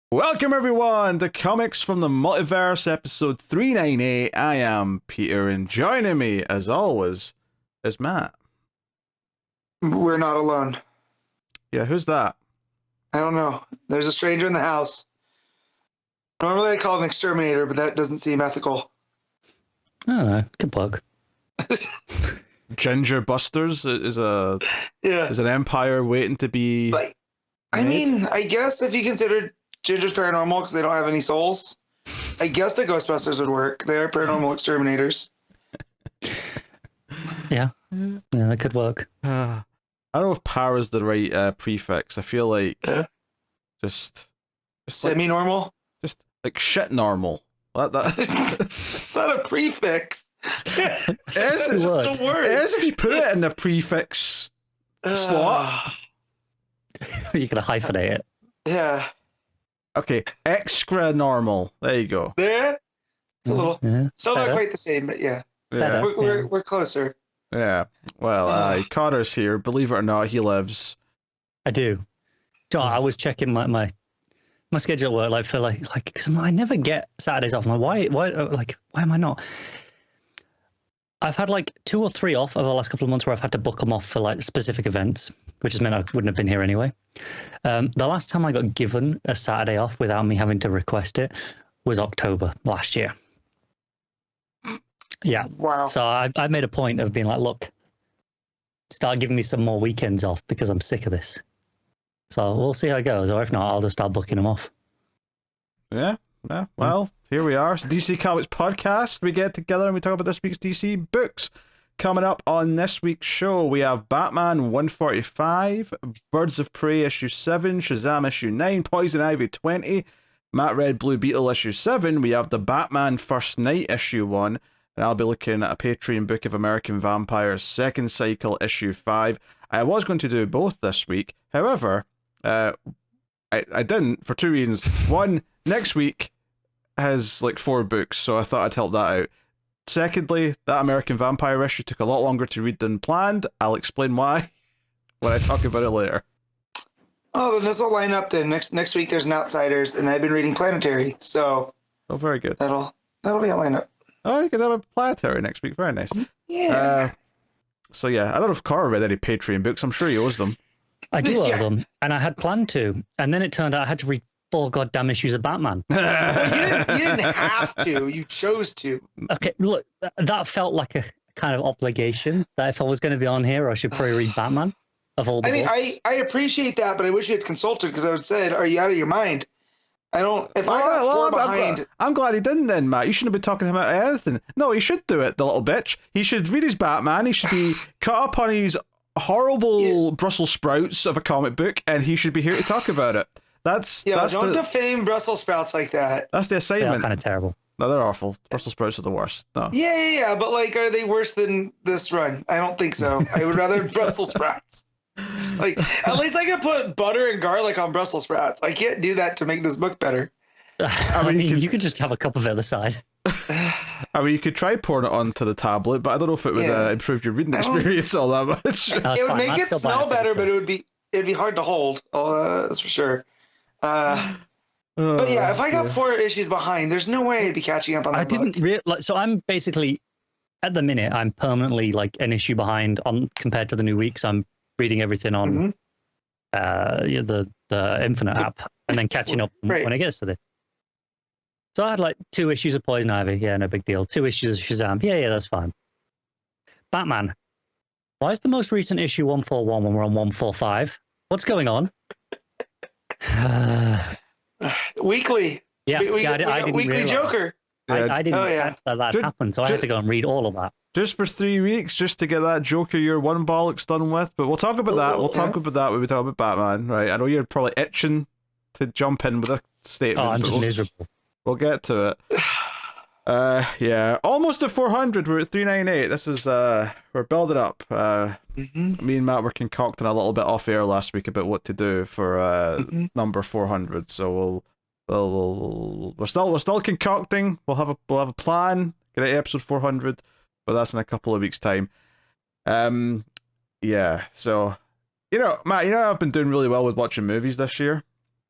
Welcome everyone to Comics from the Multiverse, episode 398. I am Peter, and joining me, as always, is Matt. We're not alone. Yeah, who's that? I don't know. There's a stranger in the house. Normally I call it an exterminator, but that doesn't seem ethical. I don't know. Good plug. Ginger Busters is an empire waiting to be. Like, I mean, I guess if you consider Ginger's paranormal because they don't have any souls, I guess the Ghostbusters would work. They are paranormal exterminators. Yeah, that could work. I don't know if power is the right prefix. I feel like just semi-normal, just like shit normal. It's not a prefix. It's a word. It is if you put it in the prefix slot. You're gonna hyphenate it. Yeah. Okay, extra normal. There you go. There. It's a little. Yeah, Still not quite the same, but yeah. Yeah. We're closer. Yeah. Well, Connor's here. Believe it or not, he lives. I do. So I was checking my schedule at work, because I never get Saturdays off. I'm like, why am I not? I've had like 2 or 3 off over the last couple of months where I've had to book them off for like specific events, which has meant I wouldn't have been here anyway. The last time I got given a Saturday off without me having to request it was October last year. Yeah. Wow. So I made a point of being like, look, start giving me some more weekends off because I'm sick of this. So we'll see how it goes, or if not, I'll just start booking them off. Yeah. Well, here we are. It's DC Comics Podcast. We get together and we talk about this week's DC books. Coming up on this week's show, we have Batman 145, Birds of Prey issue 7, Shazam issue 9, Poison Ivy 20, Matt Red Blue Beetle issue 7. We have the Batman First Night issue 1, and I'll be looking at a Patreon book of American Vampires Second Cycle issue 5. I was going to do both this week, however, I didn't for 2 reasons. One, next week has like 4 books, so I thought I'd help that out. Secondly, that American Vampire issue took a lot longer to read than planned. I'll explain why when I talk about it later. Oh, then this will line up then. Next week there's an Outsiders, and I've been reading Planetary, so very good. That'll be a lineup. Oh, you could have a Planetary next week. Very nice. Yeah. So yeah, I don't know if Cora read any Patreon books. I'm sure he owes them. I do owe them, and I had planned to, and then it turned out I had to read 4 goddamn issues of Batman. Well, you didn't have to. You chose to. Okay, look, that felt like a kind of obligation that if I was going to be on here, I should probably read Batman of all the books. I appreciate that, but I wish you had consulted because I would have said, "Are you out of your mind?" I don't. If I got 4 behind, I'm glad he didn't. Then, Matt, you shouldn't have been talking about anything. No, he should do it, the little bitch. He should read his Batman. He should be caught up on his horrible Brussels sprouts of a comic book, and he should be here to talk about it. That's don't defame Brussels sprouts like that. That's the assignment. They're kind of terrible. No, they're awful. Brussels sprouts are the worst. No. Yeah. But like, are they worse than this run? I don't think so. I would rather Brussels sprouts. Like, at least I can put butter and garlic on Brussels sprouts. I can't do that to make this book better. I mean, you could just have a cup of it on the side. I mean, you could try pouring it onto the tablet, but I don't know if it would improve your reading experience all that much. It would make it smell better, but it'd be hard to hold. That's for sure. But yeah, if I got 4 issues behind, there's no way I'd be catching up on that. I didn't realize. So I'm basically, at the minute, I'm permanently like an issue behind on compared to the new weeks. I'm reading everything on the Infinite app and then catching up when it gets to this. So I had like 2 issues of Poison Ivy. Yeah, no big deal. 2 issues of Shazam. Yeah, that's fine. Batman. Why is the most recent issue 141 when we're on 145? What's going on? Weekly. Yeah, I didn't Weekly realize. Joker. I didn't catch that happened, so I had to go and read all of that. Just for 3 weeks, just to get that Joker Year 1 bollocks done with. But we'll talk about that. We'll talk about that when we talk about Batman, right? I know you're probably itching to jump in with a statement. Oh, I'm just miserable. We'll get to it. Yeah, almost at 400. We're at 398. This is we're building up. Me and Matt were concocting a little bit off air last week about what to do for number 400. So we're still concocting. We'll have a plan. Get to episode 400, but that's in a couple of weeks' time. Yeah. So Matt, I've been doing really well with watching movies this year.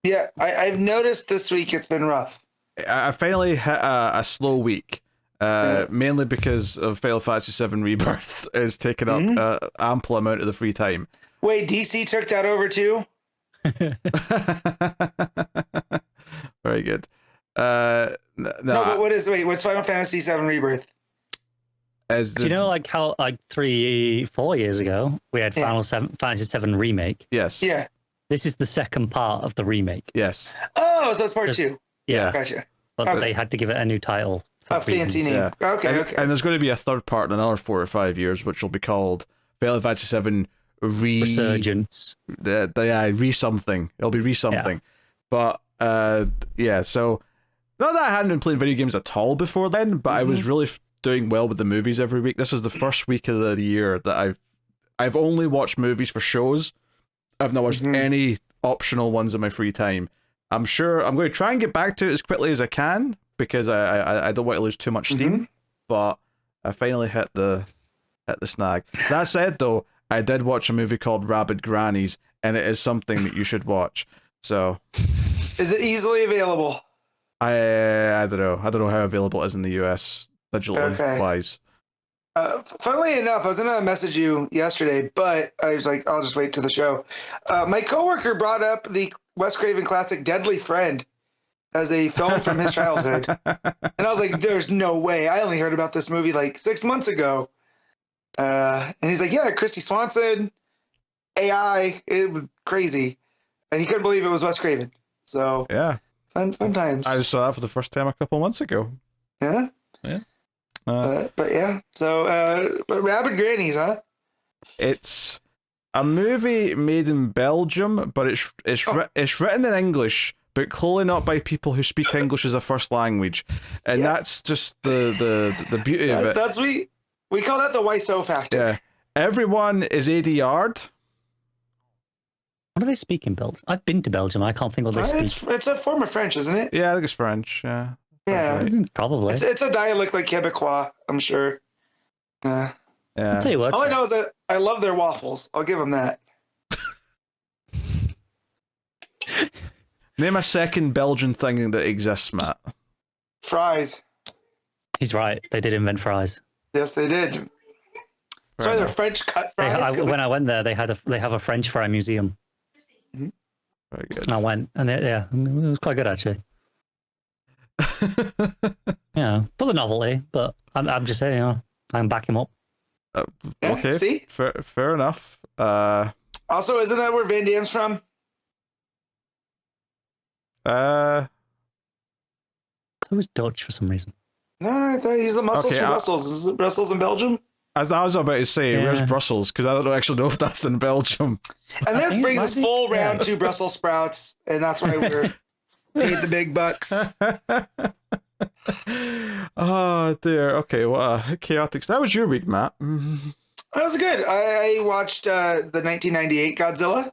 Yeah, I've noticed this week it's been rough. I finally hit a slow week, mainly because of Final Fantasy VII Rebirth is taking up an ample amount of the free time. Wait, DC took that over too? Very good. No, but what's Final Fantasy VII Rebirth? Do you know like how like 3-4 years ago we had Final Fantasy VII Remake? Yes. Yeah. This is the second part of the remake. Yes. Oh, so it's part 2. Yeah. Gotcha. But they had to give it a A new title. fancy name. Yeah. Okay. And there's going to be a third part in another 4 or 5 years, which will be called Final Fantasy VII Resurgence. Re-something. It'll be re-something. Yeah. But, so, not that I hadn't been playing video games at all before then, but I was really doing well with the movies every week. This is the first week of the year that I've only watched movies for shows. I've not watched any optional ones in my free time. I'm sure I'm going to try and get back to it as quickly as I can because I don't want to lose too much steam. But I finally hit the snag. That said, though, I did watch a movie called Rabid Grannies, and it is something that you should watch. So, is it easily available? I don't know. I don't know how available it is in the US digitally wise. Funnily enough, I was gonna message you yesterday, but I was like, I'll just wait to the show. My coworker brought up the Wes Craven classic Deadly Friend as a film from his childhood. And I was like, there's no way. I only heard about this movie like 6 months ago. And he's like, yeah, Christy Swanson, AI, it was crazy. And he couldn't believe it was Wes Craven. So yeah, fun times. I saw that for the first time a couple months ago. Yeah. Yeah. But yeah, so but Rabid Grannies, huh? It's a movie made in Belgium, but it's written in English, but clearly not by people who speak English as a first language, and that's just the beauty of it. That's we call that the Wiseau factor. Yeah, everyone is ADR'd. What do they speak in Belgium? I've been to Belgium. I can't think what they speak. It's a form of French, isn't it? Yeah, I think it's French. Yeah. Yeah, right. Probably. It's a dialect like Quebecois, I'm sure. Yeah. I'll tell you what. All I know is that I love their waffles. I'll give them that. Name a second Belgian thing that exists, Matt. Fries. He's right. They did invent fries. Yes, they did. Sorry, they're French cut fries. When I went there, they have a French fry museum. Very good. And I went, and it was quite good actually. Yeah, for the novelty, but I'm just saying, I can back him up. Okay, see? Fair enough. Also, isn't that where Van Damme's from? He was Dutch for some reason. No, I thought he's the muscles from Brussels. Is it Brussels in Belgium? As I was about to say, where's Brussels? Because I don't actually know if that's in Belgium. And this brings us full round to Brussels sprouts, and that's why we're paid the big bucks. Oh dear. Okay, what a chaotic. That was your week, Matt. That was good. I watched the 1998 Godzilla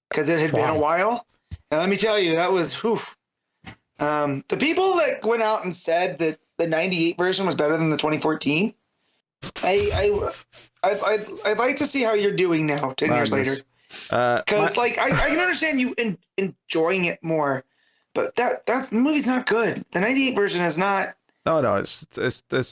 because it had been a while, and let me tell you, that was the people that went out and said that the 98 version was better than the 2014. I'd like to see how you're doing now, 10 years later. Because I can understand you enjoying it more, but that movie's not good. The 98 version is not. No, it's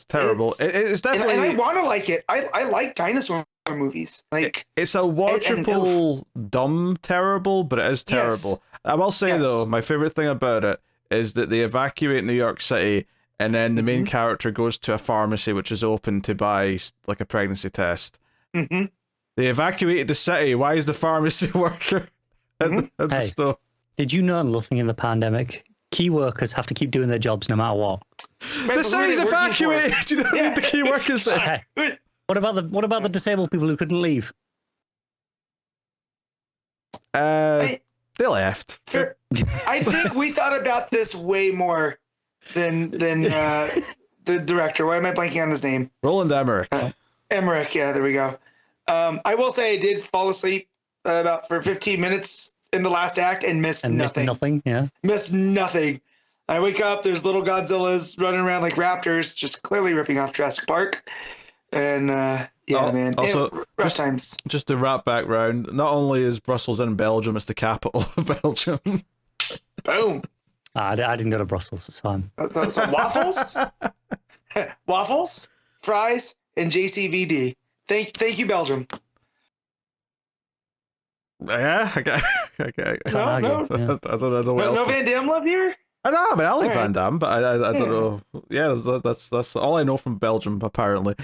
terrible. It's definitely. And I want to like it. I like dinosaur movies. Like it's a watchable, dumb, terrible, but it is terrible. Yes. I will say though, my favorite thing about it is that they evacuate New York City. And then the main character goes to a pharmacy which is open to buy like a pregnancy test. They evacuated the city. Why is the pharmacy worker at the store? Did you know nothing in the pandemic? Key workers have to keep doing their jobs no matter what. The city's evacuated. You don't need the key workers there. Hey, what about the disabled people who couldn't leave? They left. I think we thought about this way more than the director. Why am I blanking on his name? Roland Emmerich. Emmerich, yeah, there we go. I will say I did fall asleep for 15 minutes in the last act and missed nothing. Missed nothing, yeah. Missed nothing. I wake up, there's little Godzillas running around like raptors, just clearly ripping off Jurassic Park. And man. Also, rough times. Just to wrap back round, not only is Brussels in Belgium, it's the capital of Belgium. Boom. I didn't go to Brussels. It's fine. So waffles, waffles, fries, and JCVD. Thank you, Belgium. Yeah, okay. No, Yeah. I don't know what else. No Van Damme love here. I know, I mean, I like All Van right. Damme, but I don't know. Yeah, that's all I know from Belgium, apparently.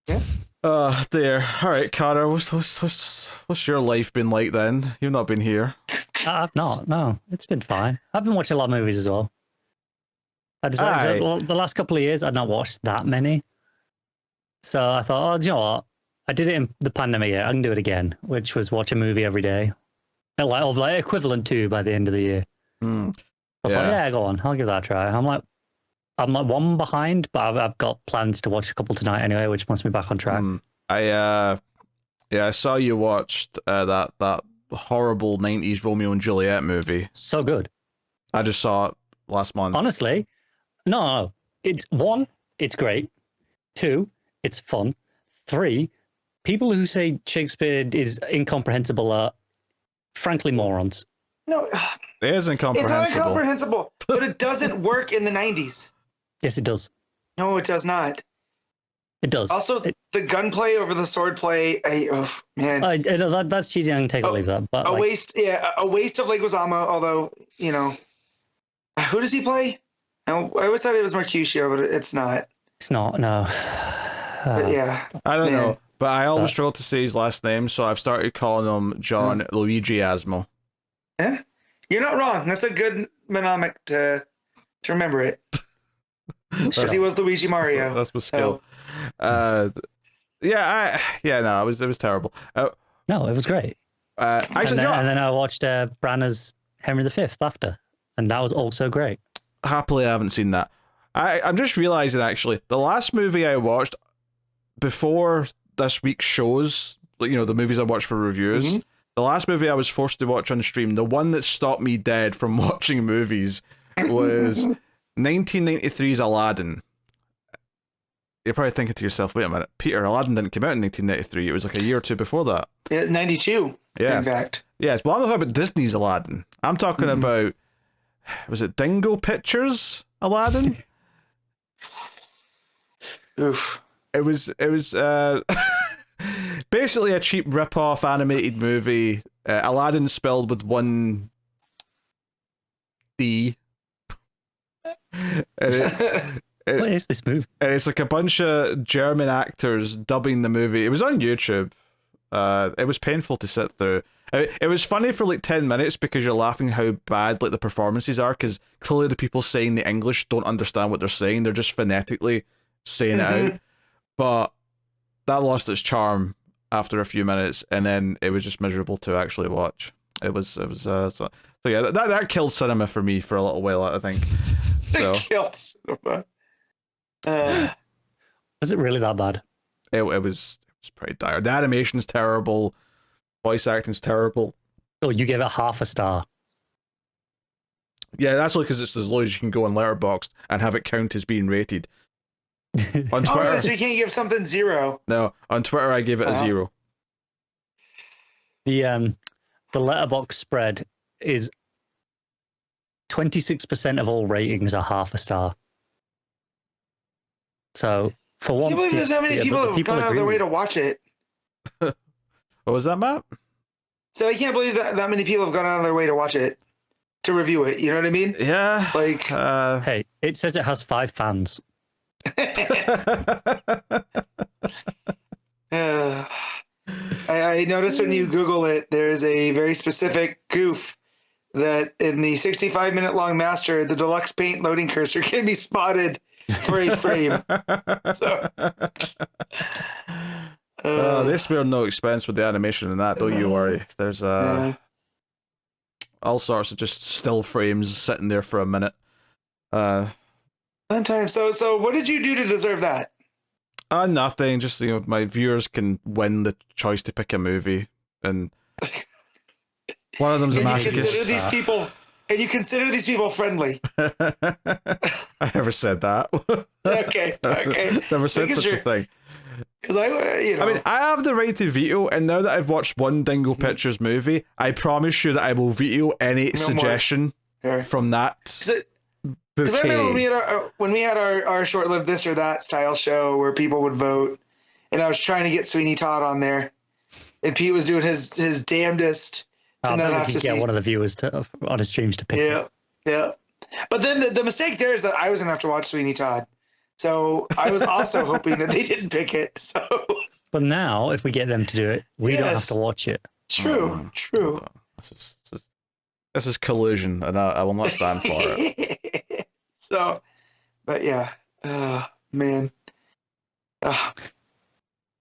Yeah. Dear. All right, Cara, what's your life been like then? You've not been here. I've not. No, it's been fine. I've been watching a lot of movies as well. I decided the last couple of years I'd not watched that many, so I thought, oh, do you know what? I did it in the pandemic year. I can do it again, which was watch a movie every day, like equivalent to by the end of the year. Mm. I thought, yeah, go on, I'll give that a try. I'm like one behind, but I've got plans to watch a couple tonight anyway, which wants me back on track. I saw you watched that horrible 90s Romeo and Juliet movie. So good. I just saw it last month. Honestly, no. It's one, it's great. Two, it's fun. Three, people who say Shakespeare is incomprehensible are frankly morons. No, It is it's not incomprehensible. incomprehensible, but it doesn't work in the 90s. Yes, it does. No, it does not. It does. Also, the gunplay over the swordplay. Man, That's cheesy. I can take or leave that. But a waste. Yeah, a waste of Leguizamo. Although, who does he play? I always thought it was Mercutio, but it's not. it's not. No. But yeah, I don't Man. know, but I always struggle to say his last name, so I've started calling him John Luigi Asmo. yeah, you're not wrong. That's a good mnemonic to remember it. Because he was Luigi Mario. That's my skill. No, it was terrible. No, it was great. Actually, and then I watched Branagh's Henry V after, and that was also great. happily, I haven't seen that. I'm just realizing, actually, the last movie I watched before this week's shows, the movies I watched for reviews, the last movie I was forced to watch on stream, the one that stopped me dead from watching movies, was 1993's Aladdin. You're probably thinking to yourself, wait a minute, Peter, Aladdin didn't come out in 1993. It was like a year or two before that. Yeah, 92, in fact. Yes, well, I'm not talking about Disney's Aladdin. I'm talking about, was it Dingo Pictures Aladdin? Oof. It was basically a cheap rip-off animated movie. Aladdin spelled with one D. What is this movie? It's like a bunch of German actors dubbing the movie. It was on YouTube. It was painful to sit through. It was funny for like 10 minutes because you're laughing how bad like the performances are, because clearly the people saying the English don't understand what they're saying. They're just phonetically saying it out. But that lost its charm after a few minutes, and then it was just miserable to actually watch. It was so yeah, that killed cinema for me for a little while, I think. So Killed cinema. Was it really that bad? it was pretty dire. The animation's terrible. Voice acting's terrible. Oh, you gave it half a star. Yeah, that's only because it's as low as you can go on Letterboxd and have it count as being rated. On Oh, Twitter, no, so you can't give something 0. no, on Twitter I gave it a 0. The letterbox spread is 26% of all ratings are half a star. So for I once, can't believe there's that many people have gone out of their way to agree. watch it. What was that, Matt? So I can't believe that many people have gone out of their way to watch it, to review it. You know what I mean? Yeah. Like, Hey, it says it has 5 fans. I noticed when you Google it, there's a very specific goof that in the 65-minute long master, the deluxe paint loading cursor can be spotted for a frame. So, they spare no expense with the animation and that, don't you worry. There's all sorts of just still frames sitting there for a minute. fun time. So what did you do to deserve that? Nothing. Just my viewers can win the choice to pick a movie, and one of them's a And you consider masochist. these people, and you consider these people friendly. I never said that. Okay. Never said such a thing. Because I mean, I have the right to veto, and now that I've watched one Dingo Pictures movie, I promise you that I will veto any No suggestion Fair. from that Because I remember bouquet. when we had our short-lived this or that style show where people would vote, and I was trying to get Sweeney Todd on there, and Pete was doing his damnedest to not have to get see one of the viewers on his streams to pick it. Yeah. But then the mistake there is that I was gonna have to watch Sweeney Todd, so I was also hoping that they didn't pick it. So, but now if we get them to do it, we don't have to watch it. True. This is collusion, and I will not stand for it. So, but yeah, man. I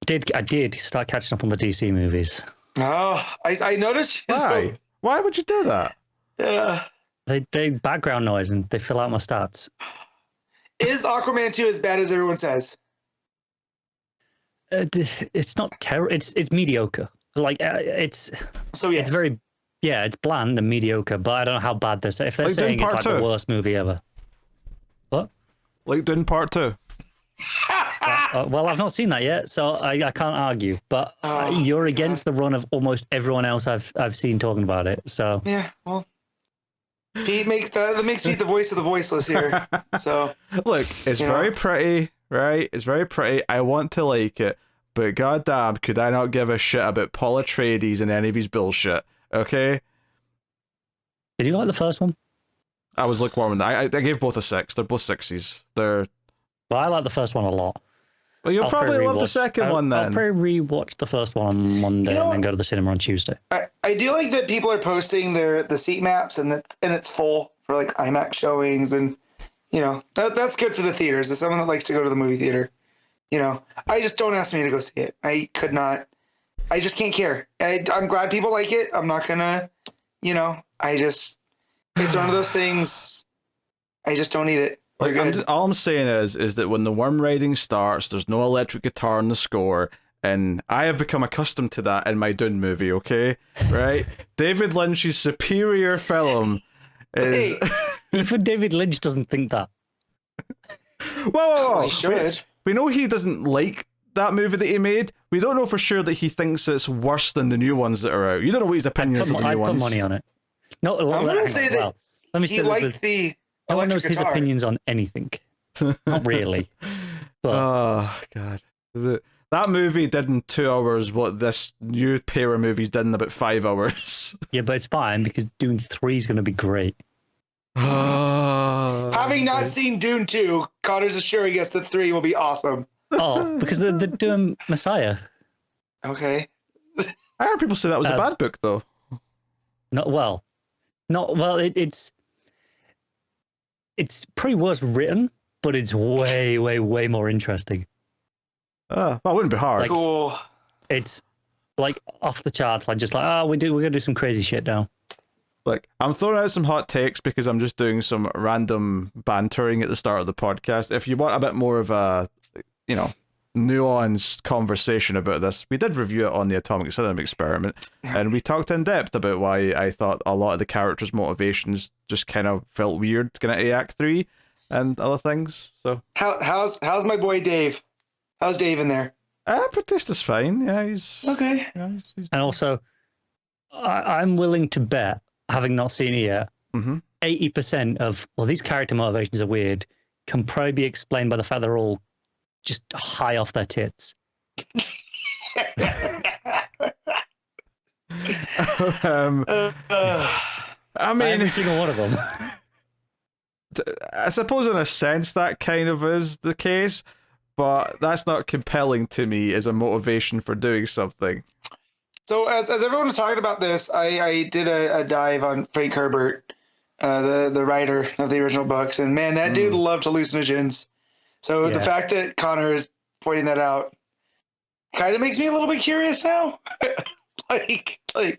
did start catching up on the DC movies. Oh, I noticed. Why? Why would you do that? Yeah. They background noise and they fill out my stats. Is Aquaman 2 as bad as everyone says? It's not terrible. It's mediocre. Like it's very it's bland and mediocre. But I don't know how bad they're saying. If they're like saying it's like the worst movie ever. What? Like doing part 2. Well, I've not seen that yet, so I can't argue. But you're against the run of almost everyone else I've seen talking about it. So yeah, well, Pete makes Pete the voice of the voiceless here. So look, it's very pretty, right? It's very pretty. I want to like it, but goddamn, could I not give a shit about Paul Atreides and any of his bullshit? Okay. Did you like the first one? I was lukewarm. I gave both a 6. They're both 6s. Well, I like the first one a lot. Well, you'll probably love the second one then. I'll probably rewatch the first one on Monday and then go to the cinema on Tuesday. I do like that people are posting the seat maps and it's full for like IMAX showings, and that's good for the theaters. As someone that likes to go to the movie theater, I just don't ask me to go see it. I could not. I just can't care. I'm glad people like it. I'm not gonna. It's one of those things. I just don't need it. All I'm saying is that when the worm riding starts, there's no electric guitar in the score, and I have become accustomed to that in my Dune movie, okay? Right? David Lynch's superior film is... Even David Lynch doesn't think that. Whoa. He should. We know he doesn't like that movie that he made. We don't know for sure that he thinks it's worse than the new ones that are out. You don't know what his opinion is on the new ones. I put money on it. No, I'm going to say that he liked the no one knows electric his guitar. opinions on anything. Not really. But oh, God. That movie did in 2 hours what this new pair of movies did in about 5 hours. Yeah, but it's fine because Dune 3 is going to be great. Having not seen Dune 2, Connor's assuring us that 3 will be awesome. Oh, because they're doing Messiah. Okay. I heard people say that was a bad book, though. It's pretty worse written, but it's way, way, way more interesting. Well, it wouldn't be hard. Cool. It's like off the charts. Like just like, we're gonna do some crazy shit now. Look, I'm throwing out some hot takes because I'm just doing some random bantering at the start of the podcast. If you want a bit more of a, nuanced conversation about this, we did review it on the Atomic Cinema Experiment, and we talked in depth about why I thought a lot of the characters' motivations just kind of felt weird getting into Act 3 and other things. So how's my boy Dave? How's Dave in there? Batista's fine. Yeah, he's okay. Yeah, he's... And also, I'm willing to bet, having not seen it yet, 80% of these character motivations are weird can probably be explained by the fact they're all just high off their tits. I mean, every single one of them. I suppose in a sense that kind of is the case, but that's not compelling to me as a motivation for doing something. So as everyone was talking about this, I did a dive on Frank Herbert, the writer of the original books, and man, that dude loved hallucinogens. So the fact that Connor is pointing that out kind of makes me a little bit curious now. like But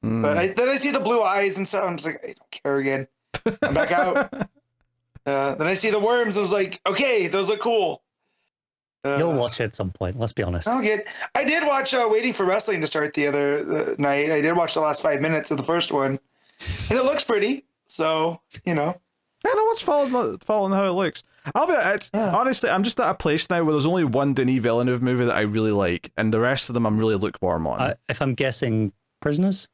then I see the blue eyes and stuff. I'm just like, I don't care again. I'm back out. Then I see the worms. I was like, okay, those look cool. You'll watch it at some point. Let's be honest. Okay, I did watch Waiting for Wrestling to start the other night. I did watch the last 5 minutes of the first one, and it looks pretty. So I know what's following how it looks. Honestly, I'm just at a place now where there's only one Denis Villeneuve movie that I really like, and the rest of them I'm really lukewarm on. If I'm guessing, Prisoners.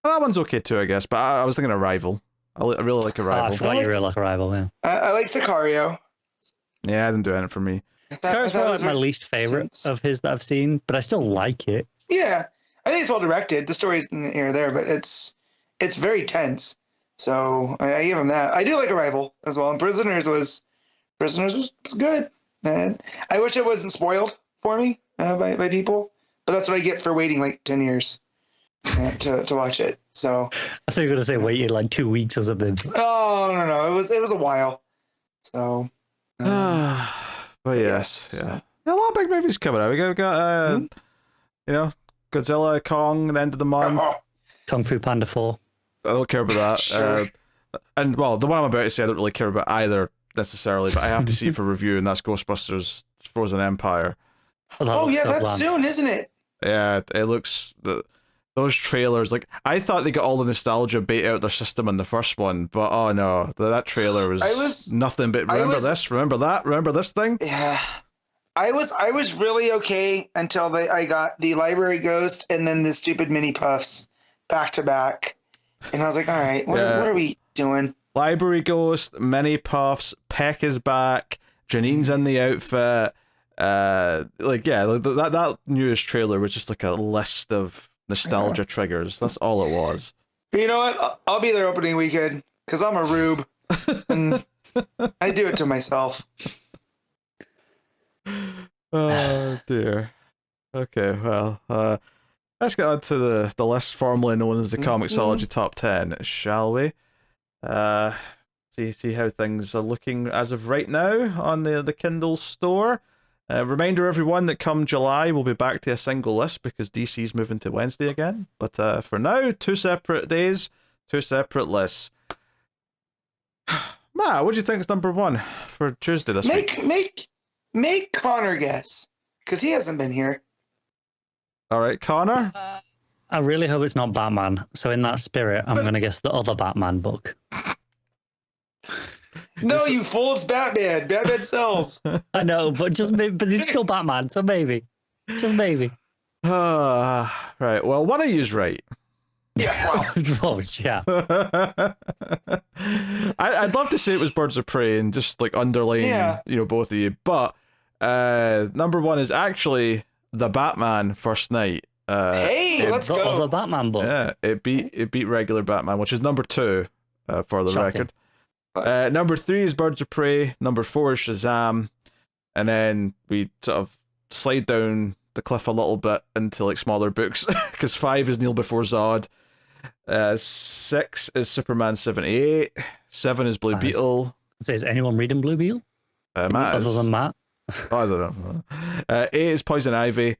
That one's okay too, I guess. But I was thinking Arrival. I really like I Arrival. forgot you really like Arrival, yeah. I like Sicario. Yeah, I didn't do anything for me. Sicario's probably like my least favorite of his that I've seen, but I still like it. Yeah, I think it's well directed. The story's here or there, but it's very tense. So I give him that. I do like Arrival as well. And Prisoners was good. And I wish it wasn't spoiled for me by people, but that's what I get for waiting like 10 years to watch it. So I thought you were gonna say waited like 2 weeks or something. oh no, it was a while. So but yes, yeah. A lot of big movies coming out. We got you know, Godzilla, Kong, the end of the month. Kung Fu Panda 4. I don't care about that. Sure. And well, the one I'm about to say, I don't really care about either necessarily, but I have to see it for review, and that's Ghostbusters: Frozen Empire. Oh yeah, that's soon, isn't it? Yeah, it looks those trailers. Like I thought they got all the nostalgia bait out their system in the first one, but oh no, that trailer was nothing but remember this, remember that, remember this thing. Yeah. I was really okay until I got the Library Ghost and then the stupid mini puffs back to back, and I was like, all right, what are we doing? Library Ghost, mini puffs, Peck is back, Janine's in the outfit. That newest trailer was just like a list of nostalgia triggers. That's all it was. But you know what? I'll be there opening weekend because I'm a rube, and I do it to myself. Oh dear. Okay, well, let's get on to the list formerly known as the Comixology Top 10, shall we? See how things are looking as of right now on the Kindle store. Reminder everyone that come July we'll be back to a single list because DC's moving to Wednesday again. But for now, 2 separate days, 2 separate lists. Matt, what do you think is number 1 for Tuesday this week? Make Connor guess, because he hasn't been here. All right, Connor? I really hope it's not Batman. So in that spirit, I'm going to guess the other Batman book. No, you fool! It's Batman. Batman sells. I know, but it's still Batman, so maybe, just maybe. Right. Well, one of you's right. Yeah. Well. Oh, yeah. I'd love to say it was Birds of Prey and just like underline, both of you, but number 1 is actually the Batman First Night. Hey, let's go. The Batman book. Yeah, it beat regular Batman, which is number 2 for the record. Number 3 is Birds of Prey. Number 4 is Shazam, and then we sort of slide down the cliff a little bit into like smaller books because 5 is Kneel Before Zod. 6 is Superman 78. 7 is Blue Beetle. So is anyone reading Blue Beetle? Matt Other than Matt? I don't know. 8 is Poison Ivy.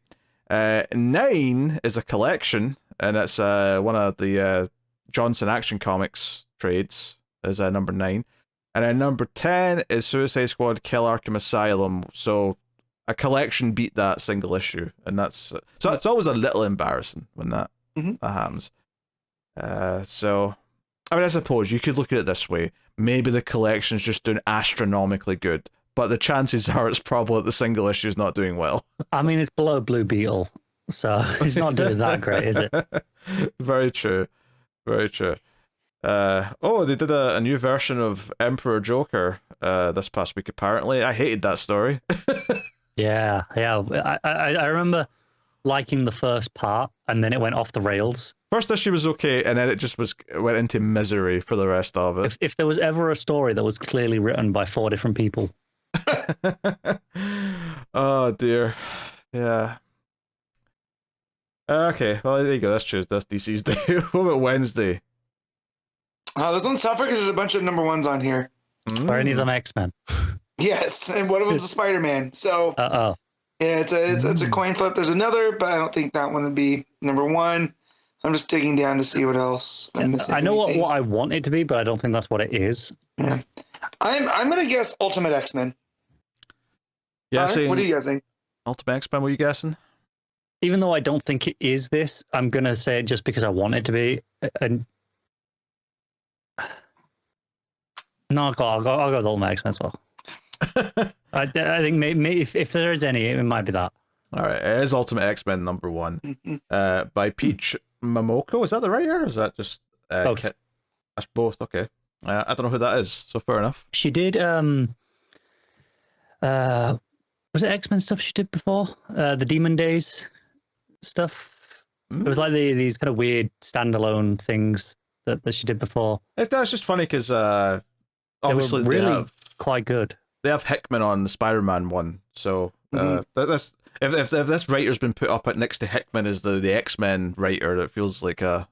9 is a collection, and it's one of the Johnson Action Comics trades, is number 9. And then number 10 is Suicide Squad Kill Arkham Asylum. So a collection beat that single issue, and that's so it's always a little embarrassing when that happens. So I mean, I suppose you could look at it this way: maybe the collection's just doing astronomically good, but the chances are it's probably the single issue is not doing well. I mean, it's below Blue Beetle, so it's not doing that great, is it? Very true. Very true. They did a new version of Emperor Joker this past week, apparently. I hated that story. Yeah. I remember liking the first part, and then it went off the rails. First issue was okay, and then it just went into misery for the rest of it. If there was ever a story that was clearly written by 4 different people. Oh dear. Yeah. Okay, well there you go. That's Tuesday. That's DC's day. What about Wednesday? This one's tougher because there's a bunch of number 1s on here. Are any of them X-Men? Yes, and one of them's a Spider-Man. So yeah, it's a coin flip. There's another, but I don't think that one would be number 1. I'm just digging down to see what else I'm missing. I know what I want it to be, but I don't think that's what it is. Yeah, I'm gonna guess Ultimate X-Men. Guessing. What are you guessing? Ultimate X-Men. What are you guessing? Even though I don't think it is this, I'm gonna say it just because I want it to be. And no, I'll go with Ultimate X-Men as well. I think maybe if there is any, it might be that. All right, it is Ultimate X-Men number 1 by Peach Momoko. Is that the writer? Or is that just Both. That's both. Okay. I don't know who that is. So fair enough. She did was it X-Men stuff she did before? The Demon Days stuff. It was like these kind of weird standalone things that she did before. That's just funny because obviously they were really quite good. They have Hickman on the Spider-Man one, so that's if this writer's been put up next to Hickman as the X-Men writer, it feels like a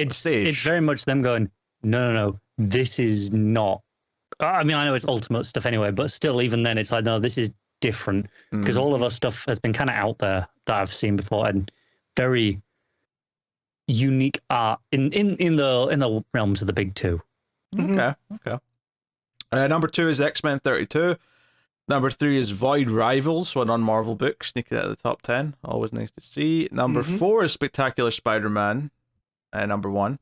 stage. It's very much them going, no, this is not. I mean, I know it's Ultimate stuff anyway, but still, even then, it's like, no, this is different because all of our stuff has been kind of out there that I've seen before and very unique art in the realms of the big two. Okay. Number 2 is X-Men 32. Number 3 is Void Rivals, so a non-Marvel book, sneaking out of the top 10. Always nice to see. Number 4 is Spectacular Spider-Man, number 1.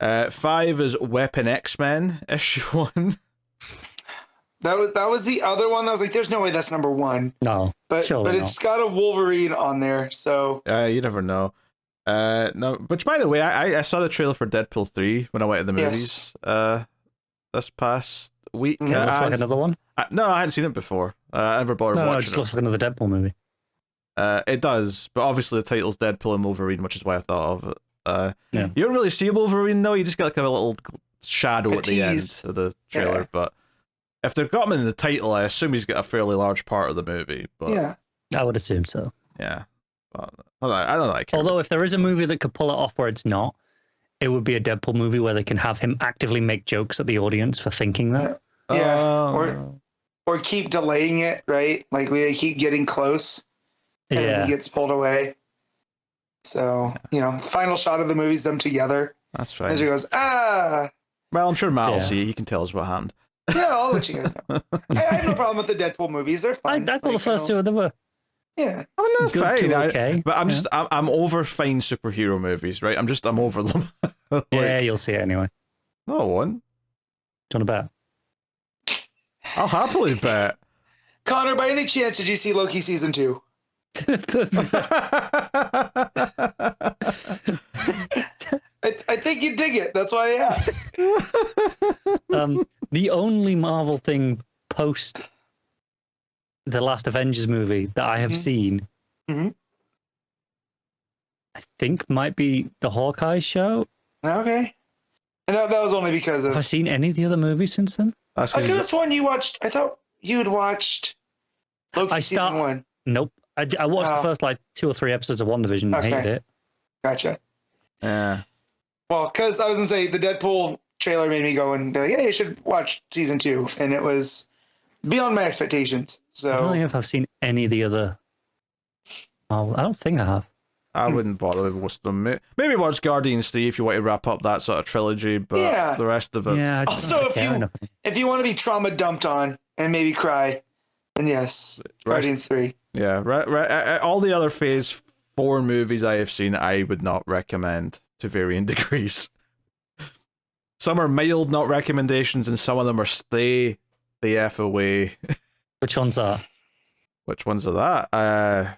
5 is Weapon X-Men, issue 1. That was the other one that was like, there's no way that's number 1. No, but it's got a Wolverine on there, so you never know. No, which by the way, I saw the trailer for Deadpool 3 when I went to the movies. This past week. It looks like another one. No, I hadn't seen it before. I never bothered watching it. No, it just looks like another Deadpool movie. It does, but obviously the title's Deadpool and Wolverine, which is why I thought of it. Yeah. You don't really see Wolverine though. You just get like a little shadow at the end of the trailer. Yeah. But if they've got him in the title, I assume he's got a fairly large part of the movie. But yeah, I would assume so. Yeah, but I don't like. Although if there is a movie that could pull it off where it's not, it would be a Deadpool movie where they can have him actively make jokes at the audience for thinking that. Yeah, or keep delaying it, right? Like we keep getting close, and then he gets pulled away. So final shot of the movie is them together. That's right. As he goes, Well, I'm sure Matt will see it. He can tell us what happened. Yeah, I'll let you guys know. I have no problem with the Deadpool movies. They're fine. I thought the first two of them were. Yeah, I mean, they're fine. Okay. But I'm over fine superhero movies, right? I'm over them. Yeah, you'll see it anyway. No, I won't. Do you want to bet? I'll happily bet. Connor, by any chance, did you see Loki season 2? I think you dig it. That's why I asked. The only Marvel thing post the last Avengers movie that I have seen, I think might be the Hawkeye show. Okay. And that was only because of... Have I seen any of the other movies since then? I could have sworn you watched... I thought you had watched Loki season 1. Nope. I watched the first 2 or 3 episodes of WandaVision and hated it. Gotcha. Yeah. Well, because I was going to say, the Deadpool trailer made me go and be like, hey, you should watch season 2. And it was beyond my expectations. So I don't think I've seen any of the other... I don't think I have. I wouldn't bother with most of them. Maybe watch Guardians 3 if you want to wrap up that sort of trilogy, but the rest of it... Yeah, also, if you want to be trauma dumped on and maybe cry, then yes, Guardians 3. Yeah, all the other Phase 4 movies I have seen, I would not recommend to varying degrees. Some are mild not recommendations, and some of them are stay the F away. Which one's that? Which ones are that? I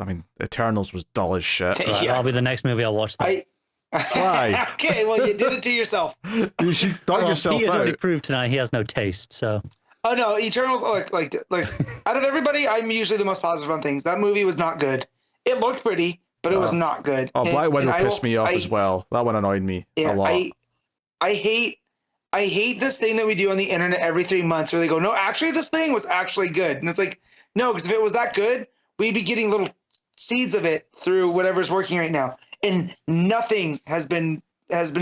mean, Eternals was dull as shit. Right, that'll be the next movie I'll watch. Why? Okay, well, you did it to yourself. You should dog yourself out. He has already proved tonight he has no taste, so... Oh, no, Eternals, like out of everybody, I'm usually the most positive on things. That movie was not good. It looked pretty, but it was not good. Oh, Black Widow pissed me off as well. That one annoyed me a lot. I hate this thing that we do on the internet every 3 months where they go, no, actually, this thing was actually good. And it's like, no, because if it was that good, we'd be getting little seeds of it through whatever's working right now. And nothing has been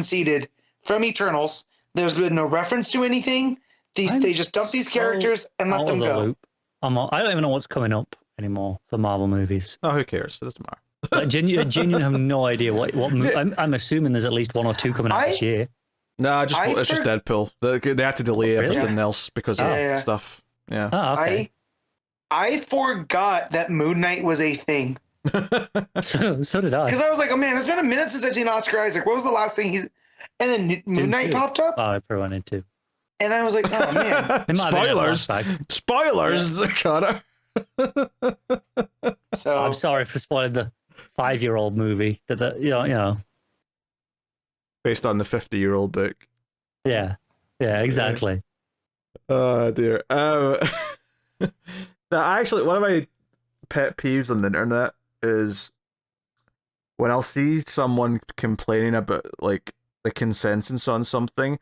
seeded from Eternals. There's been no reference to anything. They just dump these characters and let them go. I don't even know what's coming up anymore for Marvel movies. Oh, who cares? It doesn't matter. I genuinely have no idea what I'm assuming there's at least 1 or 2 coming out this year. No, it's just Deadpool. They had to delay everything else because of stuff. Yeah. Oh, okay. I forgot that Moon Knight was a thing. So did I. Because I was like, oh man, it's been a minute since I've seen Oscar Isaac. What was the last thing he's... And then Moon Knight popped up. Oh, I probably wanted to. And I was like, oh man. Spoilers, Connor. So I'm sorry for spoiling the 5-year-old movie that you know. Based on the 50-year-old book. Yeah, exactly. Oh dear. Now, actually, one of my pet peeves on the internet is when I'll see someone complaining about like the consensus on something,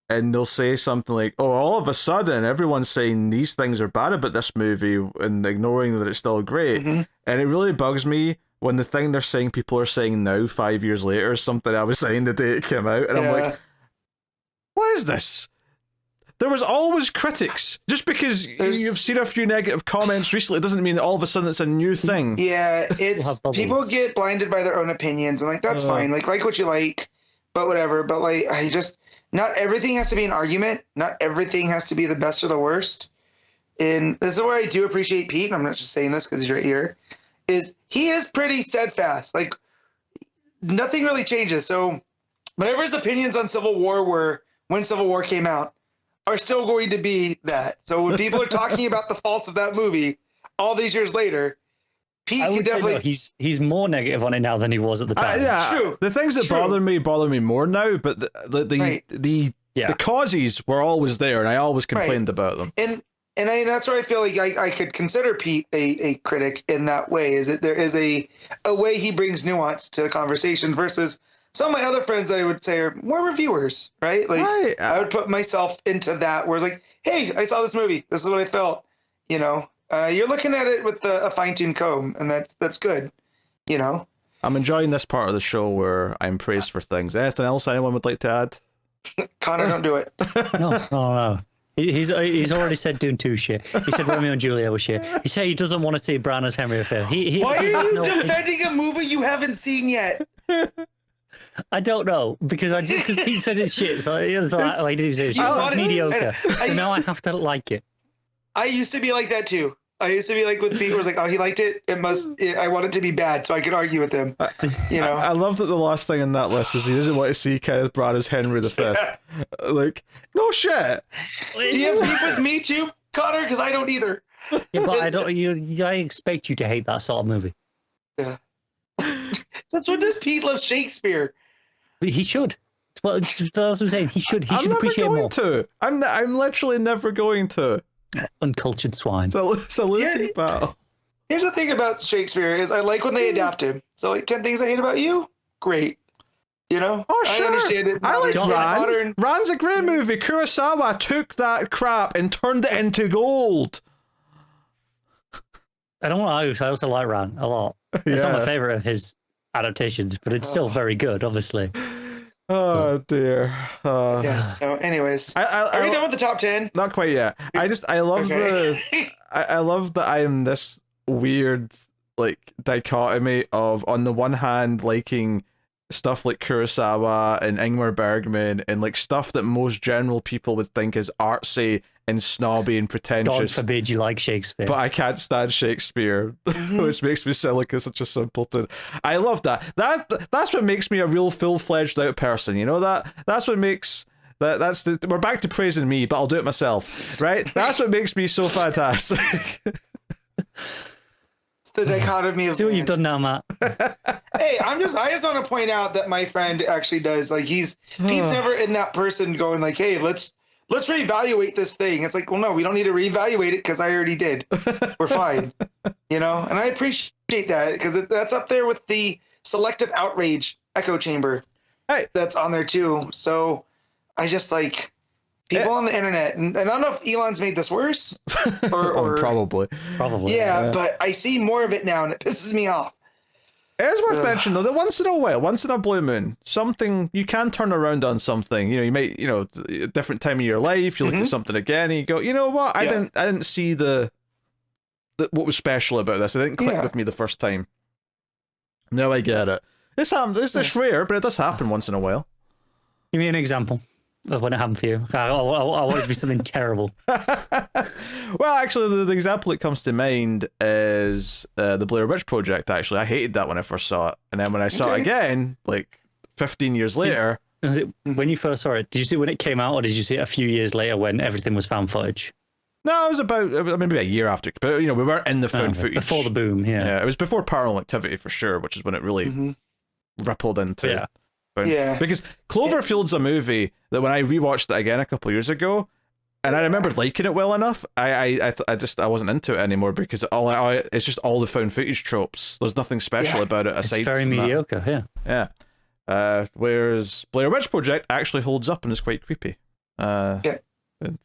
and they'll say something like, "Oh, all of a sudden, everyone's saying these things are bad about this movie and ignoring that it's still great." Mhm. And it really bugs me when the thing they're saying people are saying now, 5 years later, is something I was saying the day it came out, and I'm like, "What is this?" There was always critics. Just because you've seen a few negative comments recently doesn't mean that all of a sudden it's a new thing. Yeah, it's people get blinded by their own opinions, and like that's fine. Like what you like, but whatever. But like not everything has to be an argument. Not everything has to be the best or the worst. And this is where I do appreciate Pete, and I'm not just saying this because he's right here, is he is pretty steadfast. Like nothing really changes. So whatever his opinions on Civil War were when Civil War came out are still going to be that. So when people are talking about the faults of that movie all these years later, Pete can definitely... he's more negative on it now than he was at the time. Yeah, true. The things that bother me more now, but the causes were always there, and I always complained about them. And that's where I feel like I could consider Pete a critic in that way, is that there is a way he brings nuance to the conversation versus some of my other friends that I would say are more reviewers, right? Like I would put myself into that where it's like, hey, I saw this movie. This is what I felt. You know, you're looking at it with a fine-tuned comb, and that's good. You know, I'm enjoying this part of the show where I'm praised for things. Anything else anyone would like to add? Connor, don't do it. No. He's already said Dune 2 shit. He said Romeo and Juliet was shit. He said he doesn't want to see Bran as Henry V. Why are you defending a movie you haven't seen yet? I don't know, because he said it's shit, so it was like, he didn't say it's shit. It's mediocre. So now I have to like it. I used to be like that too. I used to be like with Pete, where it's like, oh, he liked it. I want it to be bad, so I could argue with him. You know. I love that the last thing on that list was he doesn't want to see Kenneth Branagh as Henry V. Like, no shit. Do you have beef with me too, Connor? Because I don't either. Yeah, but I don't. I expect you to hate that sort of movie. Yeah. That's what does Pete love Shakespeare. But he should. Well, that's what I'm saying. He should appreciate more. I'm literally never going to. Uncultured swine. It's a losing battle. Here's the thing about Shakespeare is I like when they adapt him. So like 10 Things I Hate About You, great. You know? Oh, sure. I understand it. I like Ran. Ran's a great movie. Kurosawa took that crap and turned it into gold. I don't want to. I also like Ran a lot. It's not my favorite of his adaptations, but it's still very good, obviously. Oh dear. Yes. So, anyways, are we done with the top 10? Not quite yet. I love I love that I am this weird like dichotomy of, on the one hand, liking stuff like Kurosawa and Ingmar Bergman and like stuff that most general people would think is artsy and snobby and pretentious. God forbid you like Shakespeare. But I can't stand Shakespeare, which makes me sound like such a simpleton. I love that. That's what makes me a real full-fledged out person. You know that? That's what makes we're back to praising me, but I'll do it myself, right? That's what makes me so fantastic. It's the dichotomy of. See what you've done now, Matt. Hey, I just want to point out that my friend actually does. Like Pete's never in that person going like, hey, let's reevaluate this thing. It's like, well, no, we don't need to reevaluate it because I already did. We're fine. You know, and I appreciate that because that's up there with the selective outrage echo chamber. Hey, that's on there too. So I just like people on the internet, and I don't know if Elon's made this worse or probably. Yeah, but I see more of it now, and it pisses me off. It is worth mentioning though that once in a while, once in a blue moon, something you can turn around on something. You know, you might, a different time of your life, you look at something again, and you go, you know what? I didn't see the what was special about this. It didn't click with me the first time. Now I get it. This happens. It's rare, but it does happen once in a while. Give me an example of when it happened for you. I want it to be something terrible. Well, actually, the example that comes to mind is the Blair Witch Project. Actually, I hated that when I first saw it, and then when I saw it again, like 15 years later. Was it when you first saw it? Did you see it when it came out, or did you see it a few years later when everything was found footage? No, it was about maybe a year after, but we weren't in the found footage before the boom. Yeah, it was before Paranormal Activity for sure, which is when it really rippled into. Yeah. Because Cloverfield's a movie that when I rewatched it again a couple of years ago, and I remembered liking it well enough, I wasn't into it anymore because it's just all the found footage tropes. There's nothing special about it aside. It's very from mediocre. That. Yeah. Whereas Blair Witch Project actually holds up and is quite creepy. And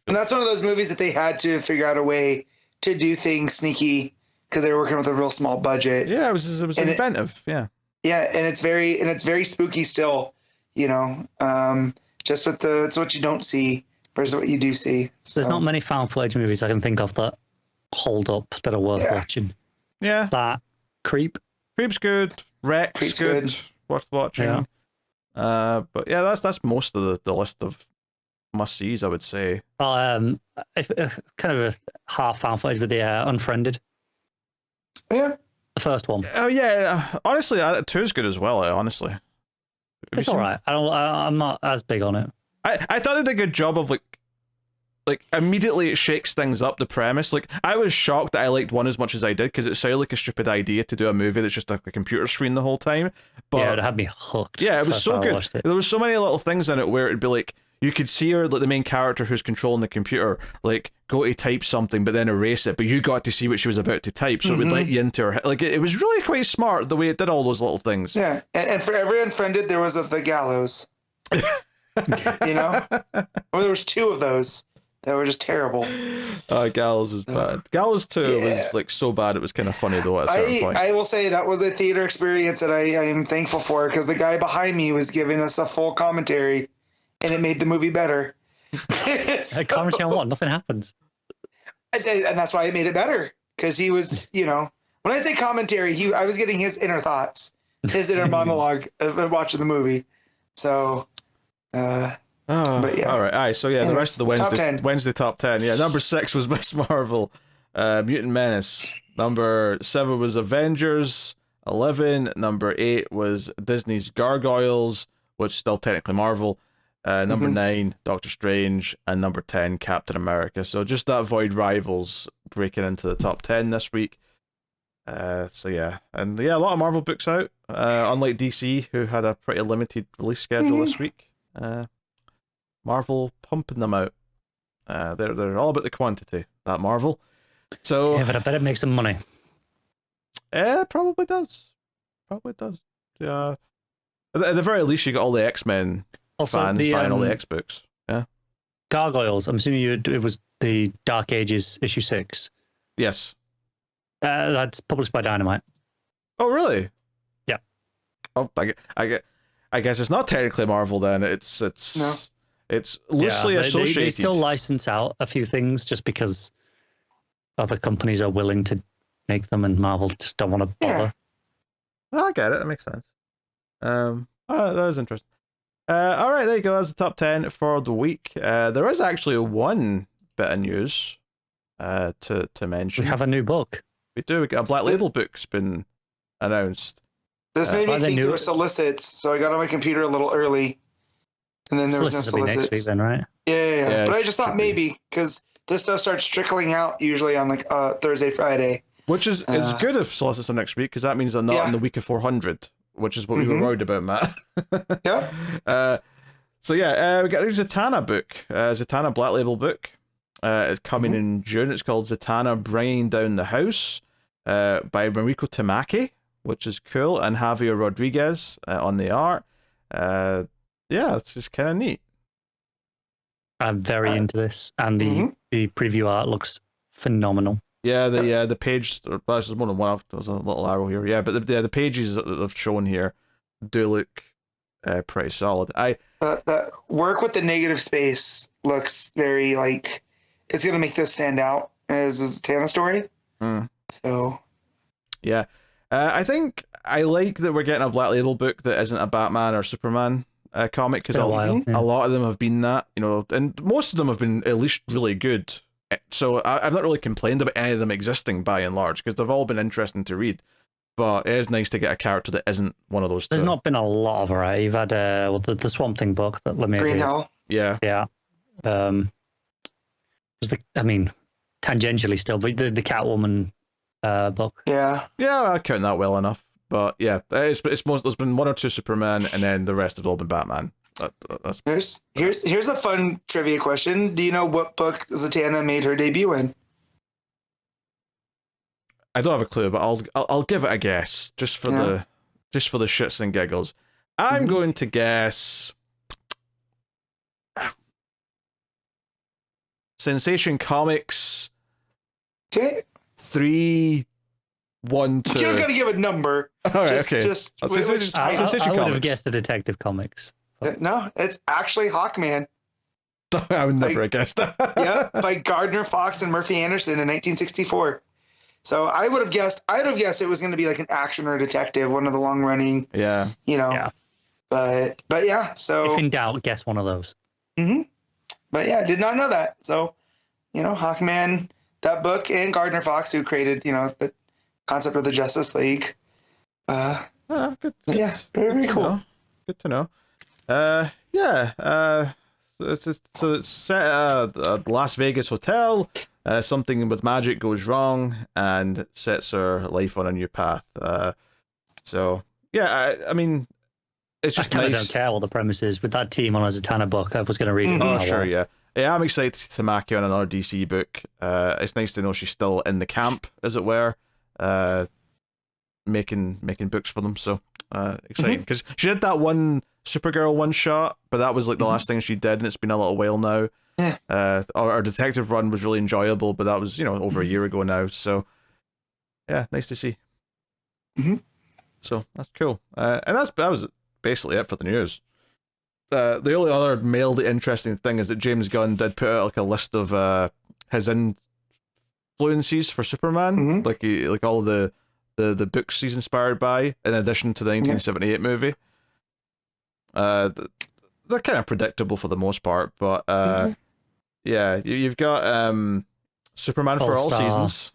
that's one of those movies that they had to figure out a way to do things sneaky because they were working with a real small budget. Yeah, it was inventive. Yeah, and it's very spooky still. Just with it's what you don't see versus what you do see. So. There's not many found footage movies I can think of that hold up that are worth watching. Yeah, that Creep's good. Wreck's good. Worth watching. Yeah. But yeah, that's most of the list of must-sees, I would say. Well, if kind of a half found footage with the Unfriended. Yeah. The first one. Oh yeah, honestly, 2's good as well. Honestly, it's all right. I'm not as big on it. I thought it did a good job of like immediately it shakes things up. The premise, like I was shocked that I liked 1 as much as I did because it sounded like a stupid idea to do a movie that's just like a computer screen the whole time. But it had me hooked. Yeah, it was so good. There was so many little things in it where it'd be like. You could see her, like the main character who's controlling the computer, like go to type something but then erase it, but you got to see what she was about to type, so it would let you into her. Like it was really quite smart the way it did all those little things. Yeah, and for every Unfriended, there was the gallows. Or there was 2 of those that were just terrible. Gallows was bad. Gallows 2 was like so bad it was kind of funny though at a certain point. I will say that was a theater experience that I am thankful for because the guy behind me was giving us a full commentary. And it made the movie better. Commentary on what? Nothing happens. And that's why it made it better. Because he was, when I say commentary, I was getting his inner thoughts, his inner monologue of watching the movie. So, but yeah. All right. So, yeah, the rest of the Wednesday top 10. Yeah, number 6 was Miss Marvel, Mutant Menace. Number 7 was Avengers. 11. Number 8 was Disney's Gargoyles, which is still technically Marvel. Number 9, Doctor Strange, and number 10, Captain America. So just that Void Rivals breaking into the top 10 this week. So yeah, and yeah, a lot of Marvel books out. Unlike DC, who had a pretty limited release schedule this week. Marvel pumping them out. They're all about the quantity. That Marvel. So yeah, but I bet it makes some money. It probably does. Yeah. At the very least, you got all the X-Men. Also, fans buying all the X books. Yeah. Gargoyles. I'm assuming it was the Dark Ages issue 6. Yes. That's published by Dynamite. Oh, really? Yeah. Oh, I guess it's not technically Marvel then. It's loosely associated. They still license out a few things just because other companies are willing to make them, and Marvel just don't want to bother. Yeah. I get it. That makes sense. That is interesting. All right, there you go. That's the top 10 for the week. There is actually one bit of news to mention. We have a new book. We do. We got a Black Label book's been announced. This made me think there were solicits, so I got on my computer a little early, and then there was no solicits. Next week then, right? Yeah. But I just thought maybe because this stuff starts trickling out usually on like Thursday, Friday. Which is good if solicits are next week because that means they're not in the week of 400. Which is what we were worried about, Matt. Yeah. So yeah, we got a Zatanna book, Zatanna Black Label book. It's coming in June. It's called Zatanna Bringing Down the House, by Mariko Tamaki, which is cool, and Javier Rodriguez on the art. Yeah, it's just kind of neat. I'm very into this, and the preview art looks phenomenal. Yeah, the page. Well, there's more than one. There's a little arrow here. Yeah, but the pages that they've shown here do look pretty solid. The work with the negative space looks very like it's gonna make this stand out as a Zatanna story. So, yeah, I think I like that we're getting a Black Label book that isn't a Batman or Superman comic because a lot of them have been that, and most of them have been at least really good. So I've not really complained about any of them existing by and large because they've all been interesting to read. But it is nice to get a character that isn't one of those two. There's not been a lot of variety. You've had the Swamp Thing book that let me Green Hell. Yeah. Yeah. tangentially still, but the Catwoman book. Yeah. Yeah, I count that well enough. But yeah, it's most. There's been one or two Superman, and then the rest have all been Batman. That's Here's a fun trivia question. Do you know what book Zatanna made her debut in? I don't have a clue, but I'll give it a guess just for the shits and giggles. I'm going to guess Sensation Comics. Okay. 3, 1, 2. You're gonna give a number. All right, okay. I would have guessed the Detective Comics. No, it's actually Hawkman. I would never have guessed that. Yeah, by Gardner Fox and Murphy Anderson in 1964. So I'd have guessed it was going to be like an action or detective, one of the long running. Yeah. Yeah. But yeah. So if in doubt, guess one of those. But yeah, I did not know that. So, Hawkman, that book, and Gardner Fox, who created, the concept of the Justice League. Good. Yeah, very cool. Good to know. So it's set at a Las Vegas hotel. Something with magic goes wrong and sets her life on a new path. So yeah, I mean, it's just I nice. don't care what the premise is. With that team on a Zatanna book, I was going to read it. Oh, sure, yeah. Yeah, I'm excited to Maki on another DC book. It's nice to know she's still in the camp, as it were, making books for them. So exciting, because she did that one Supergirl one shot, but that was like the last thing she did, and it's been a little while now. Yeah. Our detective run was really enjoyable, but that was over a year ago now. So yeah, nice to see. So that's cool, and that was basically it for the news. The only other mildly interesting thing is that James Gunn did put out like a list of his influences for Superman, like all the books he's inspired by, in addition to the 1978 movie. They're kind of predictable for the most part, but yeah, you've got Superman for all seasons.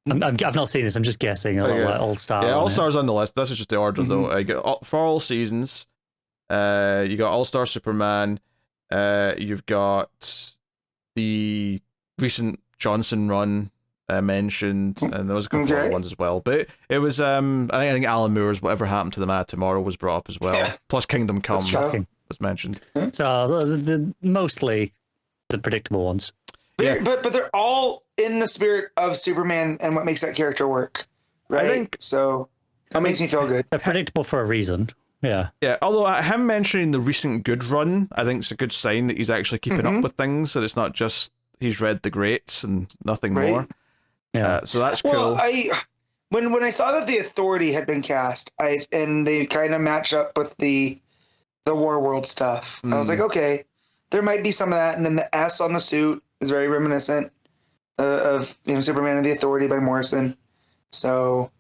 I've not seen this. I'm just guessing. All Star. Yeah, All Star's on the list. This is just the order though. I got for all seasons. You got All Star Superman. You've got the recent Johnson run mentioned, and there was a couple other ones as well. But it was I think Alan Moore's Whatever Happened to the Man Tomorrow was brought up as well. Yeah. Plus Kingdom Come was mentioned. So the mostly the predictable ones. But they're all in the spirit of Superman and what makes that character work, right? I think so. That makes me feel good. They're predictable for a reason. Yeah. Yeah, although him mentioning the recent good run, I think it's a good sign that he's actually keeping up with things, and it's not just he's read the greats and nothing more. Yeah. So that's cool. Well, when I saw that the Authority had been cast, and they kind of match up with the War World stuff, I was like, okay, there might be some of that, and then the S on the suit is very reminiscent of Superman and the Authority by Morrison. So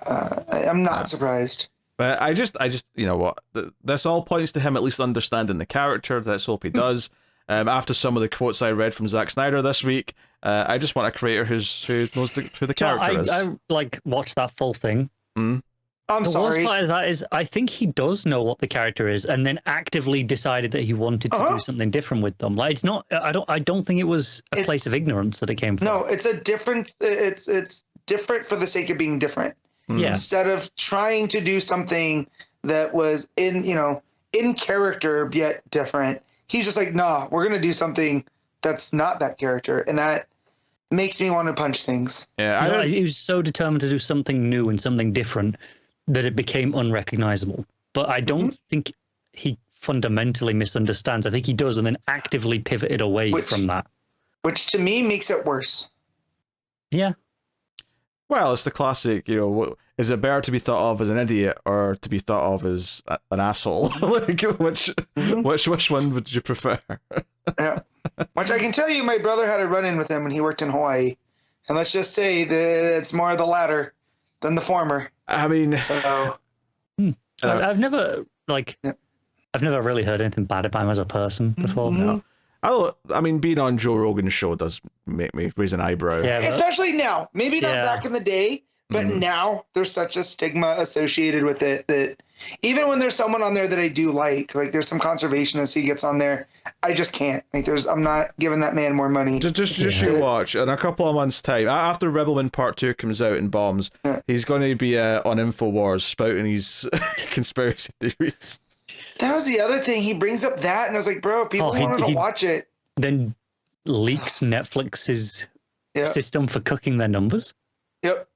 I'm not surprised. But I just what, this all points to him at least understanding the character. Let's hope he does. After some of the quotes I read from Zack Snyder this week, I just want a creator who knows who the character is. I watched that full thing. I'm sorry. The worst part of that is I think he does know what the character is, and then actively decided that he wanted to do something different with them. Like, it's not. I don't think it was a place of ignorance that it came from. No, it's a different. It's different for the sake of being different. Yeah. Instead of trying to do something that was in character yet different, he's just like, nah, we're gonna do something that's not that character, and that makes me want to punch things. Yeah, he was so determined to do something new and something different that it became unrecognizable. But I don't think he fundamentally misunderstands. I think he does, and then actively pivoted away from that. Which to me makes it worse. Yeah. Well, it's the classic, is it better to be thought of as an idiot or to be thought of as an asshole? Like, which one would you prefer? Yeah. Which I can tell you, my brother had a run-in with him when he worked in Hawaii. And let's just say that it's more the latter than the former. I mean, so, I've never really heard anything bad about him as a person before. No. I mean, being on Joe Rogan's show does make me raise an eyebrow. Yeah, especially now. Maybe not back in the day, but now there's such a stigma associated with it that even when there's someone on there that I do like there's some conservationists he gets on there, I just can't. I'm not giving that man more money. Just you watch. In a couple of months' time, after Rebelman Part 2 comes out and bombs, he's going to be on InfoWars spouting his conspiracy theories. That was the other thing. He brings up that, and I was like, bro, people wanted to watch it. Then leaks Netflix's system for cooking their numbers. Yep.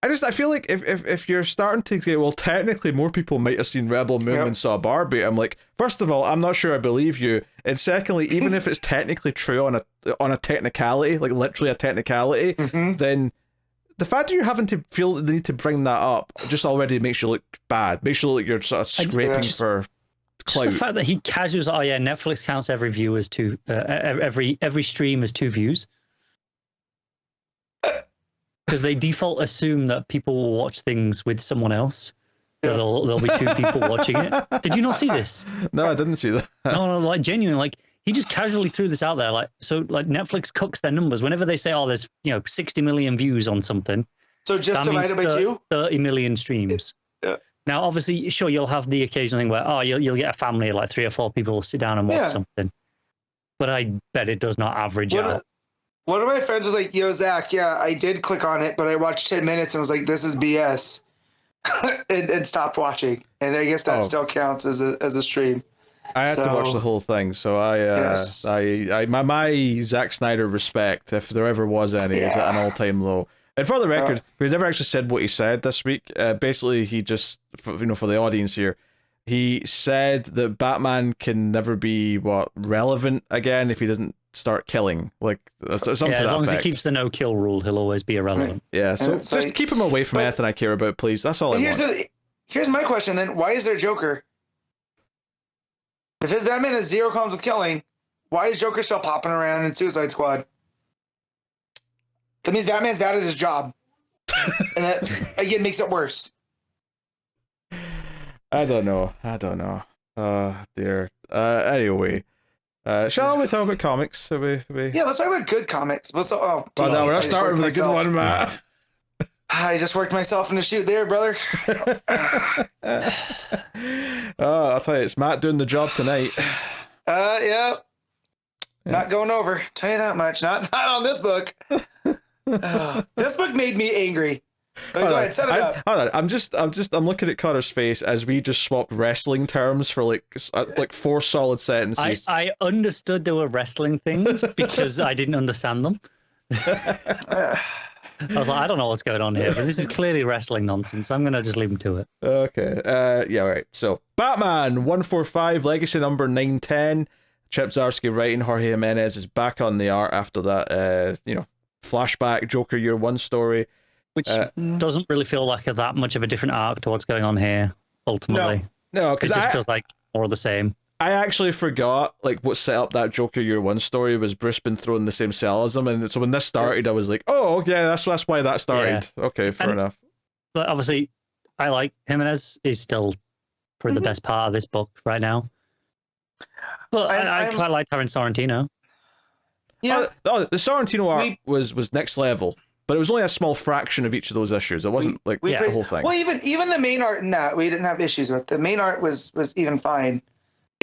I feel like if you're starting to say, well, technically more people might have seen Rebel Moon than saw Barbie, I'm like, first of all, I'm not sure I believe you, and secondly, even if it's technically true on a technicality, like literally a technicality, then the fact that you're having to feel the need to bring that up just already makes you look bad. Makes you look like you're sort of scraping for clout. Just the fact that he casuals, Netflix counts every view as two, every stream as 2 views. Because they default assume that people will watch things with someone else. So there'll be 2 people watching it. Did you not see this? No, I didn't see that. No, like genuinely, like he just casually threw this out there. Like Netflix cooks their numbers whenever they say, "Oh, there's 60 million views on something." So just divided by 2, 30 million streams. Yeah. Now, obviously, sure, you'll have the occasional thing where you'll get a family of like 3 or 4 people will sit down and watch something. But I bet it does not average out. One of my friends was like, "Yo, Zach, I did click on it, but I watched 10 minutes and was like, this is BS," and stopped watching. And I guess that still counts as a stream. I had to watch the whole thing, so my Zack Snyder respect, if there ever was any, is at an all-time low. And for the record, we never actually said what he said this week. Basically, he just, for the audience here, he said that Batman can never be relevant again if he doesn't start killing. Like something as long as as he keeps the no-kill rule, he'll always be irrelevant. Yeah, so just keep him away from anything I care about, please. That's all I want. Here's my question then: why is there Joker? If his Batman has 0 problems with killing, why is Joker still popping around in Suicide Squad? That means Batman's bad at his job. And that, again, makes it worse. I don't know. Oh, dear. Anyway. Shall we talk about comics? Yeah, let's talk about good comics. No, we're not starting with a good one, Matt. I just worked myself in the shoot there, brother. I'll tell you, it's Matt doing the job tonight. Yeah. Not going over. Tell you that much. Not on this book. This book made me angry. Go ahead, set it up. Hold on. I'm looking at Cutter's face as we just swapped wrestling terms for like 4 solid sentences. I understood there were wrestling things because I didn't understand them. I was like, I don't know what's going on here, but this is clearly wrestling nonsense. I'm going to just leave him to it. Okay. Yeah, right. So, Batman 145, Legacy number 910. Chip Zdarsky writing. Jorge Jimenez is back on the art after that, flashback Joker Year 1 story. Which doesn't really feel like that much of a different arc to what's going on here, ultimately. No, because it just feels like more of the same. I actually forgot, what set up that Joker Year 1 story was Bruce been thrown in the same cell as him, and so when this started, I was like, oh, yeah, that's why that started. Yeah. Okay, fair enough. But obviously, I like Jimenez is still probably the best part of this book right now. But I quite like her in Sorrentino. Yeah. The Sorrentino arc was next level, but it was only a small fraction of each of those issues. It wasn't the whole thing. Well, even the main art in that we didn't have issues with. The main art was even fine.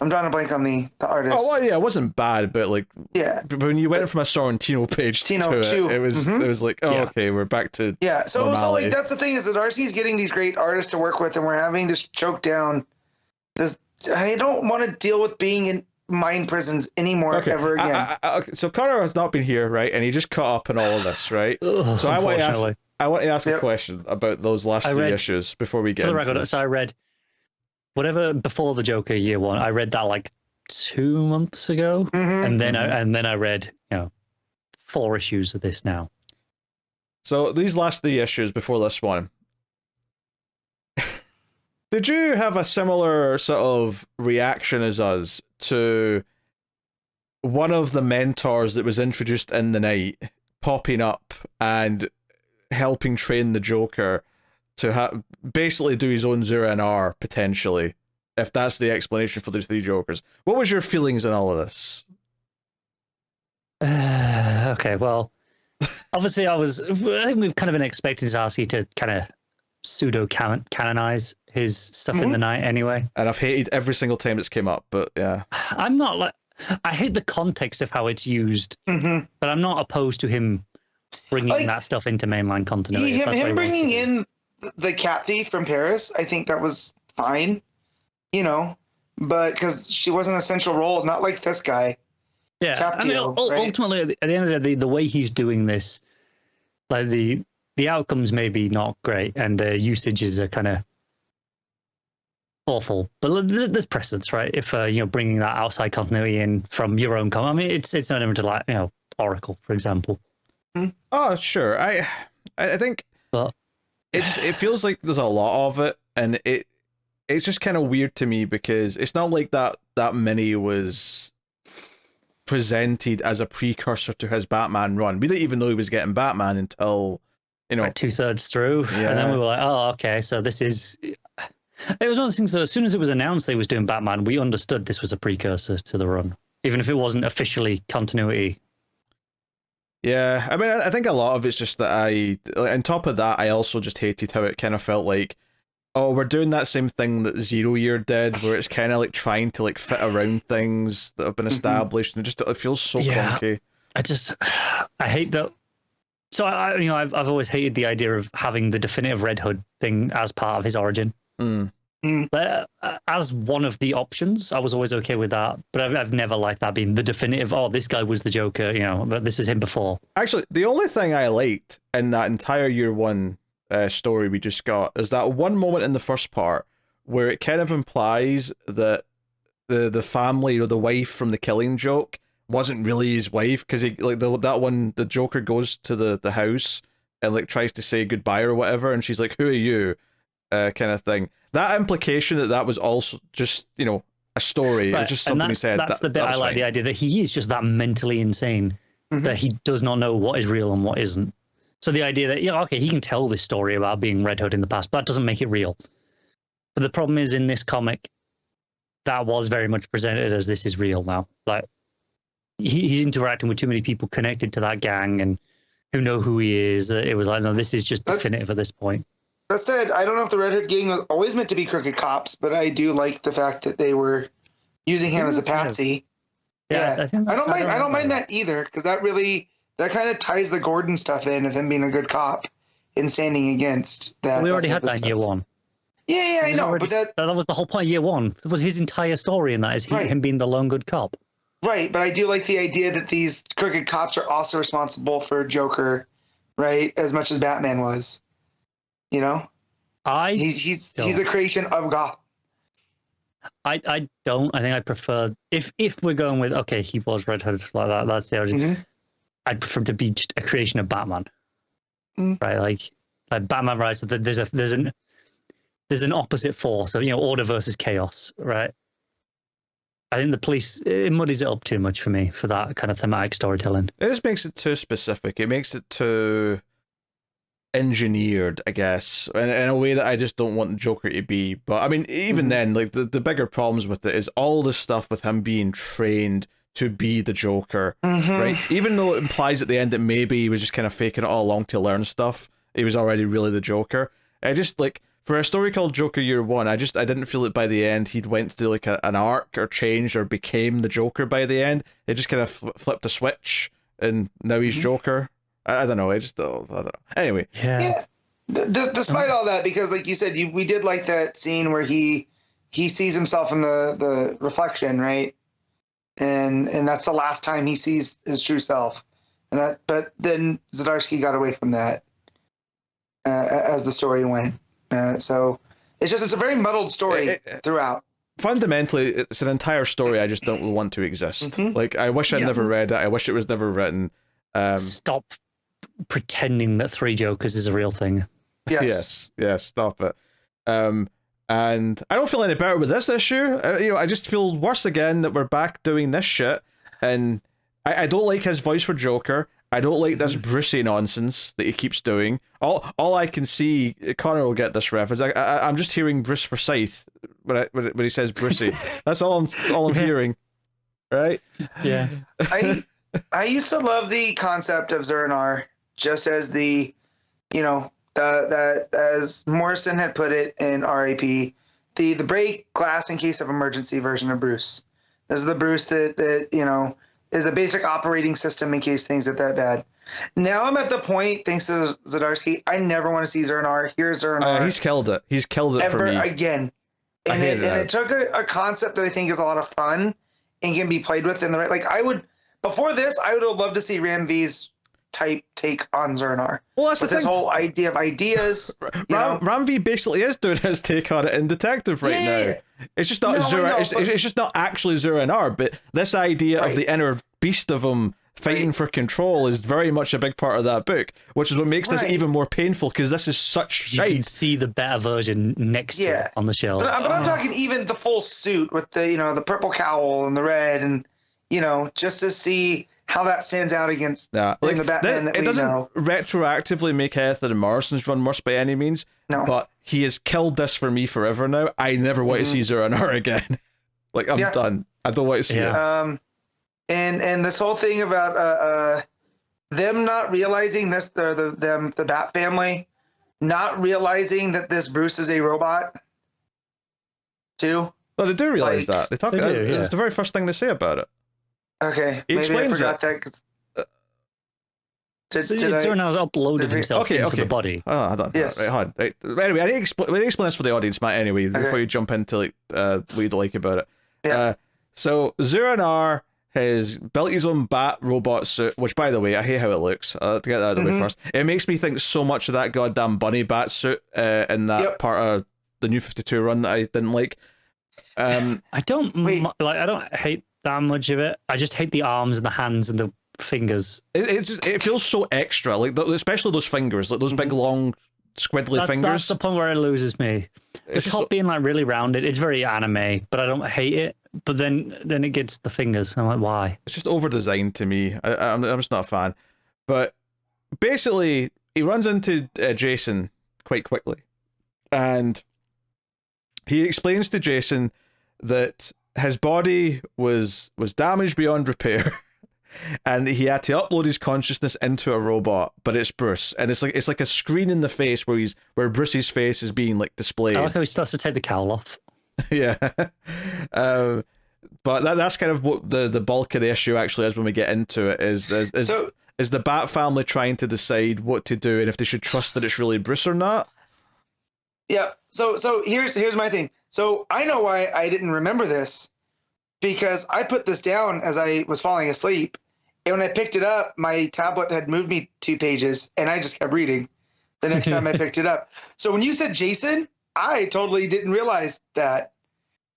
I'm drawing a blank on the artist. Oh well, yeah, it wasn't bad, but but when you went from a Sorrentino page to it was like, okay, we're back to normality. So that's the thing is that Zdarsky's getting these great artists to work with, and we're having to choke down this. I don't want to deal with being in mind prisons anymore ever again. Okay, so Connor has not been here, right? And he just caught up in all of this, right? So I want to ask a question about those last 3 issues before we get into this. So I read whatever before the Joker Year 1. I read that 2 months ago, and then I read 4 issues of this now. So these last 3 issues before this one, did you have a similar sort of reaction as us to one of the mentors that was introduced in the night popping up and helping train the Joker to basically do his own Zura and R, potentially, if that's the explanation for the 3 Jokers? What was your feelings in all of this? Okay, well, obviously I think we've kind of been expecting Zdarsky to kind of pseudo canonize his stuff in the night anyway. And I've hated every single time it's came up, but yeah. I'm not like, I hate the context of how it's used, but I'm not opposed to him bringing that stuff into mainline continuity. Him bringing in the cat thief from Paris, I think that was fine, you know, but because she wasn't an essential role, not like this guy. Yeah, I mean, ultimately, at the end of the day, the way he's doing this, like the outcomes may be not great, and the usages are kind of awful. But there's precedence, right? If bringing that outside continuity in from your own I mean, it's no different to like Oracle, for example. Oh, sure. I think, but it feels like there's a lot of it, and it's just kind of weird to me because it's not like that mini was presented as a precursor to his Batman run. We didn't even know he was getting Batman until like 2/3 through, and then we were like, oh, okay, so this is. It was one of the things that as soon as it was announced that he was doing Batman, we understood this was a precursor to the run, even if it wasn't officially continuity. Yeah, I mean, I think a lot of it's just that on top of that, I also just hated how it kind of felt like, oh, we're doing that same thing that 0 Year did, where it's kind of like trying to like fit around things that have been established, and it feels so clunky. I hate that. So I've always hated the idea of having the definitive Red Hood thing as part of his origin. But as one of the options, I was always okay with that. But I've never liked that being the definitive. Oh, this guy was the Joker. But this is him before. Actually, the only thing I liked in that entire Year One story we just got is that one moment in the first part where it kind of implies that the family or the wife from the Killing Joke wasn't really his wife, because he like the Joker goes to the house and like tries to say goodbye or whatever, and she's like, "Who are you?" Kind of thing. That implication that was also just a story. Right. It was just something he said. That's the bit I like. The idea that he is just that mentally insane that he does not know what is real and what isn't. So the idea that, okay, he can tell this story about being Red Hood in the past, but that doesn't make it real. But the problem is, in this comic, that was very much presented as this is real now. Like, he's interacting with too many people connected to that gang and who know who he is. It was like, no, this is just definitive at this point. That said, I don't know if the Red Hood gang was always meant to be crooked cops, but I do like the fact that they were using him as a patsy. Yeah, I don't mind that either, because that kind of ties the Gordon stuff in of him being a good cop and standing against that. We already had that in Year One. Yeah, I know, but that was the whole point of Year One. It was his entire story in that is him being the lone good cop. Right, but I do like the idea that these crooked cops are also responsible for Joker, right? As much as Batman was. He's a creation of Gotham. I don't. I think I prefer if we're going with he was Red Hood like that. That's the origin. I'd prefer to be just a creation of Batman, right? Like Batman, right? So there's an opposite force. So order versus chaos, right? I think the police it muddies it up too much for me for that kind of thematic storytelling. It just makes it too specific. It makes it too engineered, I guess, in a way that I just don't want the Joker to be. But I mean, even then, like the bigger problems with it is all the stuff with him being trained to be the Joker, right? Even though it implies at the end that maybe he was just kind of faking it all along to learn stuff, he was already really the Joker. I just like, for a story called Joker Year One, I didn't feel that by the end he'd went through like an arc or changed or became the Joker by the end. It just kind of flipped a switch and now he's Joker. I don't know. I don't know. Anyway. Yeah. Despite all that, because like you said, we did like that scene where he sees himself in the reflection, right? And that's the last time he sees his true self. But then Zdarsky got away from that as the story went. So it's a very muddled story throughout. Fundamentally, it's an entire story I just don't want to exist. Like, I wish I'd never read it. I wish it was never written. Stop pretending that 3 Jokers is a real thing. Yes, stop it. And I don't feel any better with this issue. I just feel worse again that we're back doing this shit. And I don't like his voice for Joker. I don't like this Brucey nonsense that he keeps doing. All I can see, Connor will get this reference. I'm just hearing Bruce Forsyth when he says Brucey. That's all I'm hearing. Right? Yeah. I used to love the concept of Zur-En-Arrh just as the, that as Morrison had put it in RAP, the break glass in case of emergency version of Bruce. This is the Bruce that is a basic operating system in case things get that bad. Now I'm at the point, thanks to Zdarsky, I never want to see Zur-En-Arrh. Here's Zur-En-Arrh. He's killed it. He's killed it for me again. And it took a concept that I think is a lot of fun and can be played with in the right. Like before this, I would have loved to see Ram V's type take on Zur-En-Arrh. Well, that's with the this thing. whole idea of ideas. Ram V basically is doing his take on it in Detective right now. It's just not it's just not actually Zur-En-Arrh, but this idea of the inner beast of him fighting for control is very much a big part of that book, which is what makes this even more painful, because this is such shite. You can see the better version next to it on the shelf. But I'm talking even the full suit with the the purple cowl and the red, and just to see how that stands out against the Batman that we know. It doesn't retroactively make Anthony Morrison's run worse by any means, but he has killed this for me forever now. I never want to see Zur-En-Arrh again. Like, I'm done. I don't want to see it. And this whole thing about them not realizing this, the Bat family, not realizing that this Bruce is a robot, too. Well, they do realize that. They talk. It's the very first thing they say about it. Okay, he maybe I explains forgot that. Cause Zur-En-Arrh's uploaded himself into the body. Oh, I don't. Yes. Right. Anyway, I need to explain this for the audience, Matt. Anyway, before you jump into what you like about it. Yeah. So Zur-En-Arrh has built his own bat robot suit, which, by the way, I hate how it looks. To get that out of the way first, it makes me think so much of that goddamn bunny bat suit in that part of the New 52 run that I didn't like. I don't I don't hate that much of it. I just hate the arms and the hands and the fingers. It feels so extra, like especially those fingers, like those big long squiddly fingers. That's the point where it loses me. The top being like really rounded, it's very anime, but I don't hate it. But then it gets the fingers. I'm like, why? It's just over designed to me. I'm just not a fan. But basically, he runs into Jason quite quickly, and he explains to Jason that his body was damaged beyond repair, and he had to upload his consciousness into a robot. But it's Bruce, and it's like a screen in the face where Bruce's face is being like displayed. I like how he starts to take the cowl off. Yeah. But that's kind of what the bulk of the issue actually is when we get into it, is the Bat family trying to decide what to do and if they should trust that it's really Bruce or not. Yeah. So here's my thing. So I know why I didn't remember this, because I put this down as I was falling asleep, and when I picked it up, my tablet had moved me 2 pages, and I just kept reading the next time I picked it up. So when you said Jason, I totally didn't realize that,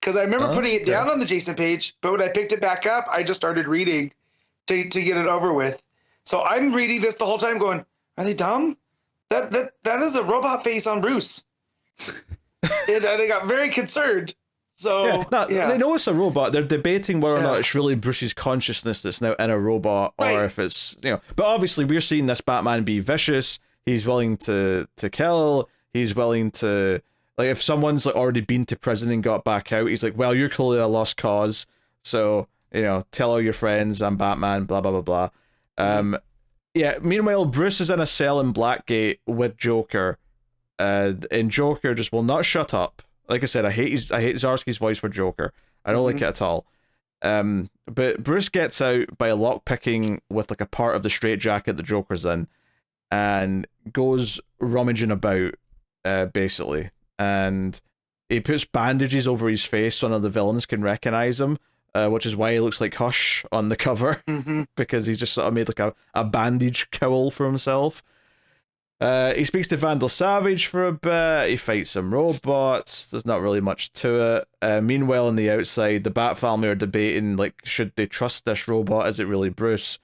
because I remember putting it down on the Jason page, but when I picked it back up, I just started reading to get it over with. So I'm reading this the whole time going, are they dumb? That is a robot face on Bruce. And I got very concerned. So they know it's a robot. They're debating whether or not it's really Bruce's consciousness that's now in a robot, or if it's But obviously, we're seeing this Batman be vicious. He's willing to kill. He's willing to, like, if someone's like already been to prison and got back out, he's like, well, you're clearly a lost cause. So tell all your friends I'm Batman. Blah blah blah blah. Meanwhile, Bruce is in a cell in Blackgate with Joker. And Joker just will not shut up. Like I said, I hate Zdarsky's voice for Joker. I don't like it at all. But Bruce gets out by lockpicking with like a part of the straitjacket the Joker's in, and goes rummaging about, basically. And he puts bandages over his face so none of the villains can recognize him, which is why he looks like Hush on the cover, because he's just sort of made like a bandage cowl for himself. He speaks to Vandal Savage for a bit. He fights some robots. There's not really much to it. Meanwhile, on the outside, the Bat family are debating, like, should they trust this robot? Is it really Bruce?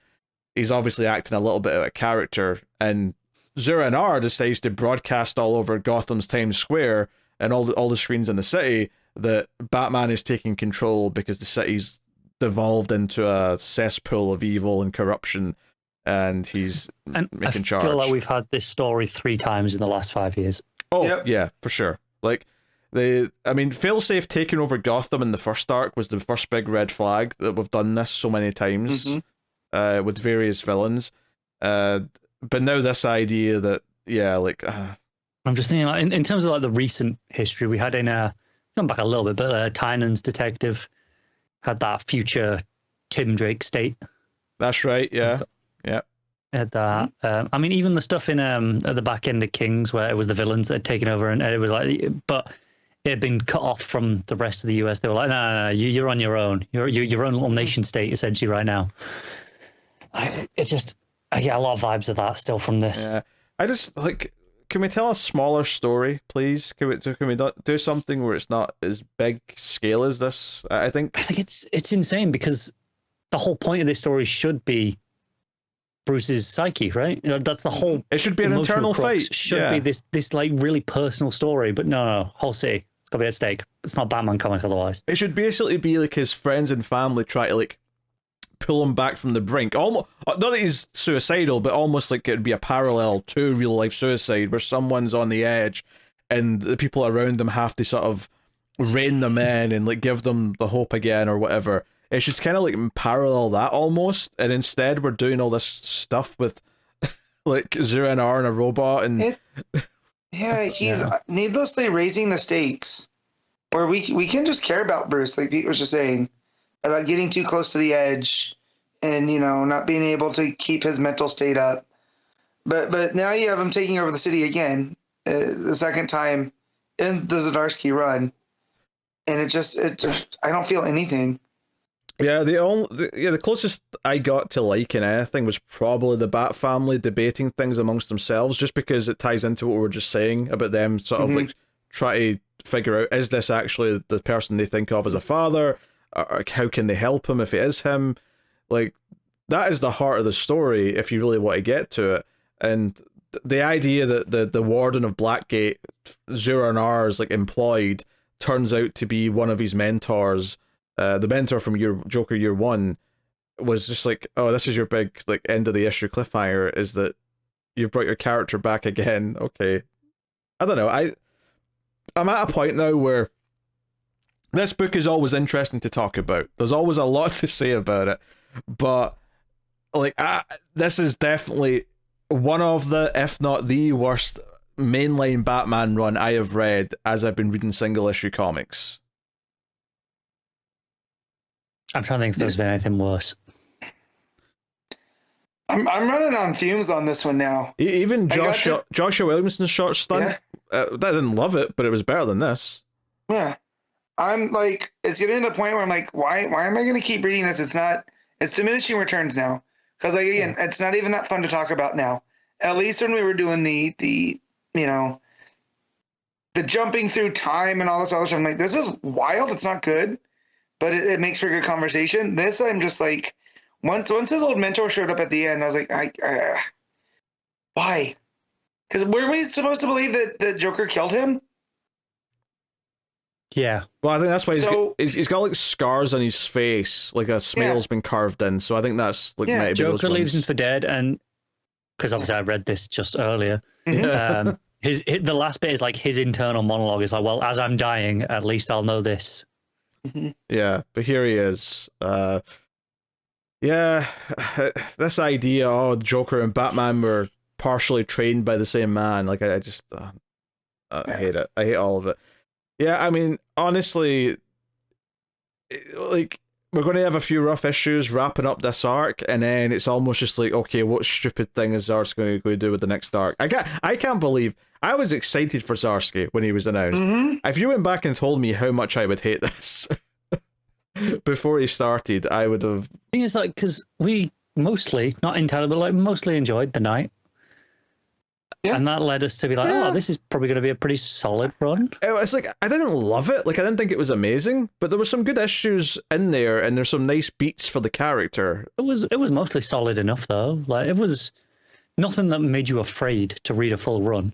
He's obviously acting a little bit out of character, and Zur-En-Arrh decides to broadcast all over Gotham's Times Square and all the screens in the city that Batman is taking control because the city's devolved into a cesspool of evil and corruption. And he's making charge. I feel like we've had this story 3 times in the last 5 years. Oh, yeah, for sure. Like, Failsafe taking over Gotham in the first arc was the first big red flag that we've done this so many times with various villains. But now this idea that, I'm just thinking, like, in terms of like the recent history we had in going back a little bit, but Tynan's detective had that future Tim Drake state. That's right. Yeah. Yeah. Had that. I mean, even the stuff in at the back end of Kings where it was the villains that had taken over, and it was like, but it had been cut off from the rest of the US. They were like, no, you're on your own. You're your own little nation state essentially right now. I get a lot of vibes of that still from this. Yeah. I just like. Can we tell a smaller story, please? Can we not do something where it's not as big scale as this? I think it's insane because the whole point of this story should be Bruce's psyche, right? That's the whole. It should be an internal fight. Should be this like really personal story, but no, whole city. It's gotta be at stake. It's not a Batman comic otherwise. It should basically be like his friends and family try to like pull him back from the brink. Almost not that he's suicidal, but almost like it'd be a parallel to real life suicide, where someone's on the edge, and the people around them have to sort of rein them in and like give them the hope again or whatever. It should kind of like parallel that almost, and instead we're doing all this stuff with like Zero-N-R and a robot and he's needlessly raising the stakes. Where we can just care about Bruce, like Pete was just saying, about getting too close to the edge and, not being able to keep his mental state up. But now you have him taking over the city again, the second time in the Zdarsky run. And it just I don't feel anything. Yeah, the closest I got to liking anything was probably the Bat family debating things amongst themselves, just because it ties into what we were just saying about them sort of like try to figure out, is this actually the person they think of as a father? Or how can they help him if it is him? Like, that is the heart of the story if you really want to get to it. And the idea that the warden of Blackgate, Zero-N-R, is like employed, turns out to be one of his mentors, the mentor from Joker Year One, was just like, oh, this is your big like end of the issue cliffhanger, is that you've brought your character back again. Okay, I don't know. I'm at a point now where this book is always interesting to talk about. There's always a lot to say about it, but like this is definitely one of the, if not the worst mainline Batman run I have read as I've been reading single issue comics. I'm trying to think if there's been anything worse. I'm running on fumes on this one now. Even Joshua Williamson's short stunt, I didn't love it, but it was better than this. Yeah. I'm like, it's getting to the point where I'm like, why am I going to keep reading this? It's diminishing returns now. Because like, again, it's not even that fun to talk about now. At least when we were doing the jumping through time and all this other stuff, I'm like, this is wild. It's not good, but it makes for good conversation. This, I'm just like, once his old mentor showed up at the end, I was like, why? Because were we supposed to believe that Joker killed him? Yeah. Well, I think that's why he's got like scars on his face, like a smile's been carved in. So I think that's like Joker leaves him for dead, and because obviously I read this just earlier. The last bit is like his internal monologue is like, well, as I'm dying, at least I'll know this. Yeah, but here he is. This idea, Joker and Batman were partially trained by the same man. Like I just I hate it. I hate all of it. Yeah, I mean, honestly, like, we're going to have a few rough issues wrapping up this arc, and then it's almost just like, okay, what stupid thing is Zdarsky going to do with the next arc? I can't believe, I was excited for Zdarsky when he was announced. If you went back and told me how much I would hate this before he started, I would have... The thing is, like, because we mostly, not entirely, but like mostly enjoyed the night. Yeah. And that led us to be like, oh, this is probably going to be a pretty solid run. It's like, I didn't love it. Like, I didn't think it was amazing, but there were some good issues in there, and there's some nice beats for the character. It was mostly solid enough, though. Like, it was nothing that made you afraid to read a full run.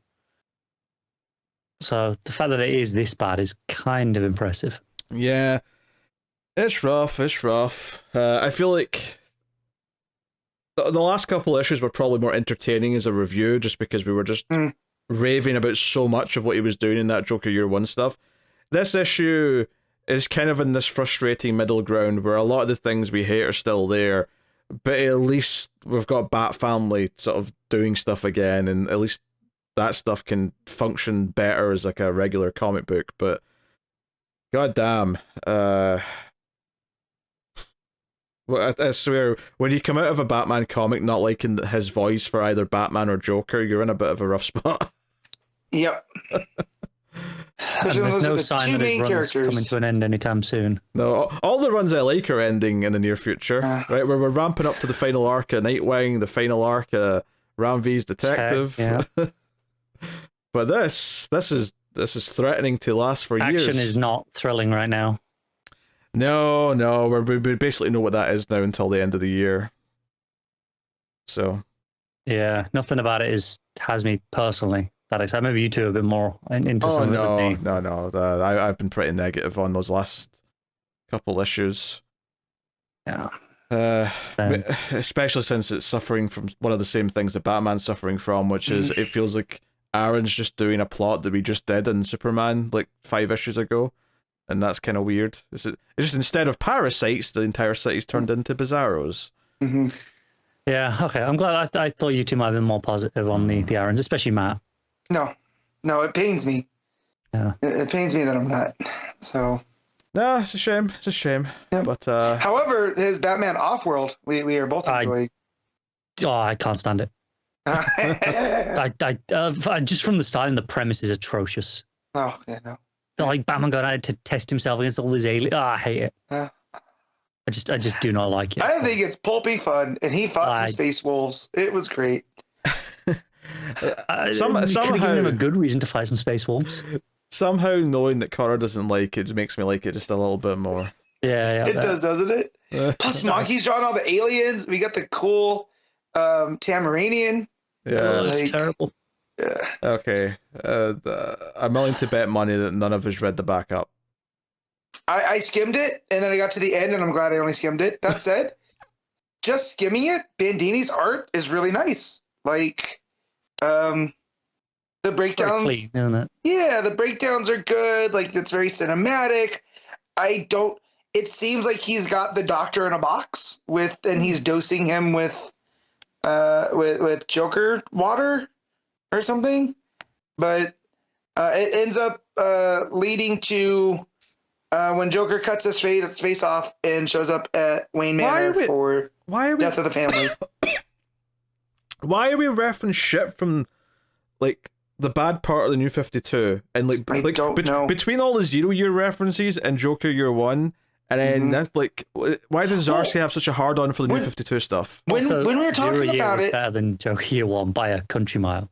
So the fact that it is this bad is kind of impressive. Yeah. It's rough. I feel like the last couple of issues were probably more entertaining as a review, just because we were just raving about so much of what he was doing in that Joker Year One stuff. This issue is kind of in this frustrating middle ground where a lot of the things we hate are still there, but at least we've got Bat Family sort of doing stuff again, and at least that stuff can function better as like a regular comic book, but goddamn, well, I swear, when you come out of a Batman comic not liking his voice for either Batman or Joker, you're in a bit of a rough spot. Yep. And there's no sign that his run's coming to an end anytime soon. No, all the runs I like are ending in the near future, right? Where we're ramping up to the final arc of Nightwing, the final arc of Ram V's Detective. Yeah. But this is threatening to last for years. Action is not thrilling right now. No, we basically know what that is now until the end of the year. So. Yeah, nothing about it has me personally that excited. Maybe you two are a bit more into some of it than me. No. I've been pretty negative on those last couple issues. Yeah. Especially since it's suffering from one of the same things that Batman's suffering from, which is it feels like Aaron's just doing a plot that we just did in Superman like 5 issues ago, and that's kind of weird. It's just instead of parasites, the entire city's turned into Bizarros. Mm-hmm. Yeah, okay. I'm glad. I thought you two might have been more positive on the Aarons, especially Matt. No, it pains me. Yeah. It pains me that I'm not. So. No, it's a shame. It's a shame. Yeah. But however, his Batman Offworld, we are both enjoying. I can't stand it. I just from the start, and the premise is atrocious. Oh yeah, no. Like Batman going out to test himself against all these aliens. I hate it. I just do not like it. I think it's pulpy fun, and he fought some space wolves. It was great. Somehow given him a good reason to fight some space wolves. Somehow knowing that Connor doesn't like it makes me like it just a little bit more. Yeah, it does, doesn't it? Plus, Monkey's drawing all the aliens. We got the cool Tamaranian. Yeah, it's terrible. Yeah. Okay, I'm willing to bet money that none of us read the backup. I skimmed it, and then I got to the end, and I'm glad I only skimmed it. That said, just skimming it, Bandini's art is really nice. Like, the breakdowns, clean, isn't it? Yeah, the breakdowns are good. Like, it's very cinematic. It seems like he's got the doctor in a box and he's dosing him with Joker water or something. But it ends up leading to when Joker cuts his face off and shows up at Wayne Manor for Death of the Family. Why are we referencing shit from like the bad part of the New 52 and between all the 0 year references and Joker Year 1, and then that's like, why does Zdarsky have such a hard on for the New 52 stuff? When we were talking about it, better than Joker Year 1 by a country mile.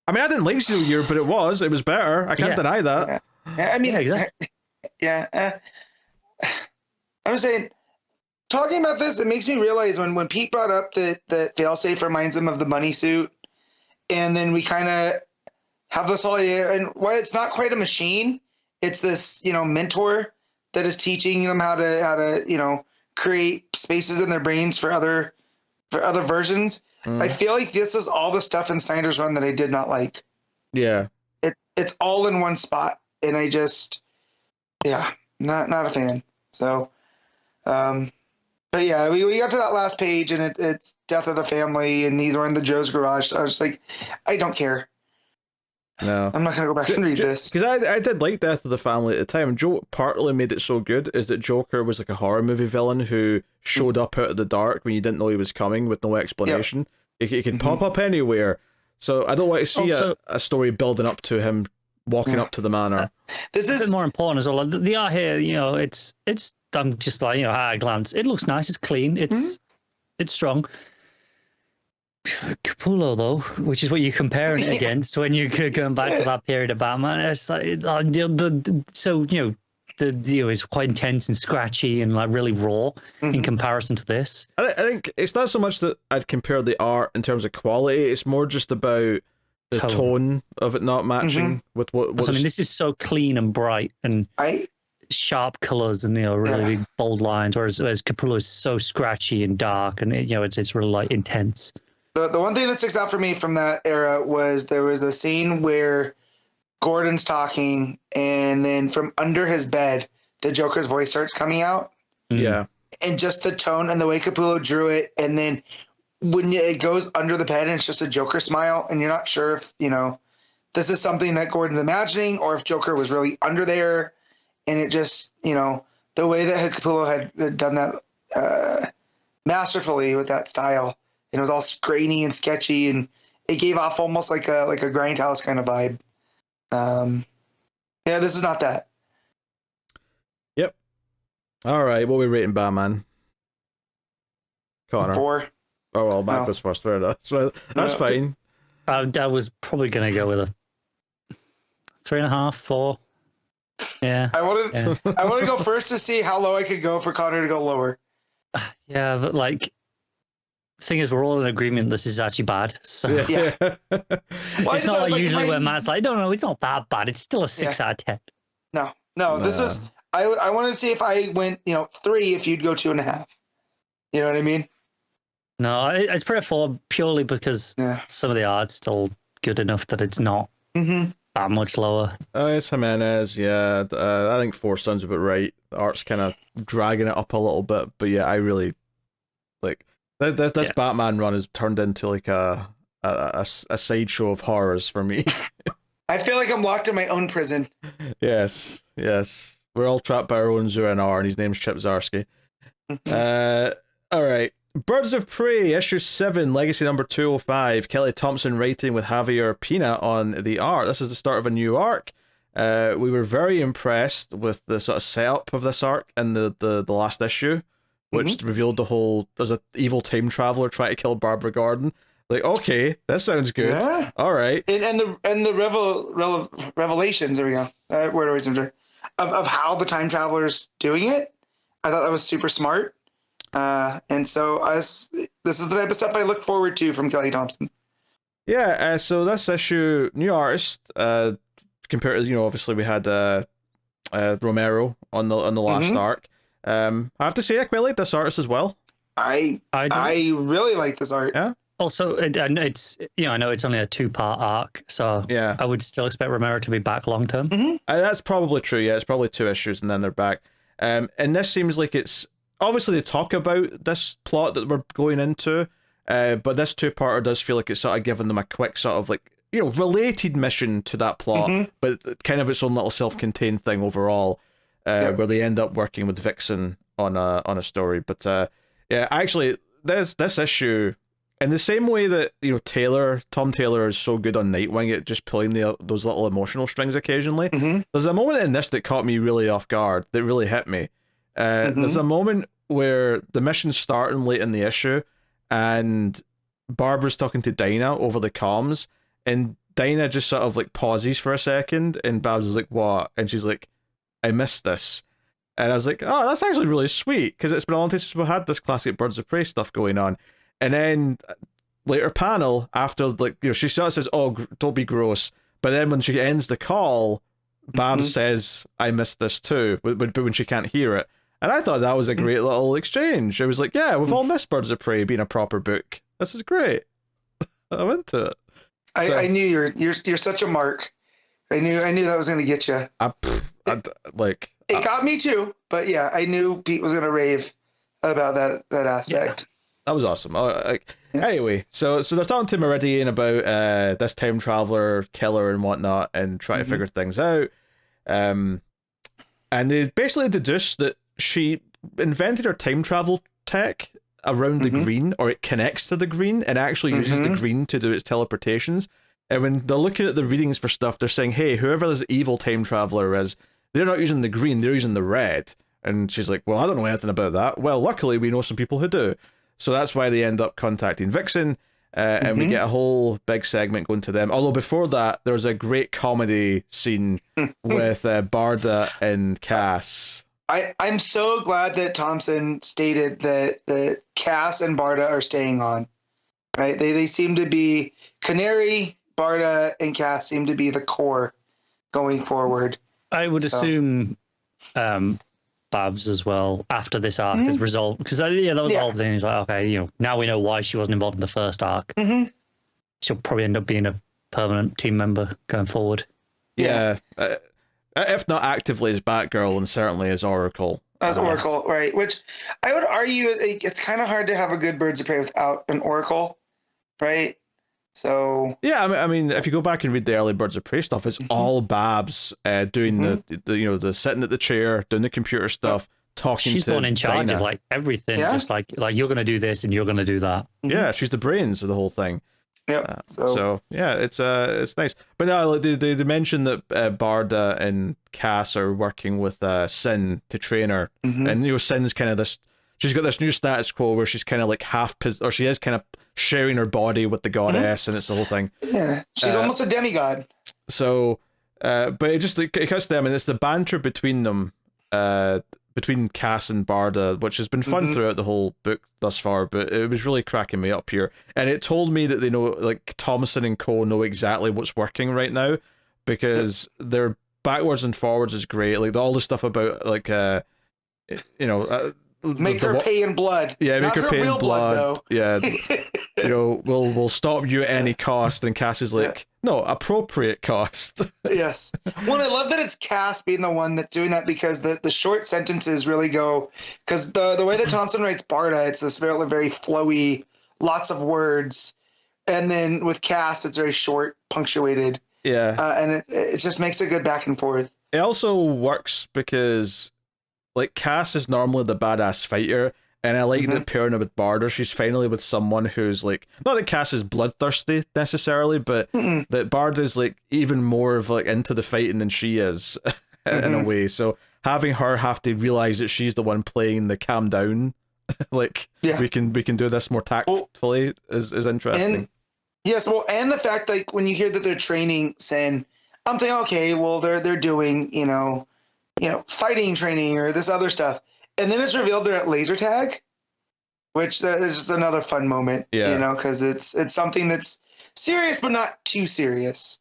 I mean, I didn't like 0 year, but it was better. I can't deny that. Yeah. I mean, exactly. Yeah. I'm saying, talking about this, it makes me realize when Pete brought up that failsafe reminds him of the bunny suit, and then we kind of have this whole idea, and why it's not quite a machine, it's this mentor that is teaching them how to create spaces in their brains for other versions. I feel like this is all the stuff in Snyder's run that I did not like. Yeah, it's all in one spot, and I just not a fan. So, but yeah, we got to that last page, and it's Death of the Family, and these were in the Joe's garage. So I was just like, I don't care. No, I'm not gonna go back and read this because I did like Death of the Family at the time. Joe partly made it so good is that Joker was like a horror movie villain who showed up out of the dark when you didn't know he was coming with no explanation. Yep. He could pop up anywhere. So I don't want to see a story building up to him walking up to the manor. This is a bit more important as well. The art here, it's. I'm just like at a glance, it looks nice. It's clean. It's strong. Capullo, though, which is what you're comparing it against when you're going back to that period of Batman. It's like it's quite intense and scratchy and like really raw in comparison to this. I think it's not so much that I'd compare the art in terms of quality. It's more just about the tone of it not matching with what. I mean, this is so clean and bright and sharp colors and really big bold lines, whereas Capullo is so scratchy and dark and it's really like intense. The one thing that sticks out for me from that era was there was a scene where Gordon's talking, and then from under his bed, the Joker's voice starts coming out. Yeah. And just the tone and the way Capullo drew it, and then when it goes under the pen and it's just a Joker smile, and you're not sure if this is something that Gordon's imagining or if Joker was really under there, and it just the way that Capullo had done that masterfully with that style, and it was all grainy and sketchy, and it gave off almost like a grindhouse kind of vibe. Yeah, this is not that. Yep. All right, what are we rating Batman? Connor. 4. Oh well, Mac was first. Fair enough. So that's fine. I was probably gonna go with a 3.5, 4. Yeah. I wanted to go first to see how low I could go for Connor to go lower. Yeah, but like, the thing is, we're all in agreement this is actually bad. So Yeah. it's not like usually when Matt's like, no, it's not that bad. It's still a 6 out of 10. No. This was I wanted to see if I went 3, if you'd go 2.5. You know what I mean? No, it's pretty 4 purely because some of the art's still good enough that it's not that much lower. It's Jimenez, yeah. I think 4 sounds about right. The art's kind of dragging it up a little bit, but yeah, I really like this Batman run has turned into like a sideshow of horrors for me. I feel like I'm locked in my own prison. Yes. We're all trapped by our own Zur-En-Arr, and his name's Chip Zdarsky. All right. Birds of Prey, issue 7, legacy number 205. Kelly Thompson writing with Javier Pina on the art. This is the start of a new arc. We were very impressed with the sort of setup of this arc in the last issue, which revealed the whole, there's an evil time traveler trying to kill Barbara Gordon. Like, okay, that sounds good. Yeah. All right. And the revelations, there we go. Where do we center? Of how the time traveler's doing it. I thought that was super smart. And so this is the type of stuff I look forward to from Kelly Thompson. Yeah, so this issue, new artist, compared to, obviously we had Romero on the last arc. I have to say I quite like this artist as well. I really like this art. Yeah. Also, it's I know it's only a 2-part arc, so I would still expect Romero to be back long term. That's probably true. Yeah, it's probably 2 issues and then they're back. And this seems like it's obviously they talk about this plot that we're going into, but this 2-parter does feel like it's sort of giving them a quick sort of like related mission to that plot, but kind of its own little self-contained thing overall, where they end up working with Vixen on a story. But actually, this issue. In the same way that Tom Taylor is so good on Nightwing at just pulling those little emotional strings occasionally, there's a moment in this that caught me really off guard, that really hit me. There's a moment where the mission's starting late in the issue, and Barbara's talking to Dinah over the comms, and Dinah just sort of like pauses for a second, and Babs is like, "What?" And she's like, "I missed this." And I was like, "Oh, that's actually really sweet," because it's been a long time since we've had this classic Birds of Prey stuff going on. And then later panel, after she sort of says, "Oh, don't be gross," but then when she ends the call, Babs says, "I missed this too," but when she can't hear it. And I thought that was a great little exchange. It was like, yeah, we've all missed Birds of Prey being a proper book. This is great. I'm into it. I knew you're such a mark. I knew that was gonna get you. It got me too, but yeah, I knew Pete was gonna rave about that aspect. Yeah. That was awesome. Yes. Anyway, so they're talking to Meridian about this time traveler killer and whatnot, and try to figure things out. And they basically deduced that she invented her time travel tech around the green, or it connects to the green and actually uses the green to do its teleportations. And when they're looking at the readings for stuff, they're saying, "Hey, whoever this evil time traveler is, they're not using the green, they're using the red." And she's like, "Well, I don't know anything about that." Well, luckily we know some people who do. So that's why they end up contacting Vixen, and we get a whole big segment going to them. Although before that, there's a great comedy scene with Barda and Cass. I'm so glad that Thompson stated that Cass and Barda are staying on. Right? They seem to be Canary, Barda, and Cass seem to be the core going forward. I would assume Babs as well after this arc is resolved, because that was the whole thing. It's like, okay, now we know why she wasn't involved in the first arc. She'll probably end up being a permanent team member going forward. Yeah. If not actively as Batgirl, and certainly as Oracle. As Oracle, right? Which I would argue it's kind of hard to have a good Birds of Prey without an Oracle, right? So yeah, I mean, if you go back and read the early Birds of Prey stuff, it's all Babs doing the sitting at the chair, doing the computer stuff, talking. She's to the one in charge Dinah. of like everything. Yeah? Just like you're gonna do this and you're gonna do that. Yeah, she's the brains of the whole thing. Yep. So yeah, it's nice. But no, like, they mentioned that Barda and Cass are working with Sin to train her, and Sin's kind of this. She's got this new status quo where she's kind of like or she is kind of sharing her body with the goddess, and it's the whole thing. Yeah, she's almost a demigod. So, but it just it cuts to them, and it's the banter between them, between Cass and Barda, which has been fun throughout the whole book thus far, but it was really cracking me up here. And it told me that they know, like, Thompson and co know exactly what's working right now, because their backwards and forwards is great. Like, all the stuff about, like, make her pay in blood. Yeah, make Not her pay in blood. though. Yeah. We'll stop you at any cost. And Cass is like, no, appropriate cost. Yes. Well, I love that it's Cass being the one that's doing that, because the short sentences really go, because the way that Thompson writes Barda, it's this very, very flowy, lots of words. And then with Cass, it's very short, punctuated. Yeah. And it just makes a good back and forth. It also works because, like, Cass is normally the badass fighter, and I like that pairing her with Barda, she's finally with someone who's, like, not that Cass is bloodthirsty necessarily, but that Barda's, like, even more of, like, into the fighting than she is, in a way. So having her have to realize that she's the one playing the calm down, like, we can do this more tactfully is interesting. And, yes, well, and the fact, like, when you hear that they're training Sin, I'm thinking, okay, well, they're doing, fighting training or this other stuff. And then it's revealed they're at laser tag, which is just another fun moment, because it's something that's serious, but not too serious.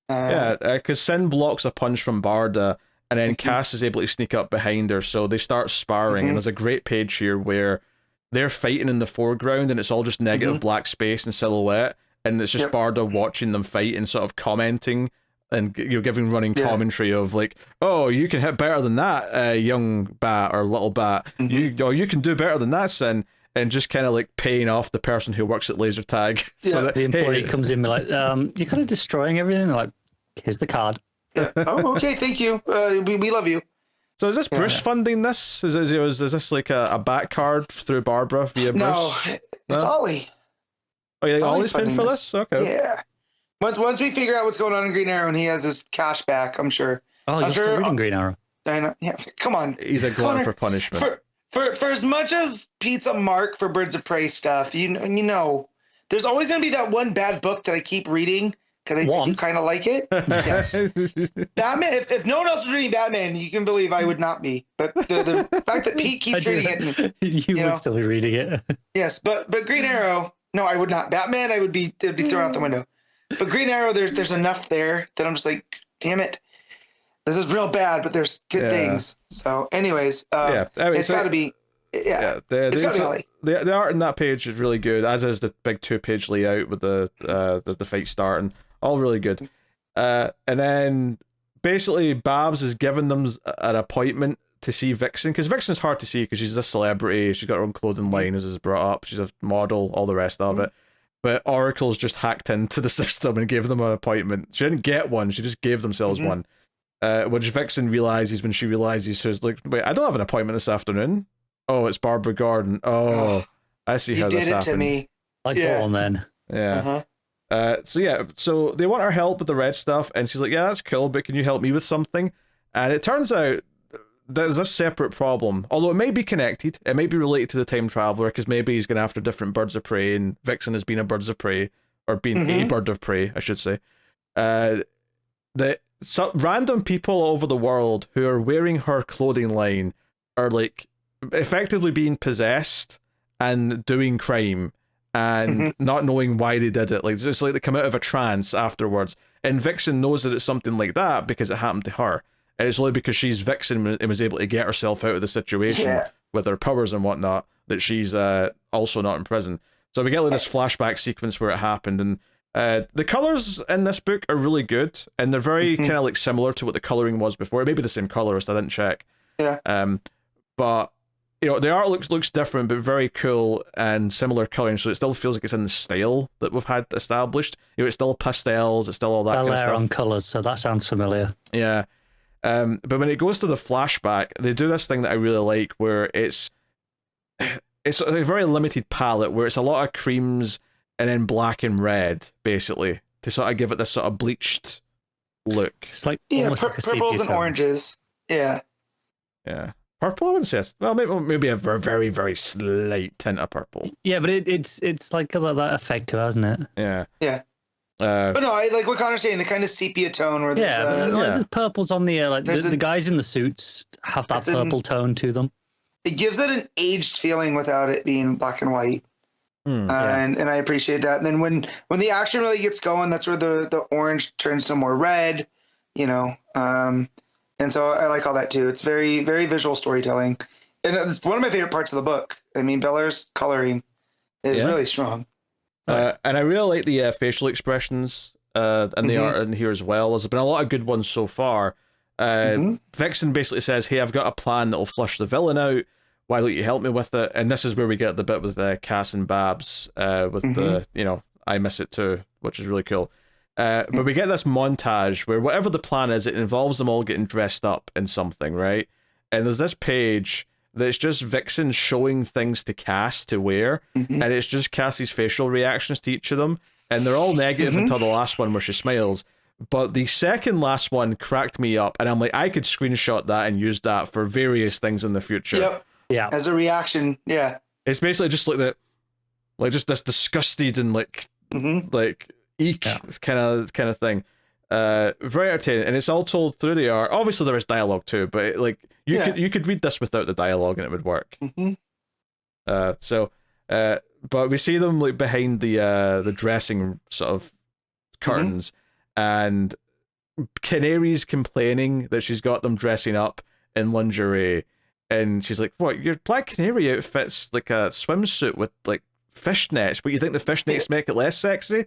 Because Sin blocks a punch from Barda, and then Cass is able to sneak up behind her, so they start sparring, and there's a great page here where they're fighting in the foreground, and it's all just negative black space and silhouette, and it's just Barda watching them fight and sort of commenting, and giving running commentary of, like, oh, you can hit better than that, young bat or little bat. You can do better than that, Sin. And just kind of like paying off the person who works at laser tag. So that, the employee comes in and like, you're kind of destroying everything. Like, here's the card. Oh, okay, thank you. We love you. So is this Bruce funding this? Is this like a back card through Barbara via Bruce? No, it's Ollie. Oh, yeah, Ollie's paying for this? Okay. Yeah. Once we figure out what's going on in Green Arrow and he has his cash back, I'm sure. Oh, you're still reading Green Arrow. I know. Yeah, come on. He's a glutton for punishment. For as much as Pete's a mark for Birds of Prey stuff, you know, there's always going to be that one bad book that I keep reading because I do kind of like it. Yes. Batman. If no one else is reading Batman, you can believe I would not be. But the fact that Pete keeps reading it, you would still be reading it. Yes, but Green Arrow, no, I would not. Batman, it'd be thrown out the window. But Green Arrow, there's enough there that I'm just like, damn it. This is real bad, but there's good things. So, anyways, it's got to be, it's got to be Ollie. The art in that page is really good, as is the big 2-page layout with the fight starting. All really good. And then basically Babs is giving them an appointment to see Vixen, because Vixen's hard to see because she's a celebrity. She's got her own clothing line, as is brought up. She's a model, all the rest of it. But Oracle's just hacked into the system and gave them an appointment. She didn't get one, she just gave themselves one. Which Vixen realizes when she realizes, she's like, wait, I don't have an appointment this afternoon. Oh, it's Barbara Gordon. Oh, I see how this happened. You did it to me. Go on then. Yeah. So they want her help with the red stuff, and she's like, yeah, that's cool, but can you help me with something? And it turns out there's a separate problem, although it may be connected. It might be related to the time traveler, because maybe he's going after different birds of prey, and Vixen has been a birds of prey, or been a bird of prey, I should say. Random people all over the world who are wearing her clothing line are like effectively being possessed and doing crime and not knowing why they did it. Like, it's like they come out of a trance afterwards, and Vixen knows that it's something like that because it happened to her. And it's only because she's Vixen and was able to get herself out of the situation with her powers and whatnot that she's also not in prison. So we get like this flashback sequence where it happened, and the colors in this book are really good, and they're very kind of like similar to what the coloring was before. It may be the same colorist, I didn't check. Yeah. but the art looks different, but very cool and similar coloring, so it still feels like it's in the style that we've had established. It's still pastels, it's still all that kind of stuff. on colours, so that sounds familiar. Yeah. But when it goes to the flashback, they do this thing that I really like, where it's a very limited palette, where it's a lot of creams and then black and red, basically, to sort of give it this sort of bleached look. It's like almost like a purples and oranges. Yeah. Yeah. Purple, I wouldn't say. Well, maybe a very, very, very slight tint of purple. Yeah, but it's like that effect to it, hasn't it? Yeah. Yeah. But no, I like what Connor's saying, the kind of sepia tone where there's there's purples on the like the guys in the suits have that purple tone to them. It gives it an aged feeling without it being black and white. And I appreciate that. And then when the action really gets going, that's where the orange turns to more red, and so I like all that too. It's very, very visual storytelling. And it's one of my favorite parts of the book. I mean, Beller's coloring is really strong. And I really like the facial expressions and the art in here as well. There's been a lot of good ones so far. Vixen basically says, "Hey, I've got a plan that'll flush the villain out. Why don't you help me with it?" And this is where we get the bit with Cass and Babs with the, I miss it too, which is really cool. But we get this montage where whatever the plan is, it involves them all getting dressed up in something, right? And there's this page that's just Vixen showing things to Cass to wear, and it's just Cassie's facial reactions to each of them, and they're all negative until the last one where she smiles. But the second last one cracked me up, and I'm like, I could screenshot that and use that for various things in the future. Yep. Yeah. As a reaction, yeah. It's basically just like just this disgusted and like eek kind of thing. Very entertaining, and it's all told through the art. Obviously, there is dialogue too, but you could read this without the dialogue and it would work. But we see them like behind the dressing sort of curtains, and Canary's complaining that she's got them dressing up in lingerie, and she's like, "What? Your Black Canary outfit's like a swimsuit with like fishnets, but you think the fishnets make it less sexy?"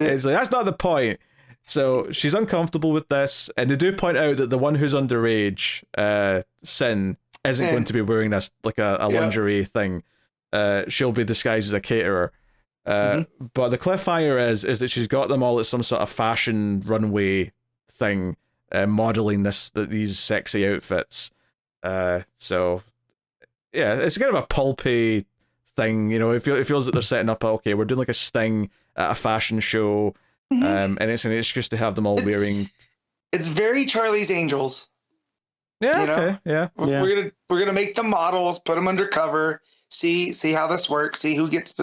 It's like, that's not the point. So she's uncomfortable with this, and they do point out that the one who's underage, Sin, isn't going to be wearing this like a lingerie thing. She'll be disguised as a caterer. But the cliffhanger is that she's got them all at some sort of fashion runway thing, modeling these sexy outfits. So yeah, it's kind of a pulpy thing, it feels that they're setting up we're doing like a sting at a fashion show, and it's an excuse to have them all wearing. It's very Charlie's Angels. Yeah, We're gonna make the models, put them undercover, see how this works, see who gets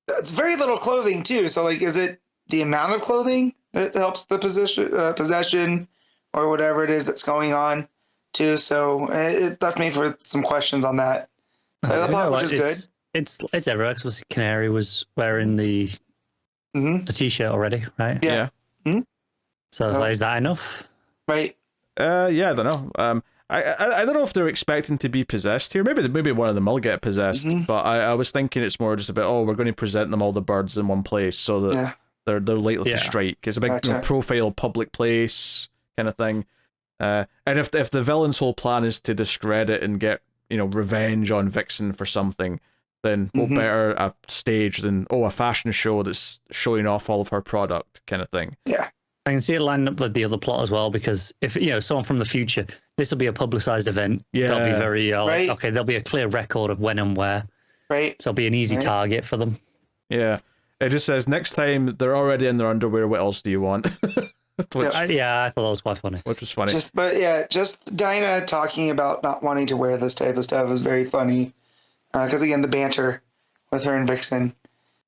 it's very little clothing too. So like, is it the amount of clothing that helps the possession or whatever it is that's going on too? So it left me with some questions on that. So the plot, which is good. It's everywhere. Because Canary was wearing the t-shirt already, right? Yeah. So is that enough? Right. I don't know. I don't know if they're expecting to be possessed here. Maybe one of them will get possessed. But I was thinking it's more just about we're going to present them all the birds in one place so that they're likely to strike. It's a big profile public place kind of thing. And if the villain's whole plan is to discredit and get revenge on Vixen for something, then what better a stage than a fashion show that's showing off all of her product kind of thing. Yeah. I can see it lining up with the other plot as well, because if someone from the future, this will be a publicized event. They'll be very there'll be a clear record of when and where. Right. So it'll be an easy target for them. Yeah. It just says next time they're already in their underwear, what else do you want? I thought that was quite funny. Which was funny. Just Dinah talking about not wanting to wear this type of stuff was very funny. Because again, the banter with her and Vixen.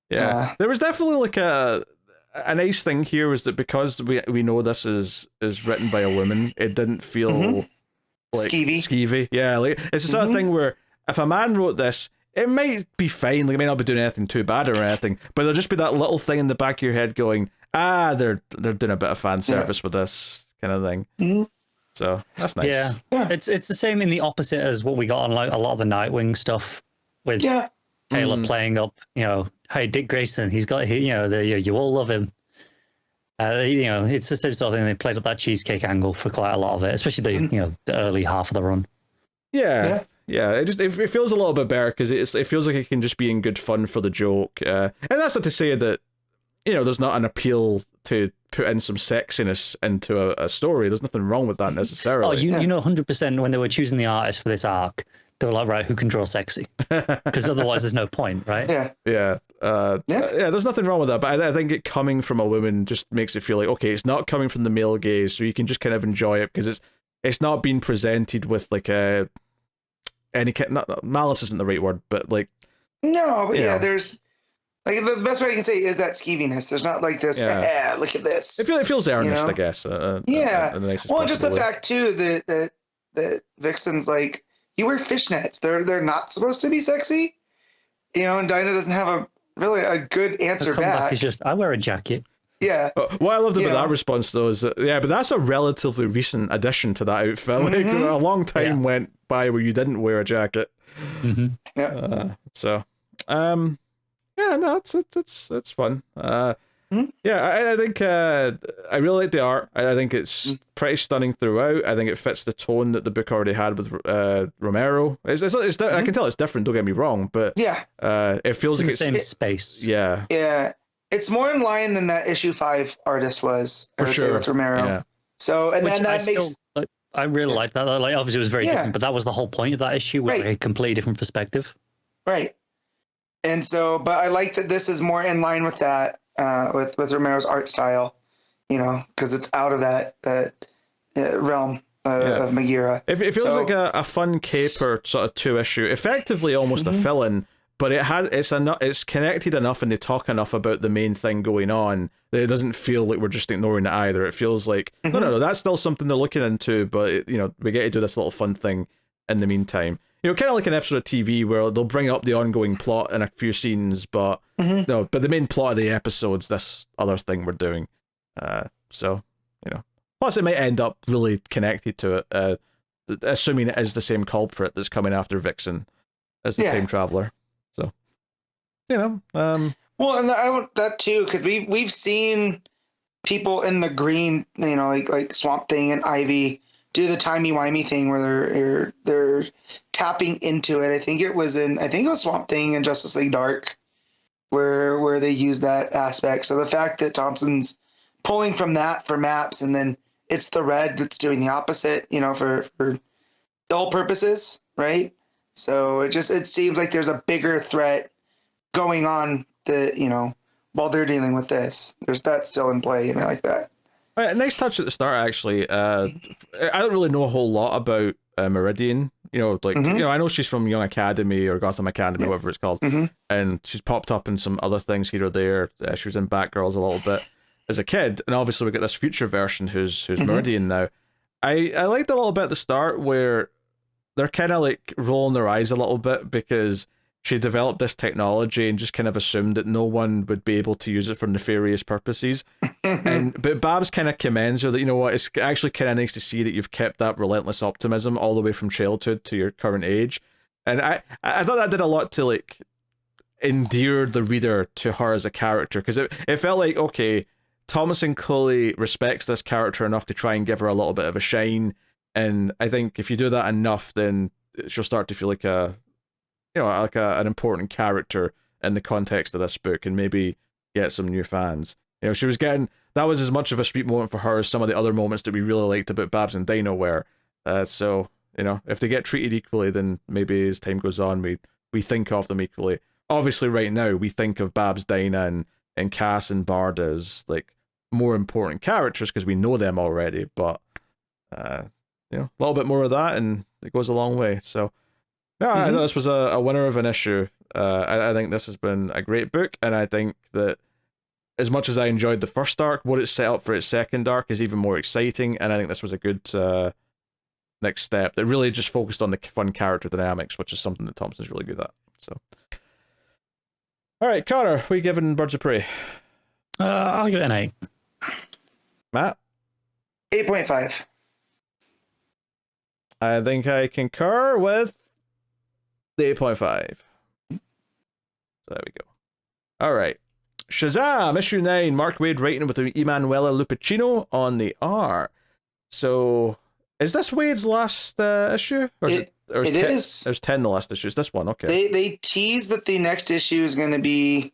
Yeah. There was definitely like a nice thing here was that because we know this is written by a woman, it didn't feel like skeevy. Yeah, like it's the sort of thing where if a man wrote this, it might be fine. Like, it may not be doing anything too bad or anything, but there'll just be that little thing in the back of your head going, they're doing a bit of fan service with this kind of thing. So that's nice. Yeah. It's the same in the opposite as what we got on like a lot of the Nightwing stuff with Taylor playing up, hey, Dick Grayson, he's got, you all love him. It's the same sort of thing. They played up that cheesecake angle for quite a lot of it, especially the early half of the run. Yeah. Yeah, it feels a little bit better because it feels like it can just be in good fun for the joke, and that's not to say that there's not an appeal to put in some sexiness into a story. There's nothing wrong with that necessarily. Oh, you know, 100% when they were choosing the artist for this arc, they were like, right, who can draw sexy? Because otherwise, there's no point, right? Yeah. There's nothing wrong with that, but I think it coming from a woman just makes it feel like, okay, it's not coming from the male gaze, so you can just kind of enjoy it because it's not being presented with like malice isn't the right word, but like no, but there's like the best way I can say is that skeeviness. There's not like this. Look at this. It feels earnest, I guess. Well, just the fact too that Vixen's like, you wear fishnets. They're not supposed to be sexy, and Dinah doesn't have a good answer back. It's just I wear a jacket. Yeah. What I loved about that response though is that, but that's a relatively recent addition to that outfit. Like a long time went by where you didn't wear a jacket. Mm-hmm. It's fun. I think I really like the art. I think it's pretty stunning throughout. I think it fits the tone that the book already had with Romero. I can tell it's different. Don't get me wrong, but it feels like it's in the same space. Yeah. It's more in line than that issue 5 artist was, for sure, with Romero. Yeah. So, and then that makes. I really like that. Like, obviously, it was very different, but that was the whole point of that issue, where a completely different perspective. Right. And so, but I like that this is more in line with that, with Romero's art style, because it's out of that realm of Magira. It feels like a fun caper sort of 2-issue, effectively almost a fill-in. But it's connected enough and they talk enough about the main thing going on that it doesn't feel like we're just ignoring it either. It feels like, no, that's still something they're looking into, but, we get to do this little fun thing in the meantime. Kind of like an episode of TV where they'll bring up the ongoing plot in a few scenes, but but the main plot of the episode's this other thing we're doing. Plus it might end up really connected to it, assuming it is the same culprit that's coming after Vixen as the time traveler. So, well, and I want that too, because we've seen people in the green, like Swamp Thing and Ivy do the timey-wimey thing where they're tapping into it. I think it was Swamp Thing and Justice League Dark where they use that aspect. So the fact that Thompson's pulling from that for maps, and then it's the Red that's doing the opposite, for dull purposes, right? So it seems like there's a bigger threat going on while they're dealing with this. There's that still in play, like that. Nice touch at the start, actually. I don't really know a whole lot about Meridian. I know she's from Young Academy or Gotham Academy, whatever it's called, and she's popped up in some other things here or there. She was in Batgirls a little bit as a kid, and obviously we get this future version who's Meridian now. I liked a little bit at the start where they're kind of like rolling their eyes a little bit because she developed this technology and just kind of assumed that no one would be able to use it for nefarious purposes. But Babs kind of commends her that, it's actually kind of nice to see that you've kept that relentless optimism all the way from childhood to your current age. And I thought that did a lot to like endear the reader to her as a character, because it felt like, okay, Thompson clearly respects this character enough to try and give her a little bit of a shine. And I think if you do that enough, then she'll start to feel like an important character in the context of this book, and maybe get some new fans. She was getting, that was as much of a sweet moment for her as some of the other moments that we really liked about Babs and Dino were. So if they get treated equally, then maybe as time goes on, we think of them equally. Obviously, right now we think of Babs, Dinah, and Cass and Bard as like more important characters because we know them already. But a little bit more of that, and it goes a long way. So, no, I thought this was a winner of an issue. I think this has been a great book, and I think that as much as I enjoyed the first arc, what it set up for its second arc is even more exciting, and I think this was a good next step that really just focused on the fun character dynamics, which is something that Thompson's really good at. So, all right, Connor, what are you giving Birds of Prey? I'll give it an 8. Matt? 8.5. I think I concur with the 8.5. So there we go. All right. Shazam, issue 9, Mark Waid writing with Emanuela Lupacchino on the art. So, is this Waid's last issue? Or There's It is. There's 10 the last issue. It's this one, okay. They tease that the next issue is going to be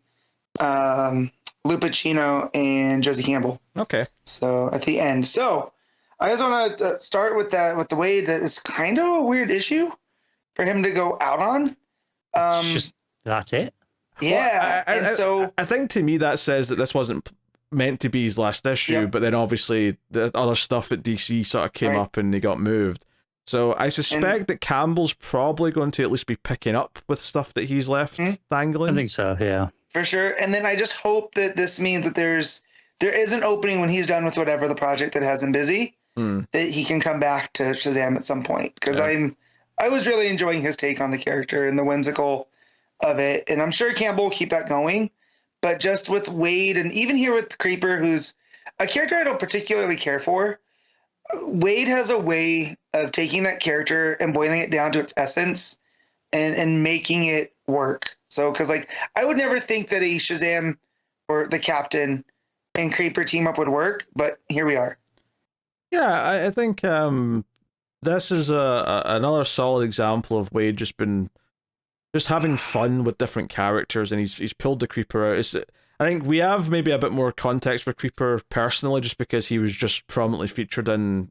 Lupacchino and Josie Campbell. Okay. So at the end. So I just want to start with that, with the way that it's kind of a weird issue for him to go out on. It's just that's it. Yeah, well, I think to me that says that this wasn't meant to be his last issue, but then obviously the other stuff at DC sort of came up and they got moved. So I suspect that Campbell's probably going to at least be picking up with stuff that he's left dangling. I think so, yeah. For sure. And then I just hope that this means that there is an opening when he's done with whatever the project that has him busy, that he can come back to Shazam at some point. Because I was really enjoying his take on the character and the whimsical of it. And I'm sure Campbell will keep that going. But just with Waid, and even here with Creeper, who's a character I don't particularly care for, Waid has a way of taking that character and boiling it down to its essence and making it work. So, because like I would never think that a Shazam or the Captain and Creeper team up would work, but here we are. Yeah, I think this is another solid example of Waid just having fun with different characters, and he's pulled the Creeper out. I think we have maybe a bit more context for Creeper personally, just because he was just prominently featured in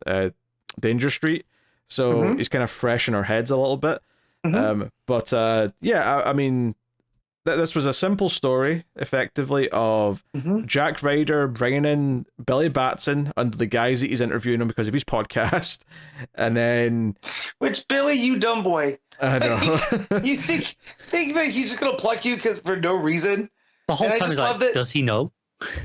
Danger Street, so he's kind of fresh in our heads a little bit. But yeah, I mean, this was a simple story, effectively, of Jack Ryder bringing in Billy Batson under the guise that he's interviewing him because of his podcast, and then... Which, Billy, you dumb boy. I know. You think that he's just going to pluck you for no reason? The whole time he's like, does he know?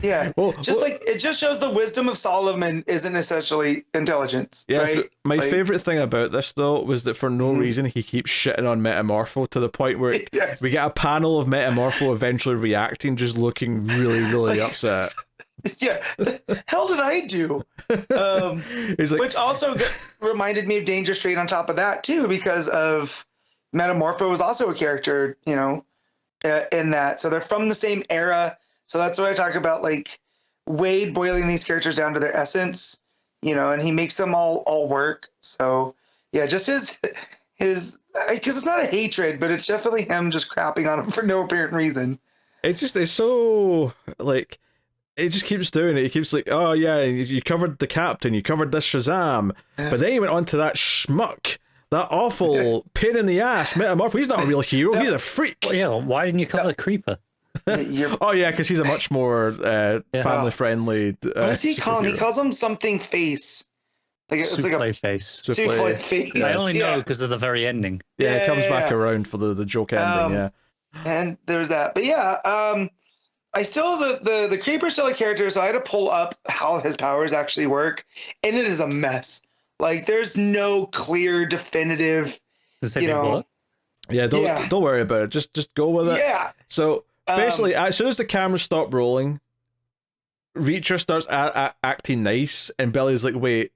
Yeah, like it just shows the wisdom of Solomon isn't essentially intelligence. Yes, right? My favorite thing about this though was that for no reason he keeps shitting on Metamorpho to the point where we get a panel of Metamorpho eventually reacting, just looking really, really upset. Yeah, the hell did I do? Which also reminded me of Danger Street on top of that too, because of Metamorpho was also a character, in that. So they're from the same era. So that's what I talk about, like Waid boiling these characters down to their essence, and he makes them all work. So yeah, just his because it's not a hatred, but it's definitely him just crapping on him for no apparent reason. It's so like it just keeps doing it. He keeps like, oh yeah, you covered the Captain, you covered this Shazam, but then he went on to that schmuck. That awful pain in the ass Metamorpho. He's not a real hero. He's a freak. Well, yeah, why didn't you cover the Creeper? Oh yeah, because he's a much more family friendly. What does he call him? He calls him something face. Like it's Souffle like a face. Souffle face. I only know because of the very ending. Yeah, it comes back around for the joke ending. Yeah, and there's that. But yeah, I still the Creeper still a character, so I had to pull up how his powers actually work, and it is a mess. Like there's no clear definitive. Yeah, don't worry about it. Just go with it. Yeah. So. Basically, as soon as the cameras stop rolling, Reacher starts acting nice, and Billy's like, "Wait,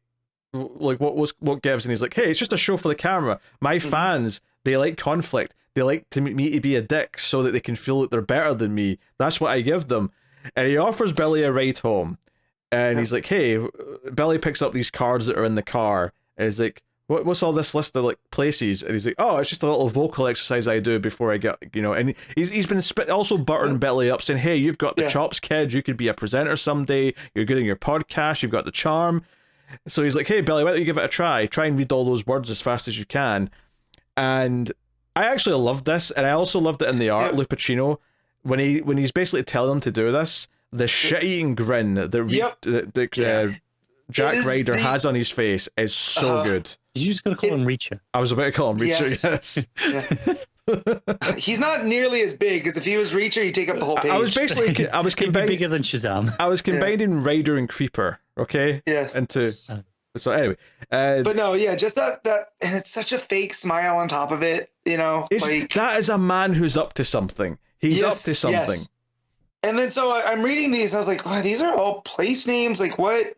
like what gives?" And he's like, "Hey, it's just a show for the camera. My fans, they like conflict. They like me to be a dick, so that they can feel that they're better than me. That's what I give them." And he offers Billy a ride home, and he's like, "Hey," Billy picks up these cards that are in the car, and he's like, What's all this list of like places? And he's like, oh, it's just a little vocal exercise I do before I get, and he's been also buttering Billy up, saying, hey, you've got the chops, kid. You could be a presenter someday. You're good in your podcast. You've got the charm. So he's like, hey, Billy, why don't you give it a try? Try and read all those words as fast as you can. And I actually loved this, and I also loved it in the art. Lupacchino, when he's basically telling him to do this, the shit-eating grin that Jack Ryder has on his face is so good. Did you just gotta call him Reacher? I was about to call him Reacher, yes. Yeah. He's not nearly as big, because if he was Reacher, he'd take up the whole page. I was combining bigger than Shazam. I was combining Ryder and Creeper, okay? Yes. So anyway. But no, yeah, just that, and it's such a fake smile on top of it, that is a man who's up to something. He's up to something. Yes. And then so I'm reading these, and I was like, wow, these are all place names, like what?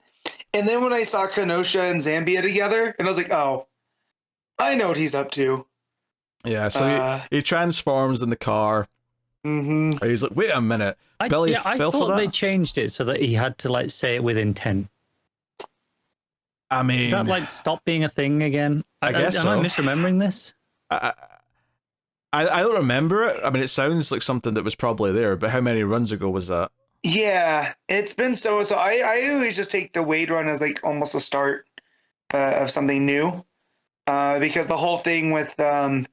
And then when I saw Kenosha and Zambia together, and I was like, oh, I know what he's up to. Yeah, so he transforms in the car. Mm-hmm. He's like, wait a minute. Billy I thought they changed it so that he had to say it with intent. I mean, Did that like stop being a thing again? I guess Am so. I misremembering this? I don't remember it. I mean, it sounds like something that was probably there, but how many runs ago was that? Yeah, it's been so. I always just take the Waid run as like almost a start of something new, because the whole thing with the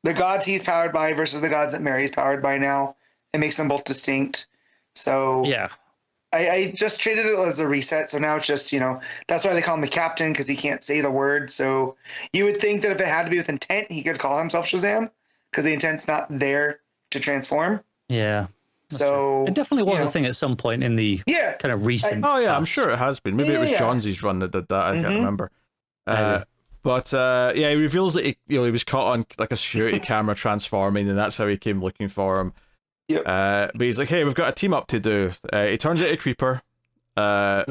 gods he's powered by versus the gods that Mary's powered by now, it makes them both distinct. So Yeah. I just treated it as a reset. So now it's just, that's why they call him the captain, because he can't say the word. So you would think that if it had to be with intent, he could call himself Shazam, because the intent's not there to transform. Yeah. So it definitely was a thing at some point in the kind of recent. Oh yeah, I'm past. sure it has been. Maybe it was Johnson's run that did that. I can't remember. But he reveals that he was caught on like a security camera transforming, and that's how he came looking for him. Yep. But he's like, hey, we've got a team up to do. He turns out a creeper,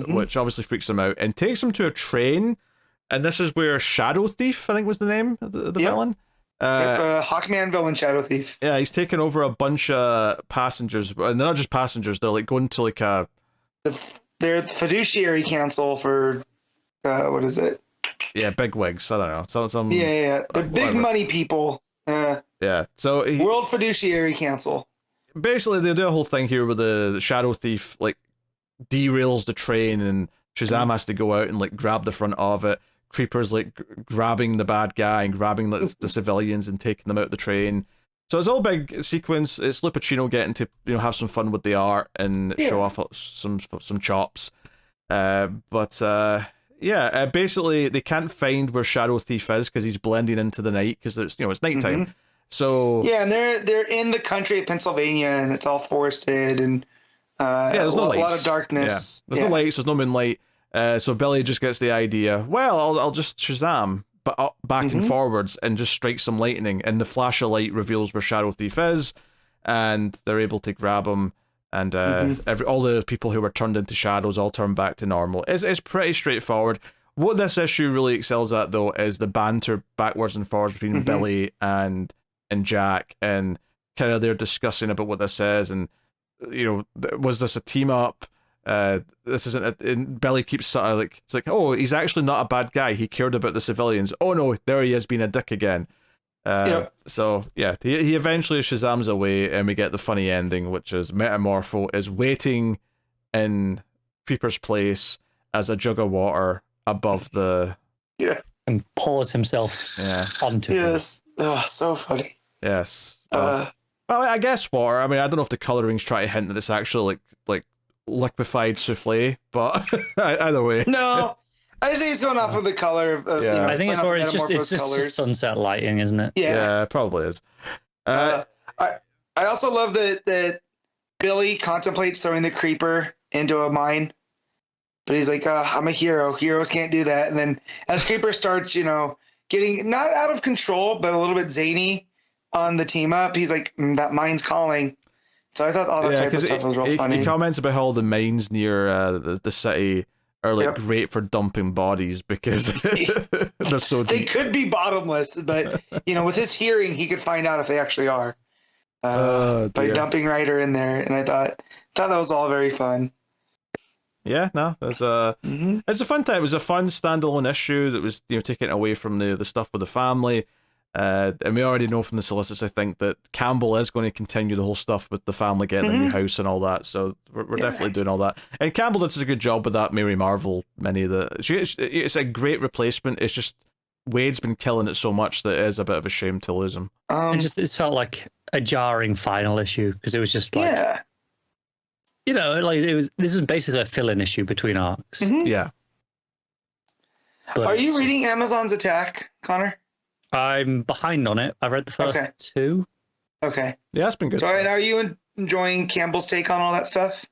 which obviously freaks him out, and takes him to a train. And this is where Shadow Thief, I think was the name of the villain. Hawkman villain Shadow Thief. Yeah, he's taken over a bunch of passengers, and they're not just passengers. They're like going to like a. They're the fiduciary council for what is it? Yeah, bigwigs. I don't know. Some. The big money people. Yeah. So World Fiduciary Council. Basically, they do a whole thing here where the Shadow Thief like derails the train, and Shazam has to go out and like grab the front of it. Creeper's like grabbing the bad guy and grabbing the civilians and taking them out the train. So it's all a big sequence. It's Lupacchino getting to have some fun with the art and show off some chops. Basically they can't find where Shadow Thief is because he's blending into the night because it's nighttime. So and they're in the country of Pennsylvania, and it's all forested, and there's no lights. A lot of darkness. There's no lights. There's no moonlight. So Billy just gets the idea. Well, I'll just Shazam, but up, back and forwards, and just strike some lightning, and the flash of light reveals where Shadow Thief is, and they're able to grab him. And all the people who were turned into shadows all turn back to normal. It's pretty straightforward. What this issue really excels at, though, is the banter backwards and forwards between Billy and Jack, and kind of they're discussing about what this is, and was this a team up? This isn't. And Billy keeps sort of like, it's like, oh, he's actually not a bad guy. He cared about the civilians. Oh no, there he is being a dick again. So yeah, he eventually Shazams away, and we get the funny ending, which is Metamorpho is waiting in Creeper's place as a jug of water above the and pours himself onto yes. Oh, so funny. Yes. Well, I guess water. I mean, I don't know if the coloring's trying to hint that it's actually like liquefied souffle, but either way. No, I think it's going off of the color of I think it's just sunset lighting, isn't it? Yeah, it probably is. I also love that Billy contemplates throwing the creeper into a mine, but he's like, I'm a hero. Heroes can't do that. And then as Creeper starts, getting not out of control, but a little bit zany on the team up, he's like, that mine's calling. So I thought all that type of stuff was real funny. He comments about how all the mines near the city are like great for dumping bodies because they're so deep. They could be bottomless, but with his hearing, he could find out if they actually are by dumping Ryder in there. And I thought that was all very fun. Yeah, no, it's a fun time. It was a fun standalone issue that was taken away from the stuff with the family. And we already know from the solicits, I think, that Campbell is going to continue the whole stuff with the family getting a new house and all that. So we're definitely doing all that. And Campbell did such a good job with that Mary Marvel mini that it's a great replacement. It's just Wade's been killing it so much that it is a bit of a shame to lose him. This felt like a jarring final issue because it was just like, this is basically a fill-in issue between arcs. Yeah. But are you reading Amazon's Attack, Connor? I'm behind on it. I've read the first two. Okay. Yeah, it's been good. So, are you enjoying Campbell's take on all that stuff?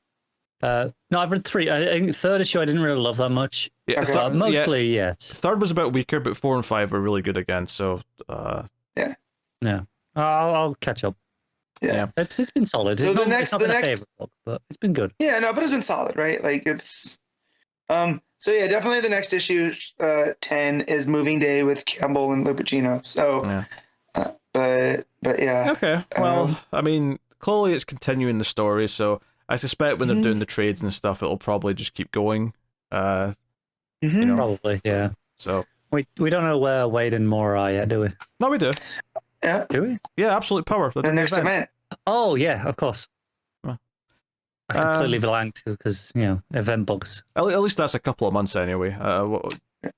No, I've read three. I think third issue I didn't really love that much. Yeah, but mostly, yes. Third was a bit weaker, but 4 and 5 were really good again. So, yeah. I'll catch up. Yeah. It's been solid. So it's not been a favorite book, but it's been good. Yeah, no, but it's been solid, right? Like it's. So yeah, definitely the next issue, 10 is Moving Day with Campbell and Lupacchino. So, but yeah. Okay. Well, I mean, clearly it's continuing the story, so I suspect when they're doing the trades and stuff, it'll probably just keep going. Mhm. You know, Probably, yeah. so We don't know where Waid and Moore are yet, do we? no, we do. Yeah. Do we? Yeah, Absolute Power. The next event. Oh, yeah, of course. Huh. I completely blanked because, event bugs. At least that's a couple of months anyway.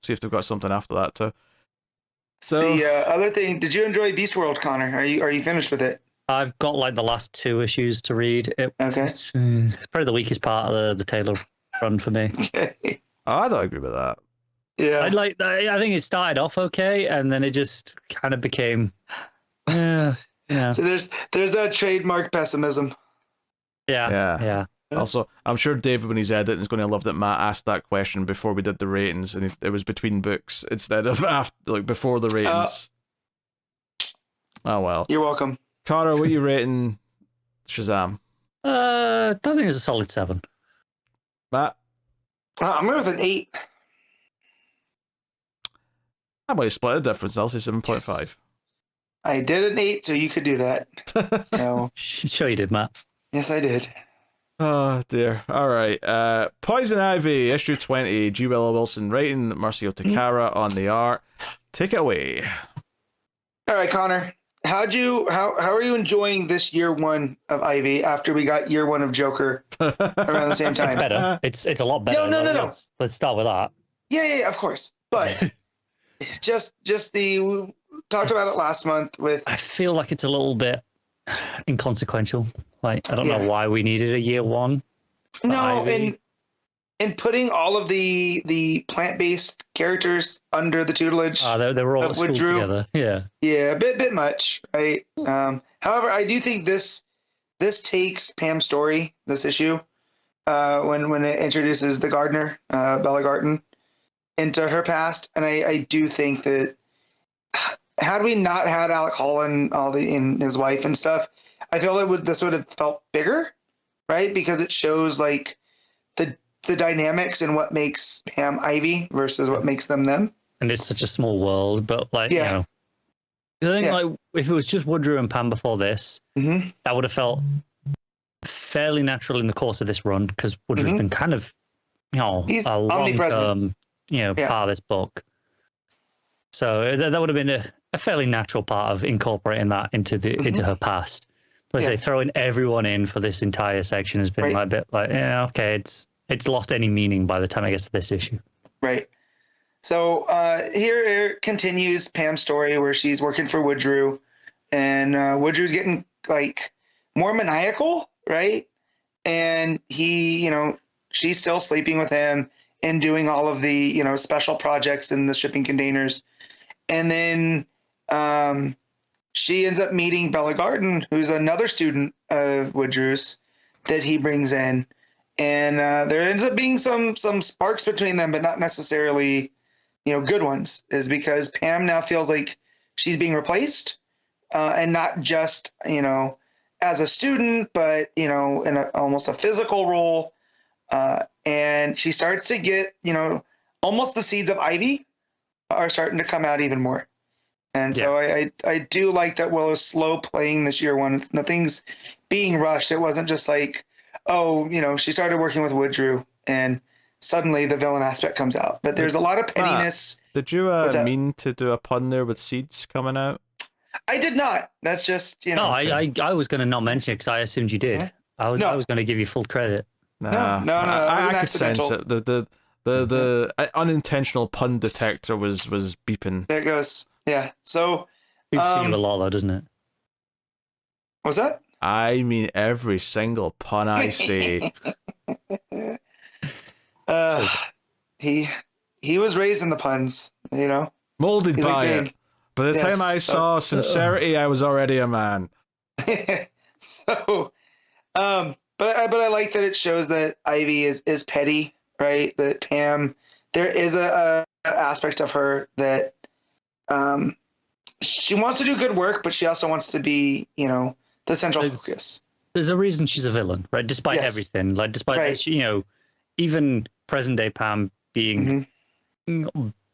See if they've got something after that too. So The other thing, did you enjoy Beast World, Connor? Are you finished with it? I've got like the last 2 issues to read. Okay. It's probably the weakest part of the Taylor run for me. Okay. I don't agree with that. Yeah. I think it started off okay, and then it just kind of became, yeah. So there's that trademark pessimism. Yeah. Also, I'm sure David, when he's editing, is going to love that Matt asked that question before we did the ratings, and it was between books instead of after, like before the ratings. Oh well. You're welcome. Cara, what are you rating Shazam? I don't think it's a solid 7. Matt? I'm going with an 8. I might split the difference. I'll say 7.5. Yes. I did an 8, so you could do that. So Sure you did, Matt. yes, I did. Oh dear. All right. Poison Ivy, issue 20. G. Willow Wilson writing, Marcio Takara on the art. Take it away. All right, Connor. How are you enjoying this year 1 of Ivy after we got year 1 of Joker around the same time? It's better. It's a lot better. No. Let's start with that. Yeah, of course. But just we talked about it last month with. I feel like it's a little bit inconsequential. Like, I don't know why we needed a year 1. No, and putting all of the plant-based characters under the tutelage. They were all at school together. Yeah. Yeah, a bit much, right? However, I do think this takes Pam's story, this issue, when it introduces the gardener, Bella Garten, into her past, and I do think that had we not had Alec Holland, and his wife and stuff, I feel this would have felt bigger, right? Because it shows like the dynamics and what makes Pam Ivy versus what makes them. And it's such a small world, but like, I think like if it was just Woodrow and Pam before this, that would have felt fairly natural in the course of this run, because Woodrow's been kind of, he's a long-term, part of this book. So that would have been a fairly natural part of incorporating that into her past. Let's say throwing everyone in for this entire section has been like a bit like, okay, it's lost any meaning by the time it gets to this issue. Right. So here continues Pam's story where she's working for Woodrow, and Woodrow's getting like more maniacal, right? And he, she's still sleeping with him and doing all of the, special projects in the shipping containers. And then she ends up meeting Bella Garten, who's another student of Woodrow's that he brings in. And there ends up being some sparks between them, but not necessarily, good ones, is because Pam now feels like she's being replaced, and not just, as a student, but, in almost a physical role. And she starts to get, almost the seeds of Ivy are starting to come out even more. And so I do like that Willow's slow playing this year 1. Nothing's being rushed. It wasn't just like, she started working with Woodrow and suddenly the villain aspect comes out. But there's a lot of pettiness. Did you mean to do a pun there with seeds coming out? I did not. That's just, No, I was going to not mention it because I assumed you did. Yeah. I was going to give you full credit. No. I could sense it. The unintentional pun detector was beeping. There it goes. Yeah. So. Beeps you a lot, though, doesn't it? What's that? I mean every single pun I say. He was raised in the puns, Molded He's by like it. By the time I saw sincerity, I was already a man. So, but I like that it shows that Ivy is petty, right? That Pam, there is a aspect of her that she wants to do good work, but she also wants to be, the central focus. There's a reason she's a villain, right? Despite everything, like despite that, even present day Pam being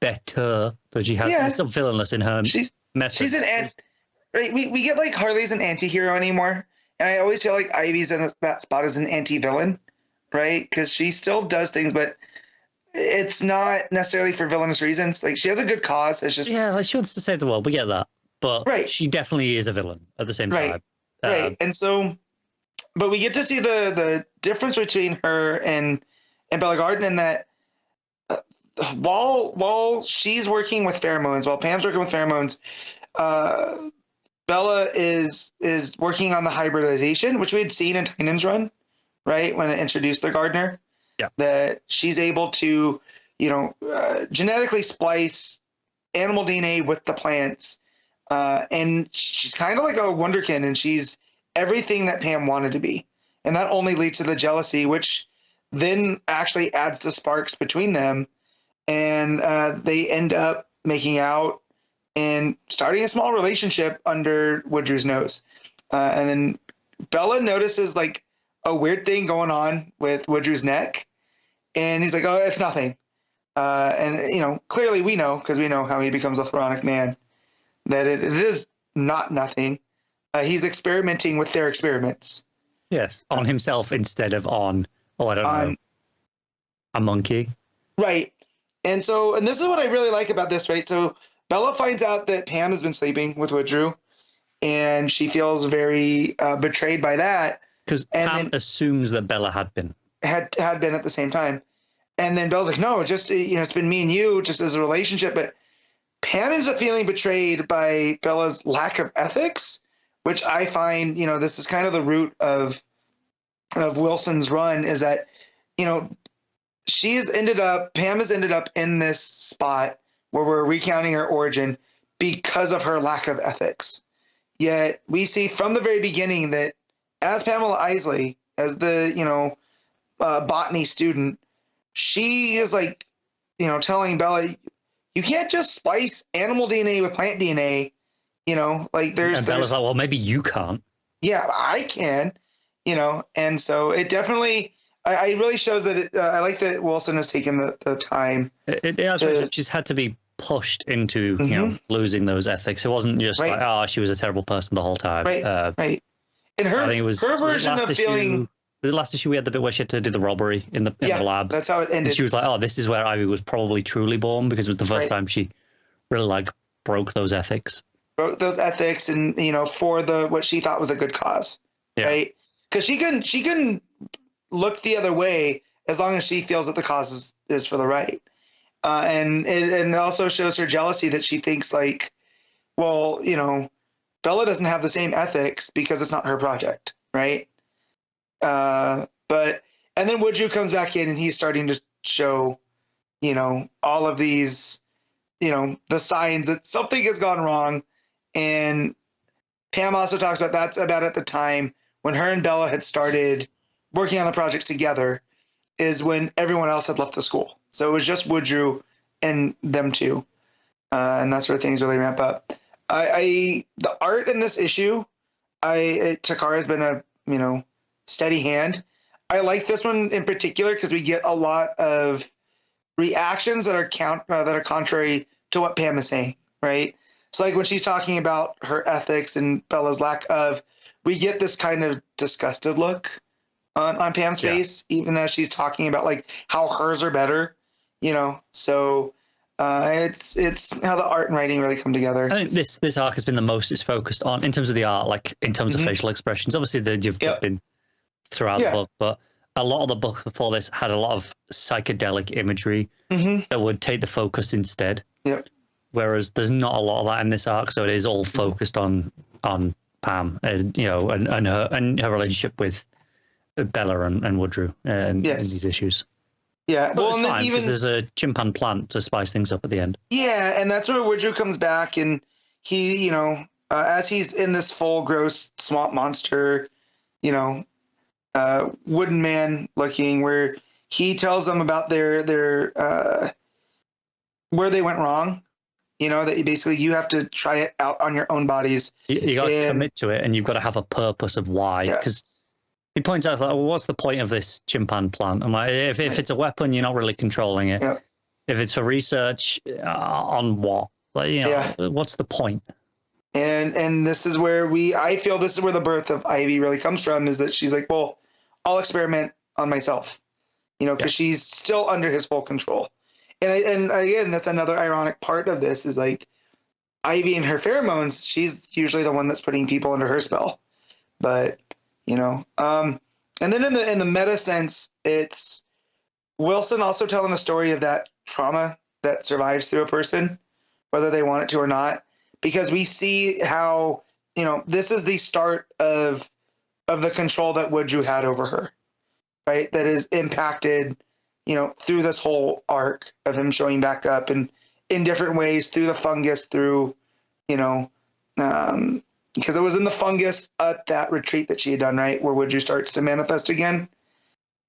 better, but she has some villainous in her. She's an right. We get like Harley's an anti-hero anymore, and I always feel like Ivy's in that spot as an anti-villain, right? Because she still does things, but it's not necessarily for villainous reasons. Like, she has a good cause. It's just Yeah, like she wants to save the world. We get that, but Right. she definitely is a villain at the same Right. time. Right. And so, but we get to see the difference between her and Bella Garden in that while she's working with pheromones, while Pam's working with pheromones, Bella is working on the hybridization, which we had seen in Tynan's run, right, when it introduced the gardener. Yeah. That she's able to, genetically splice animal DNA with the plants, and she's kind of like a wonderkin, and she's everything that Pam wanted to be, and that only leads to the jealousy, which then actually adds the sparks between them, and they end up making out and starting a small relationship under Woodrew's nose. And then Bella notices like a weird thing going on with Woodrew's neck, and he's like, "Oh, it's nothing." And clearly we know, because we know how he becomes a pharaonic man, that it is not nothing. He's experimenting with their experiments. yes, on himself instead of on, I don't know, a monkey. Right. And this is what I really like about this, right? So Bella finds out that Pam has been sleeping with Woodrew, and she feels very betrayed by that. Because Pam assumes that Bella had been at the same time. And then Bella's like, no, just, it's been me and you just as a relationship. But Pam ends up feeling betrayed by Bella's lack of ethics, which I find, this is kind of the root of Wilson's run, is that, Pam has ended up in this spot where we're recounting her origin because of her lack of ethics. Yet we see from the very beginning that as Pamela Isley, as the, botany student, she is like, telling Bella, you can't just splice animal DNA with plant DNA, like there's... And Bella's like, well, maybe you can't. Yeah, I can, and so it definitely... I really shows that I like that Wilson has taken the time. She's had to be pushed into losing those ethics. It wasn't just like, she was a terrible person the whole time. Right, right. And her, I think it was, her version of feeling... Was it last issue we had the bit where she had to do the robbery in the lab? That's how it ended. And she was like, oh, this is where Ivy was probably truly born, because it was the first time she really broke those ethics. Broke those ethics, and for what she thought was a good cause, right? Because she can look the other way as long as she feels that the cause is for the right. And it also shows her jealousy, that she thinks like, well, Bella doesn't have the same ethics because it's not her project, right? And then Woodrew comes back in, and he's starting to show, all of these, the signs that something has gone wrong. And Pam also talks about that's about at the time when her and Bella had started working on the project together, is when everyone else had left the school. So it was just Woodrew and them two. And that's where things really ramp up. The art in this issue, Takara has been a, steady hand. I like this one in particular because we get a lot of reactions that are contrary to what Pam is saying, right? So like when she's talking about her ethics and Bella's lack of, we get this kind of disgusted look on Pam's face, even as she's talking about like how hers are better, So it's how the art and writing really come together. I think this arc has been the most it's focused on in terms of the art, like in terms of facial expressions. Obviously, you've been throughout the book, but a lot of the book before this had a lot of psychedelic imagery that would take the focus instead. Yep. Whereas there's not a lot of that in this arc, so it is all focused on Pam, and her relationship with Bella and Woodrew in these issues. Yeah, but well, and then there's a chimpan plant to spice things up at the end. Yeah, and that's where Woodrew comes back, and he, as he's in this full gross swamp monster, wooden man looking, where he tells them about their where they went wrong. That you have to try it out on your own bodies. You got to commit to it, and you've got to have a purpose of why. Because he points out, like, well, what's the point of this chimpan plant? I'm like, if it's a weapon, you're not really controlling it. Yeah. If it's for research, on what? Like, what's the point? And this is where I feel this is where the birth of Ivy really comes from, is that she's like, well, I'll experiment on myself. because she's still under his full control. And again, that's another ironic part of this is like Ivy and her pheromones. She's usually the one that's putting people under her spell, but and then in the meta sense, it's Wilson also telling a story of that trauma that survives through a person, whether they want it to or not, because we see how this is the start of the control that Woodrew had over her, right? That is impacted, through this whole arc of him showing back up and in different ways through the fungus, through, because it was in the fungus at that retreat that she had done, right, where Woodrew starts to manifest again,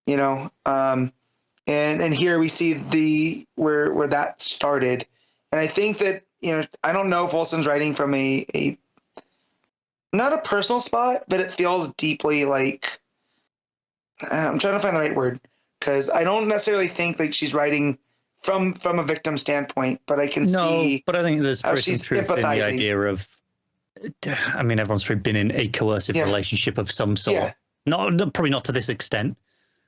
and here we see where that started, and I think that I don't know if Wilson's writing from a not a personal spot, but it feels deeply like I'm trying to find the right word, because I don't necessarily think like she's writing from a victim standpoint, but I can see. But I think there's how probably some she's truth in the empathizing. idea of. I mean, everyone's probably been in a coercive relationship of some sort. Yeah. Probably not to this extent.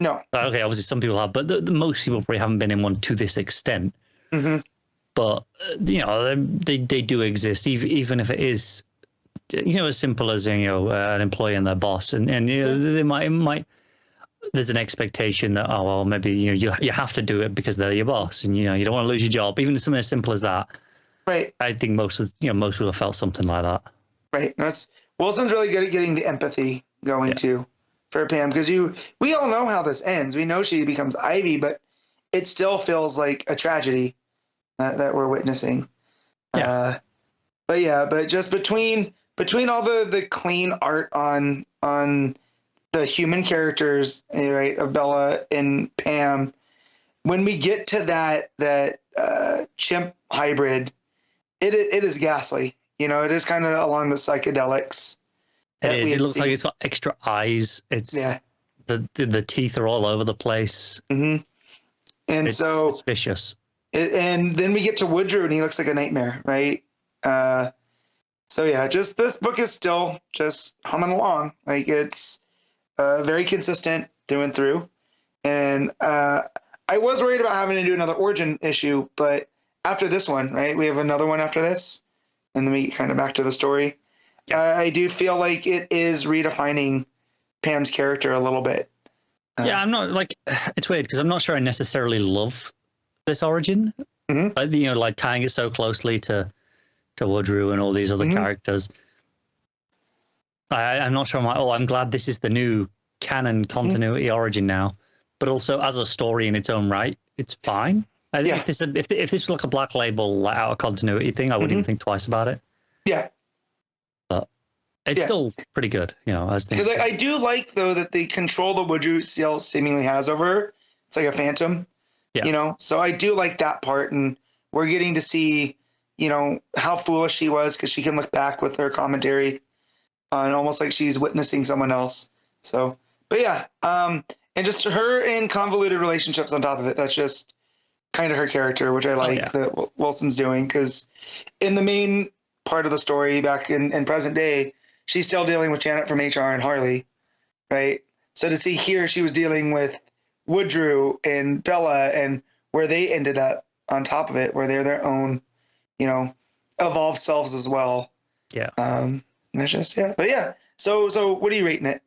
No. Okay, obviously some people have, but the most people probably haven't been in one to this extent. Mm-hmm. But they do exist, even if it is as simple as an employee and their boss, and they might there's an expectation that maybe you have to do it because they're your boss, and you don't want to lose your job, even something as simple as that. Right. I think most people have felt something like that. Right. Wilson's really good at getting the empathy going too for Pam, because we all know how this ends. We know she becomes Ivy, but it still feels like a tragedy that we're witnessing. Yeah. But just between all the clean art on the human characters, right, of Bella and Pam, when we get to that chimp hybrid, it is ghastly. It is kind of along the psychedelics. It is. It looks like it's got extra eyes. It's the teeth are all over the place. Mm-hmm. And it's vicious. And then we get to Woodrew, and he looks like a nightmare, right? Just this book is still just humming along. Like it's very consistent through and through. And I was worried about having to do another origin issue, but after this one, right, we have another one after this, and then we get kind of back to the story. I do feel like it is redefining Pam's character a little bit. I'm not it's weird because I'm not sure I necessarily love this origin. Mm-hmm. Like tying it so closely to Woodrew and all these other characters. I'm not sure. I'm glad this is the new canon continuity origin now. But also as a story in its own right, it's fine. I think if this was like a Black Label out of continuity thing, I wouldn't even think twice about it. Yeah. But it's still pretty good, as things. Because I do like though that the control that Woodrew still seemingly has over her. It's like a phantom. Yeah. So I do like that part, and we're getting to see, how foolish she was, because she can look back with her commentary on almost like she's witnessing someone else. So, but and just her in convoluted relationships on top of it. That's just kind of her character, which I like that Wilson's doing, because in the main part of the story back in present day, she's still dealing with Janet from HR and Harley, right? So to see here, she was dealing with Woodrew and Bella, and where they ended up on top of it, where they're their own, evolved selves as well. Yeah. That's just but So what are you rating it?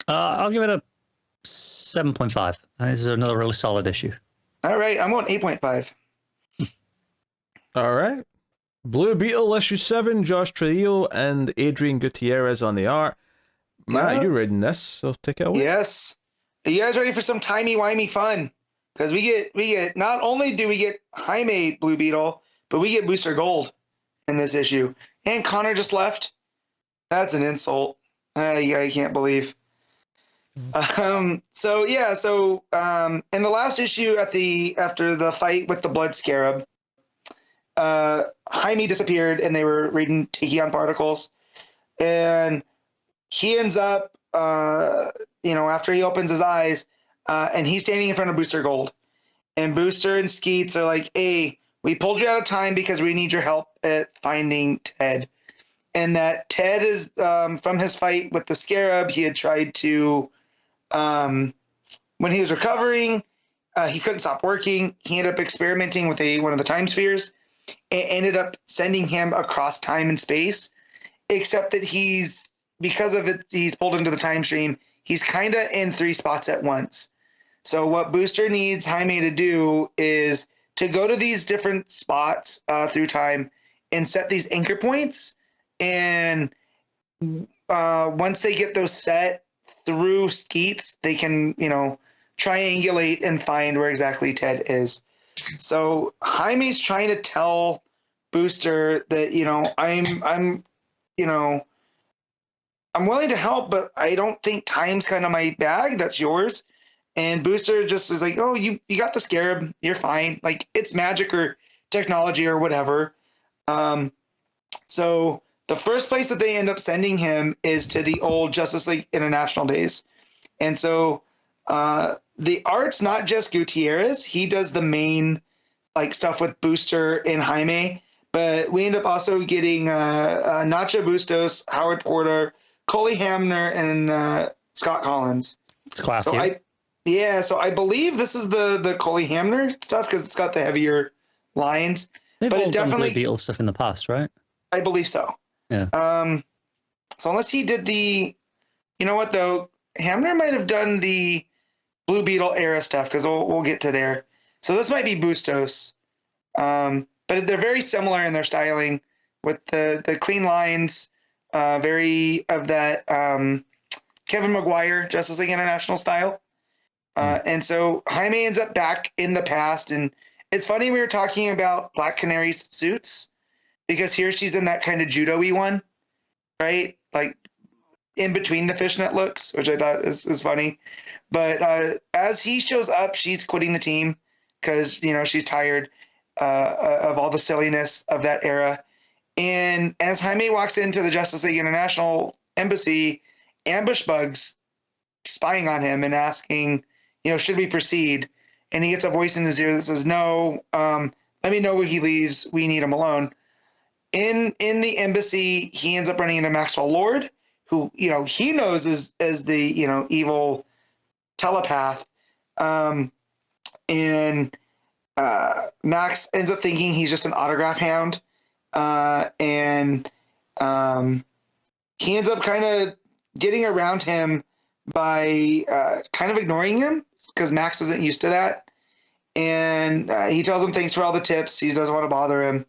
I'll give it a 7.5. This is another really solid issue. All right, I'm on 8.5. All right. Blue Beetle issue 7, Josh Trujillo and Adrian Guitierrez on the art. Matt, you're reading this, so take it away. Yes. Are you guys ready for some timey-wimey fun? Because we get not only do we get Jaime Blue Beetle, but we get Booster Gold in this issue. And Connor just left. That's an insult. I can't believe. So in the last issue after the fight with the Blood Scarab, Jaime disappeared, and they were reading Tachyon Particles, and he ends up after he opens his eyes, and he's standing in front of Booster Gold, and Booster and Skeets are like, hey, we pulled you out of time because we need your help at finding Ted. And that Ted is from his fight with the Scarab. He had tried to when he was recovering, he couldn't stop working. He ended up experimenting with one of the time spheres. It ended up sending him across time and space, except that because of it, he's pulled into the time stream. He's kind of in 3 spots at once. So what Booster needs Jaime to do is to go to these different spots through time and set these anchor points. And once they get those set through Skeets, they can, triangulate and find where exactly Ted is. So Jaime's trying to tell Booster that, I'm willing to help, but I don't think time's kind of my bag. That's yours. And Booster just is like, oh, you got the scarab. You're fine. Like, it's magic or technology or whatever. So the first place that they end up sending him is to the old Justice League International days. And so the art's not just Guitierrez. He does the main stuff with Booster and Jaime. But we end up also getting Nacho Bustos, Howard Porter, Coley Hamner, and Scott Collins. It's quite a So few. so I believe this is the Coley Hamner stuff because it's got the heavier lines. They've but all it done definitely Blue Beetle stuff in the past, right? I believe so. Yeah. So unless he did you know what though, Hamner might have done the Blue Beetle era stuff because we'll get to there. So this might be Bustos, but they're very similar in their styling with the clean lines, very of that Kevin Maguire Justice League International style. And so Jaime ends up back in the past, and it's funny we were talking about Black Canary's suits because here she's in that kind of judo-y one, right? Like in between the fishnet looks, which I thought is funny. But as he shows up, she's quitting the team because she's tired of all the silliness of that era. And as Jaime walks into the Justice League International embassy, ambush bugs spying on him and asking, should we proceed? And he gets a voice in his ear that says, no, let me know when he leaves. We need him alone. In the embassy, he ends up running into Maxwell Lord, who, he knows as the, evil telepath. And Max ends up thinking he's just an autograph hound. And he ends up kind of getting around him by kind of ignoring him because Max isn't used to that. And he tells him thanks for all the tips. He doesn't want to bother him.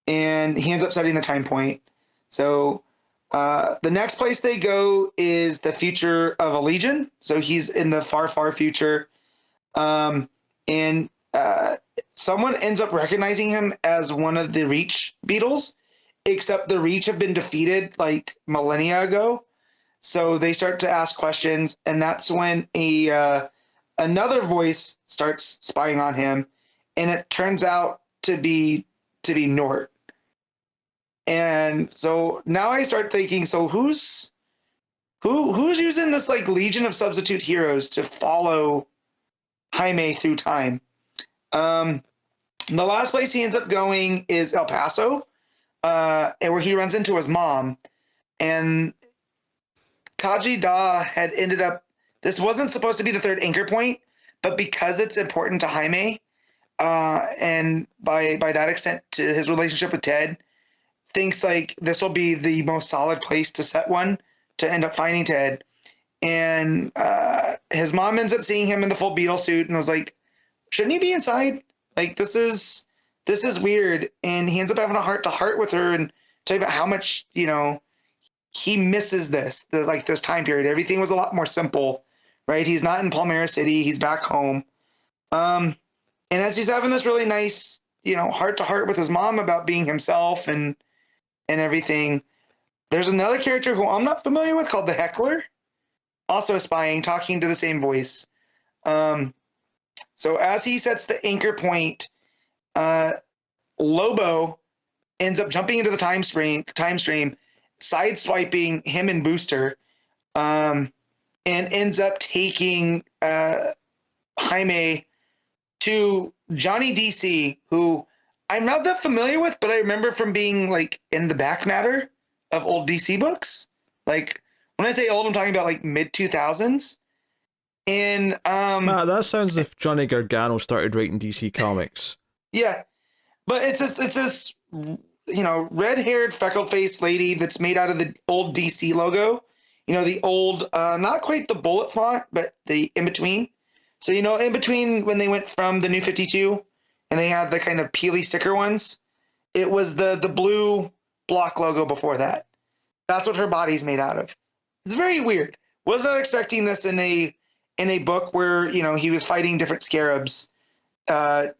And he ends up setting the time point. So the next place they go is the future of a Legion. So he's in the far, far future. And someone ends up recognizing him as one of the Reach Beetles, except the Reach have been defeated like millennia ago. So they start to ask questions, and that's when another voice starts spying on him, and it turns out to be Nort. And so now I start thinking, so who's using this Legion of Substitute Heroes to follow Jaime through time? The last place he ends up going is El Paso, where he runs into his mom. And Kaji Da had ended up, this wasn't supposed to be the third anchor point, but because it's important to Jaime, and by that extent to his relationship with Ted, thinks this will be the most solid place to set one to end up finding Ted. And his mom ends up seeing him in the full Beetle suit and was like, shouldn't he be inside? This is weird. And he ends up having a heart-to-heart with her and talking about how much, he misses this time period. Everything was a lot more simple, right? He's not in Palmyra City. He's back home. And as he's having this really nice, heart-to-heart with his mom about being himself and everything, there's another character who I'm not familiar with called the Heckler, also spying, talking to the same voice. So as he sets the anchor point, Lobo ends up jumping into the time stream, sideswiping him and Booster, and ends up taking Jaime to Johnny DC, who I'm not that familiar with, but I remember from being in the back matter of old DC books. When I say old, I'm talking about mid 2000s. And Matt, that sounds as if Johnny Gargano started writing DC Comics. yeah, but it's this red-haired, freckle-faced lady that's made out of the old DC logo. The old, not quite the bullet font, but the in between. So in between when they went from the New 52 and they had the kind of peely sticker ones, it was the blue block logo before that. That's what her body's made out of. It's very weird. Was not expecting this in a book where he was fighting different scarabs,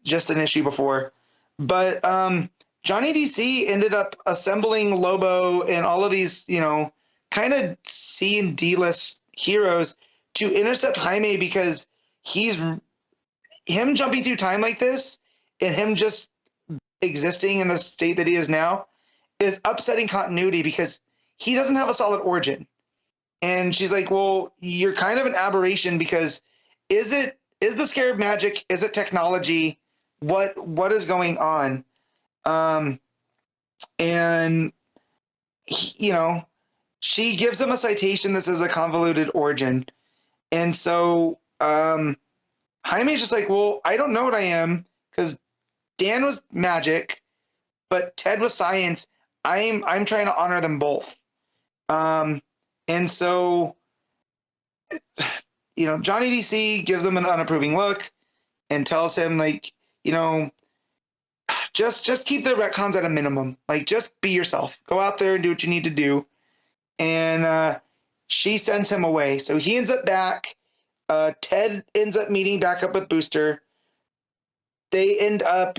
just an issue before. But Johnny DC ended up assembling Lobo and all of these kind of C and D list heroes to intercept Jaime, because him jumping through time like this and him just existing in the state that he is now is upsetting continuity, because he doesn't have a solid origin. And she's like, well, you're kind of an aberration, because is the scarab magic? Is it technology? What is going on? And she gives him a citation that says a convoluted origin. And so Jaime's just like, well, I don't know what I am, because Dan was magic, but Ted was science. I'm trying to honor them both. And so, Johnny DC gives him an unapproving look and tells him, like, just keep the retcons at a minimum. Like, just be yourself. Go out there and do what you need to do. And she sends him away. So he ends up back. Ted ends up meeting back up with Booster. They end up,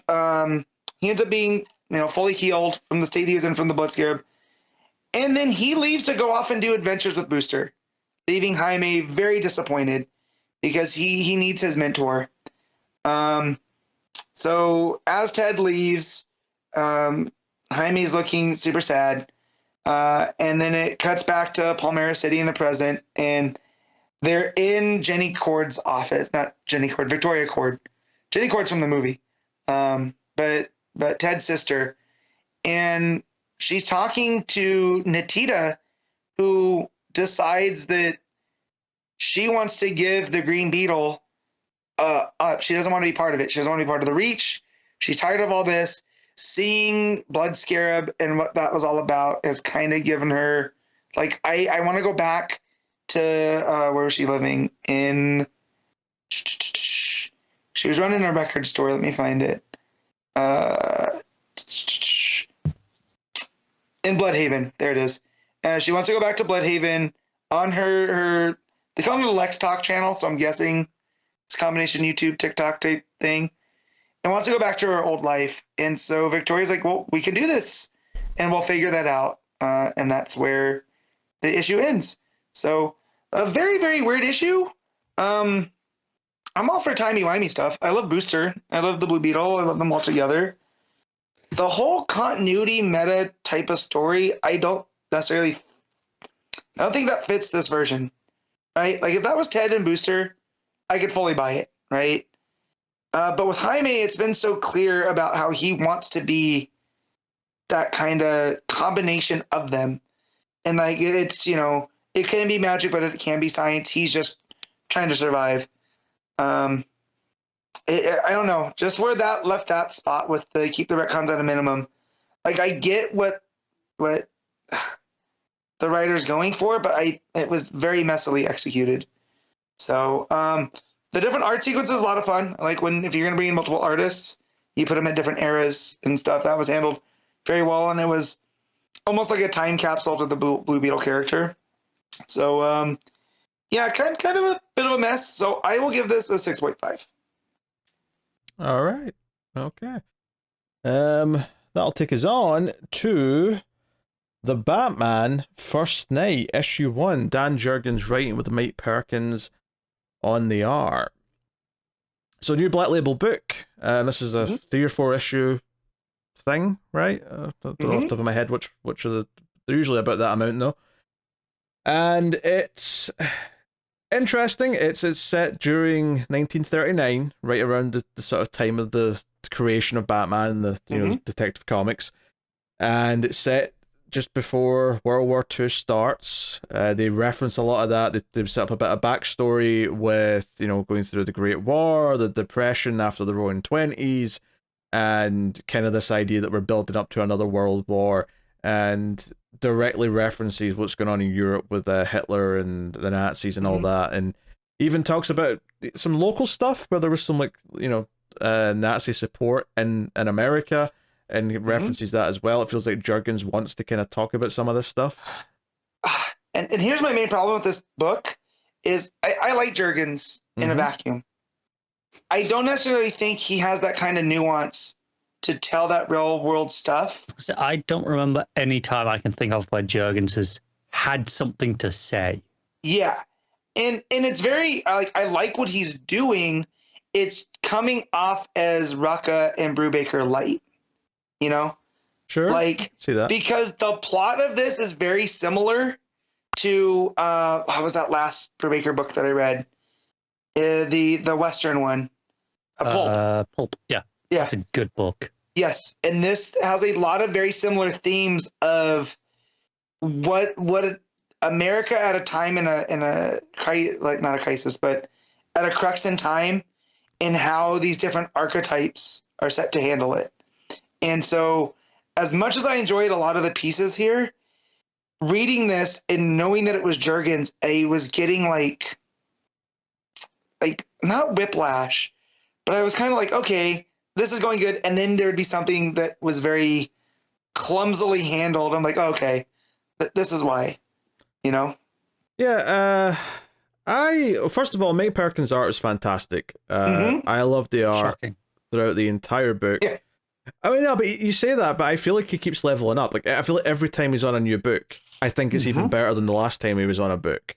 he ends up being, fully healed from the state he was in from the Blood Scarab. And then he leaves to go off and do adventures with Booster, leaving Jaime very disappointed, because he needs his mentor. So as Ted leaves, Jaime's looking super sad. And then it cuts back to Palmera City in the present, and they're in Jenny Cord's office. Not Jenny Cord, Victoria Cord. Jenny Cord's from the movie. But Ted's sister. And she's talking to Natita, who decides that she wants to give the Green Beetle up. She doesn't want to be part of it. She doesn't want to be part of the Reach. She's tired of all this. Seeing Blood Scarab and what that was all about has kind of given her, like, I want to go back to where was she living? She was running a record store. Let me find it. In Bloodhaven. There it is. She wants to go back to Bloodhaven on her they call it a Lex Talk channel, so I'm guessing it's a combination YouTube, TikTok type thing, and wants to go back to her old life. And so Victoria's like, well, we can do this, and we'll figure that out. And that's where the issue ends. So a very, very weird issue. I'm all for timey-wimey stuff. I love Booster. I love the Blue Beetle. I love them all together. The whole continuity meta type of story, I don't think that fits this version, right? Like, if that was Ted and Booster, I could fully buy it, right? But with Jaime, it's been so clear about how he wants to be that kind of combination of them. And, like, it's, it can be magic, but it can be science. He's just trying to survive. I don't know, just where that left that spot with the keep the retcons at a minimum. Like, I get what the writer's going for, but it was very messily executed. So the different art sequences is a lot of fun. Like, if you're gonna bring in multiple artists, you put them at different eras and stuff. That was handled very well, and it was almost like a time capsule to the Blue Beetle character. So yeah, kind of a bit of a mess. So I will give this a 6.5. All right. Okay. That'll take us on to the Batman First Night, issue 1. Dan Jurgens writing with Mike Perkins on the art. So, new Black Label book. This is a 3 or 4 issue thing, right? I don't know off the top of my head which are they're usually about that amount though. And it's interesting. It's set during 1939, right around the sort of time of the creation of Batman and the Detective Comics, and it's set just before World War II starts. They reference a lot of that. They set up a bit of backstory with, going through the Great War, the Depression after the Roaring Twenties, and kind of this idea that we're building up to another world war, and directly references what's going on in Europe with Hitler and the Nazis and all that, and even talks about some local stuff where there was some Nazi support in America, and he references that as well. It feels like Jurgens wants to kind of talk about some of this stuff. And here's my main problem with this book is I like Jurgens in a vacuum. I don't necessarily think he has that kind of nuance to tell that real world stuff. So I don't remember any time I can think of where Jurgens has had something to say. Yeah. And it's very, I like what he's doing. It's coming off as Rucka and Brubaker light, Sure. Like, see that. Because the plot of this is very similar to, what was that last Brubaker book that I read? The Western one. Pulp. Pulp, yeah. Yeah. That's a good book. Yes. And this has a lot of very similar themes of what America at a time in a not a crisis, but at a crux in time, and how these different archetypes are set to handle it. And so, as much as I enjoyed a lot of the pieces here, reading this and knowing that it was Jurgens, I was getting like not whiplash, but I was kind of like, okay, this is going good. And then there would be something that was very clumsily handled. I'm like, okay, this is why, Yeah, first of all, Meg Perkins' art is fantastic. I love the art Shocking. throughout the entire book. Yeah. I mean, no, but you say that, but I feel like he keeps leveling up. Like, I feel like every time he's on a new book, I think it's even better than the last time he was on a book.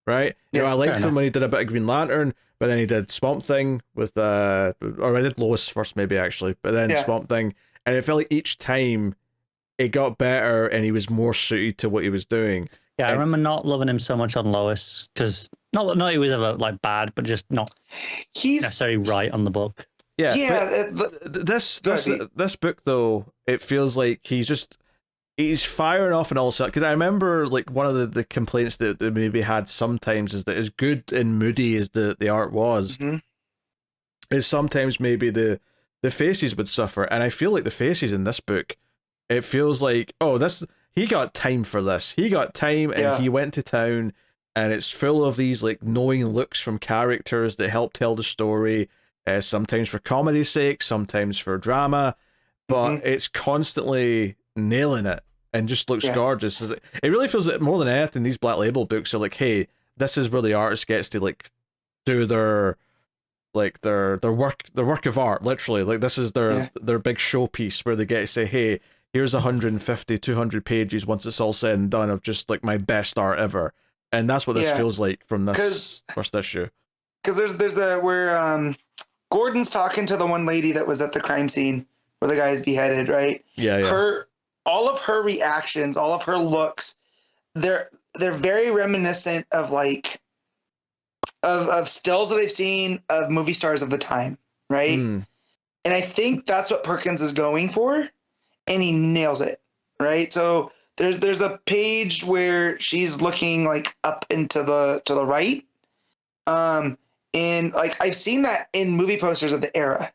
Right? Yes, I liked him when he did a bit of Green Lantern, but then he did Swamp Thing with, or I did Lois first, maybe, actually, but then Swamp Thing, and it felt like each time it got better and he was more suited to what he was doing. Yeah, I remember not loving him so much on Lois, because not that he was ever bad, but just not necessarily right on the book. Yeah. This book though, it feels like he's firing off and all that. Because I remember one of the complaints that maybe had sometimes is that as good and moody as the art was, is sometimes maybe the faces would suffer, and I feel like the faces in this book, it feels like he got time for this. He got time and he went to town, and it's full of these knowing looks from characters that help tell the story. Sometimes for comedy's sake, sometimes for drama, but it's constantly nailing it and just looks gorgeous. It really feels that more than anything, these Black Label books are like, hey, this is where the artist gets to do their work of art, literally. This is their big showpiece where they get to say, hey, here's 150, 200 pages once it's all said and done of just my best art ever. And that's what this feels like from this first issue. Because there's where Gordon's talking to the one lady that was at the crime scene where the guy is beheaded, right? Yeah. All of her reactions, all of her looks, they're very reminiscent of of stills that I've seen of movie stars of the time, right? And I think that's what Perkins is going for, and he nails it, right? So there's a page where she's looking up into the right. And I've seen that in movie posters of the era.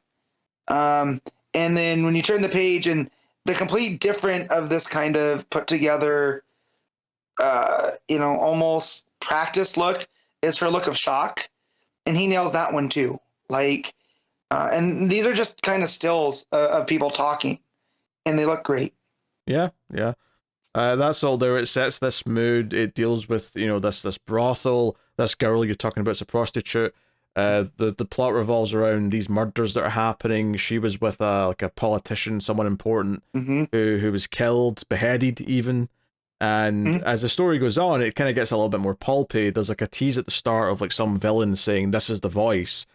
And then when you turn the page, and the complete different of this kind of put together, almost practice look is her look of shock. And he nails that one too. And these are just kind of stills of people talking, and they look great. Yeah. That's all there. It sets this mood. It deals with, this brothel, this girl you're talking about is a prostitute. The plot revolves around these murders that are happening. She was with a politician, someone important, who was killed, beheaded even. And as the story goes on, it kind of gets a little bit more pulpy. There's a tease at the start of some villain saying, "This is the voice."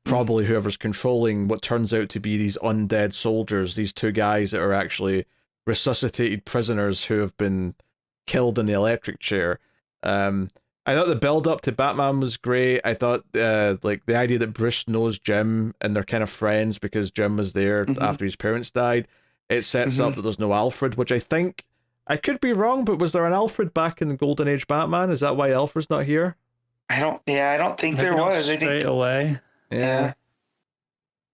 Probably whoever's controlling what turns out to be these undead soldiers, these two guys that are actually resuscitated prisoners who have been killed in the electric chair. I thought the build up to Batman was great. I thought the idea that Bruce knows Jim and they're kind of friends because Jim was there after his parents died. It sets up that there's no Alfred, which I think I could be wrong, but was there an Alfred back in the Golden Age Batman? Is that why Alfred's not here? I don't think Maybe there not was. I straight think away. yeah.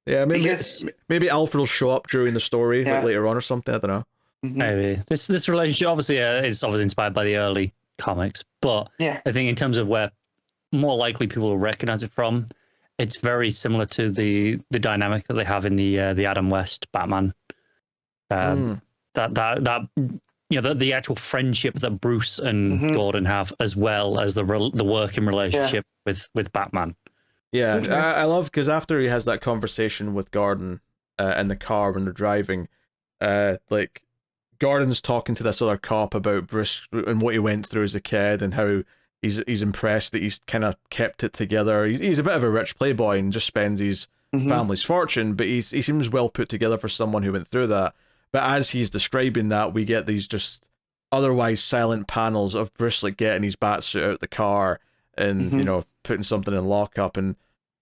Yeah, maybe Because- maybe Alfred will show up during the story Yeah. like later on or something. I don't know. Mhm. Maybe this relationship obviously is obviously inspired by the early comics, but Yeah. I think in terms of where more likely people will recognize it from, it's very similar to the dynamic that they have in the Adam West Batman. That the actual friendship that Bruce and Mhm. Gordon have, as well as the working relationship with Batman. Yeah, Okay. I love because after he has that conversation with Gordon in the car when they're driving, like Gordon's talking to this other cop about Bruce and what he went through as a kid and how he's impressed that he's kind of kept it together. He's a bit of a rich playboy and just spends his Mhm. family's fortune, but he seems well put together for someone who went through that. But as he's describing that, we get these just otherwise silent panels of Bruce like getting his bat suit out the car and Mhm. putting something in lockup. And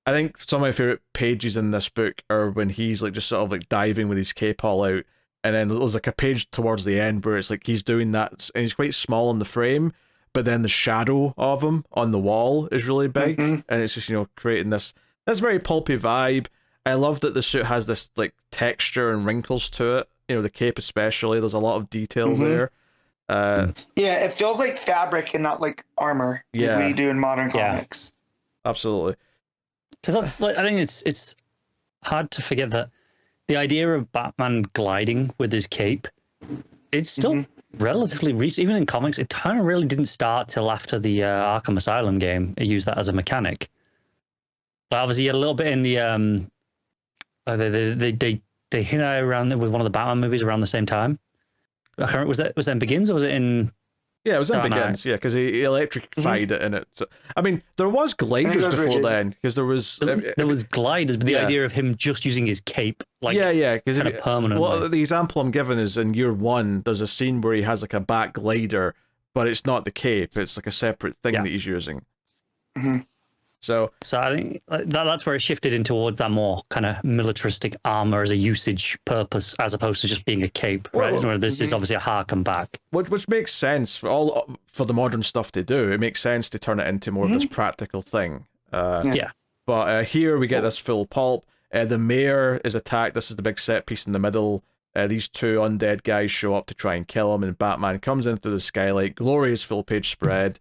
I think some of my favorite pages in this book are when he's like just sort of like diving with his cape all out, and then there's like a page towards the end where it's like he's doing that and he's quite small in the frame, but then the shadow of him on the wall is really big, Mhm. and it's just creating this very pulpy vibe. I love that the suit has this like texture and wrinkles to it. The cape especially. There's a lot of detail Mhm. there. Yeah, it feels like fabric and not like armor. Yeah. Like we do in modern Yeah. comics. Absolutely. Because that's I think it's hard to forget that the idea of Batman gliding with his cape, it's still Mhm. relatively recent. Even in comics, it kind of really didn't start till after the Arkham Asylum game. It used that as a mechanic. But obviously, you had a little bit in the they hit it around with one of the Batman movies around the same time. I can't remember, was that in Begins or was it in? Yeah, it was in Dark Knight. Begins, because he electrified it in it. So, I mean, there was I gliders think it was before Rigid. then, because there was... There was gliders, but the Yeah. idea of him just using his cape, like because kind of permanently. well, the example I'm given is in year one, there's a scene where he has like a back glider, but it's not the cape, it's like a separate thing Yeah. that he's using. Mhm. So, So I think that's where it shifted in towards that more kind of militaristic armor as a usage purpose, as opposed to just being a cape, right? Well, Where this is mhm. obviously a harken back. which makes sense for the modern stuff to do. It makes sense to turn it into more of this practical thing. Yeah. But here we get this full pulp. The mayor is attacked. This is the big set piece in the middle. These two undead guys show up to try and kill him, and Batman comes in through the skylight. Glorious full page spread.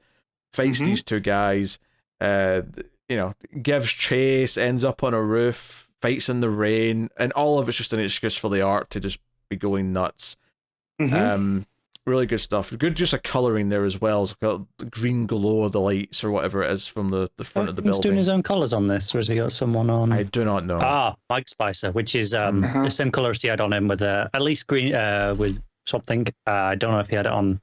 Fights Mhm. these two guys. Gives chase. Ends up on a roof. Fights in the rain, and all of it's just an excuse for the art to just be going nuts. Mhm. Really good stuff. Good, just a coloring there as well. It's got the green glow of the lights or whatever it is from the front of the He's doing building. his own colors on this, or has he got someone on? I do not know. Mike Spicer, which is Uh-huh. the same color as he had on him with at least green with something. I don't know if he had it on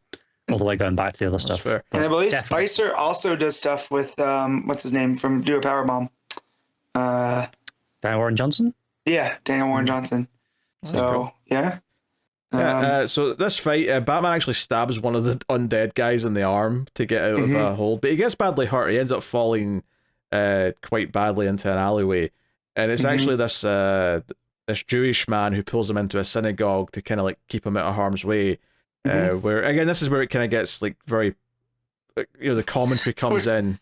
all the way going back to the other That's stuff. fair. And I believe Definitely. Spicer also does stuff with what's his name from Do a Powerbomb. Dan Warren Johnson. Yeah, Daniel Warren Johnson. That's So cool. yeah. So this fight, Batman actually stabs one of the undead guys in the arm to get out of a hole, but he gets badly hurt. He ends up falling quite badly into an alleyway, and it's actually this Jewish man who pulls him into a synagogue to kind of like keep him out of harm's way. Where again, this is where it kind of gets like very, the commentary comes in.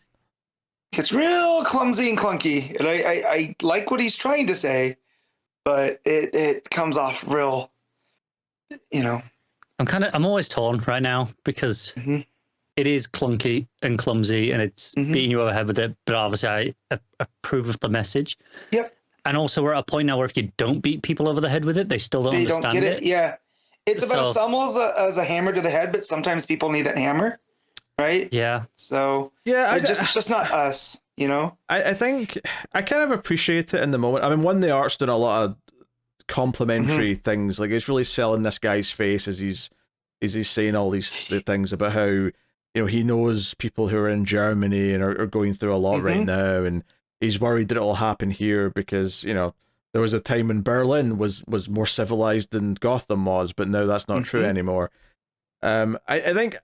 It's real clumsy and clunky, and I like what he's trying to say, but it comes off real, I'm always torn right now because Mhm. it is clunky and clumsy and it's Mhm. beating you over the head with it, but obviously I approve of the message. Yep. And also we're at a point now where if you don't beat people over the head with it, they still don't They understand don't get it. Yeah, it's about So- as simple as a hammer to the head, but sometimes people need that hammer, right? Yeah. So Yeah, it's just not us, I think I kind of appreciate it in the moment. I mean, one, the art's doing a lot of complimentary things. Like, it's really selling this guy's face as he's saying all the things about how he knows people who are in Germany and are going through a lot right now, and he's worried that it'll happen here because there was a time when Berlin was more civilized than Gotham was, but now that's not true anymore. I think